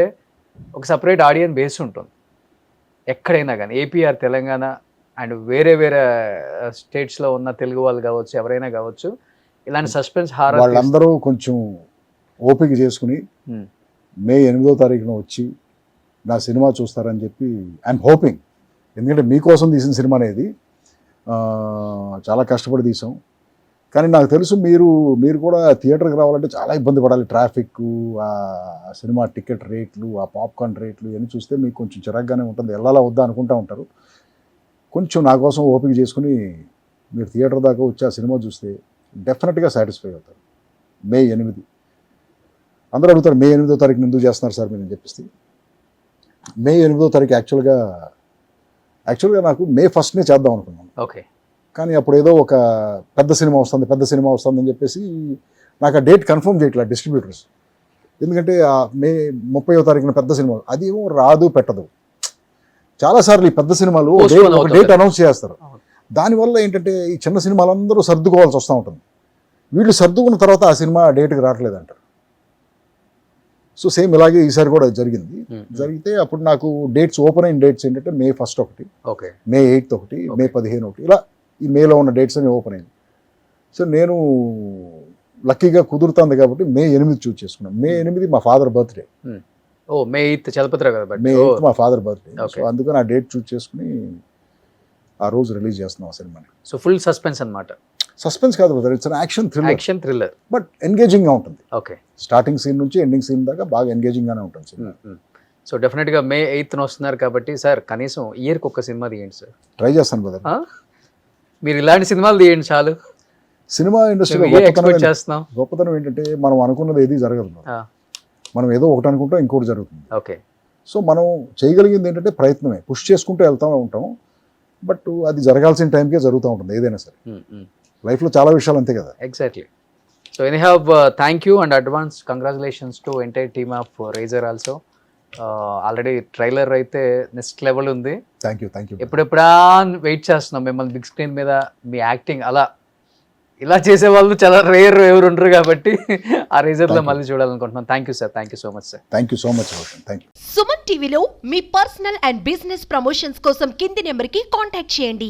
ఒక సపరేట్ ఆడియన్స్ బేస్ ఉంటుంది ఎక్కడైనా కానీ, ఏపీఆర్ తెలంగాణ అండ్ వేరే స్టేట్స్లో ఉన్న తెలుగు వాళ్ళు కావచ్చు, ఎవరైనా కావచ్చు, ఇలాంటి సస్పెన్స్ హారర్ వాళ్ళందరూ కొంచెం ఓపిక చేసుకుని మే 8వ తారీఖున వచ్చి నా సినిమా చూస్తారని చెప్పి ఐఎమ్ హోపింగ్. ఎందుకంటే మీకోసం తీసిన సినిమా అనేది చాలా కష్టపడి తీసాం. కానీ నాకు తెలుసు మీరు కూడా థియేటర్కి రావాలంటే చాలా ఇబ్బంది పడాలి. ట్రాఫిక్, ఆ సినిమా టికెట్ రేట్లు, ఆ పాప్కార్న్ రేట్లు ఇవన్నీ చూస్తే మీకు కొంచెం చిరాగ్గానే ఉంటుంది. వెళ్ళాలా వద్దా అనుకుంటూ ఉంటారు. కొంచెం నా కోసం ఓపిక చేసుకుని మీరు థియేటర్ దాకా వచ్చి ఆ సినిమా చూస్తే డెఫినెట్గా సాటిస్ఫై అవుతారు. మే 8. అందరూ అడుగుతారు మే 8వ తారీఖున ఎందుకు చేస్తున్నారు సార్ మీరు అని చెప్పేసి. మే 8వ తారీఖు యాక్చువల్గా నాకు మే 1నే చేద్దాం అనుకున్నాను. ఓకే. కానీ అప్పుడు ఏదో ఒక పెద్ద సినిమా వస్తుందని చెప్పేసి నాకు ఆ డేట్ కన్ఫర్మ్ చేయట్లేదు డిస్ట్రిబ్యూటర్స్. ఎందుకంటే ఆ మే 30వ తారీఖున పెద్ద సినిమా అది ఏమో రాదు పెట్టదు. చాలాసార్లు ఈ పెద్ద సినిమాలు ఒక డేట్ అనౌన్స్ చేస్తారు. దానివల్ల ఏంటంటే ఈ చిన్న సినిమాలందరూ సర్దుకోవాల్సి వస్తూ ఉంటుంది. వీళ్ళు సర్దుకున్న తర్వాత ఆ సినిమా డేట్కి రావట్లేదు అంటారు. సో సేమ్ ఇలాగే ఈసారి కూడా జరిగింది. జరిగితే అప్పుడు నాకు ఓపెన్ అయిన డేట్స్ ఏంటంటే మే 1 ఒకటి, మే 8 ఒకటి, మే 15 ఒకటి, ఇలా ఈ మేలో ఉన్న డేట్స్ అని ఓపెన్ అయింది. సో నేను లక్కీగా కుదురుతుంది కాబట్టి మే 8 చూస్ చేసుకున్నాను. మే 8 మా ఫాదర్ బర్త్డే. మే 8 చలపతిరావు కదా. మే 8 మా ఫాదర్ బర్త్డే. సో అందుకని ఆ డేట్ చూస్ చేసుకుని ఆ రోజు రిలీజ్ చేస్తున్నాం ఆ సినిమాని. సో ఫుల్ సస్పెన్స్ అన్నమాట. సస్పెన్స్ కాదు brother, it's action thriller but ఎంగేజింగ్గా ఉంటుంది. ఓకే. స్టార్టింగ్ సీన్ నుంచి ఎండింగ్ సీన్ దాకా బాగా ఎంగేజింగ్గానే ఉంటుంది సినిమా. సో డెఫినెట్గా మే 8న వస్తున్నారు కాబట్టి సార్ కనీసం ఇయర్కి ఒక సినిమా తీయండి సార్. ట్రై చేస్తాను బ్రదర్. మీరు ఇలాంటి సినిమాలు తీయండి చాలు. సినిమా ఇండస్ట్రీలో గొప్పతనం ఏంటంటే మనం అనుకున్నది ఏది జరగదు. మనం ఏదో ఒకటి అనుకుంటాం, ఇంకోటి జరుగుతుంది. ఓకే. సో మనం చేయగలిగింది ఏంటంటే ప్రయత్నమే, పుష్ చేసుకుంటూ వెళ్తూ ఉంటాం. బట్ అది జరగాల్సిన టైంకే జరుగుతూ ఉంటుంది ఏదైనా సరే. లైఫ్లో చాలా విషయాలు అంతే కదా. Exactly. So anyhow thank you and advance congratulations to entire team of Raiser also. Already trailer అయితే నెక్స్ట్ లెవెల్ ఉంది. Thank you. ఎప్పుడెప్పుడా వెయిట్ చేస్తున్నాం మిమ్మల్ని బిగ్ స్క్రీన్ మీద మీ యాక్టింగ్ ఇలా చేసే వాళ్ళు చాలా రేర్ ఎవరు ఉండరు కాబట్టి ఆ రైజర్లో మళ్ళీ చూడాలనుకుంటున్నాం. Thank you sir. Thank you so much sir. Thank you so much. Thank you. Suman టీవీలో మీ పర్సనల్ అండ్ బిజినెస్ ప్రమోషన్స్ కోసం కింది నెంబర్కి కాంటాక్ట్ చేయండి.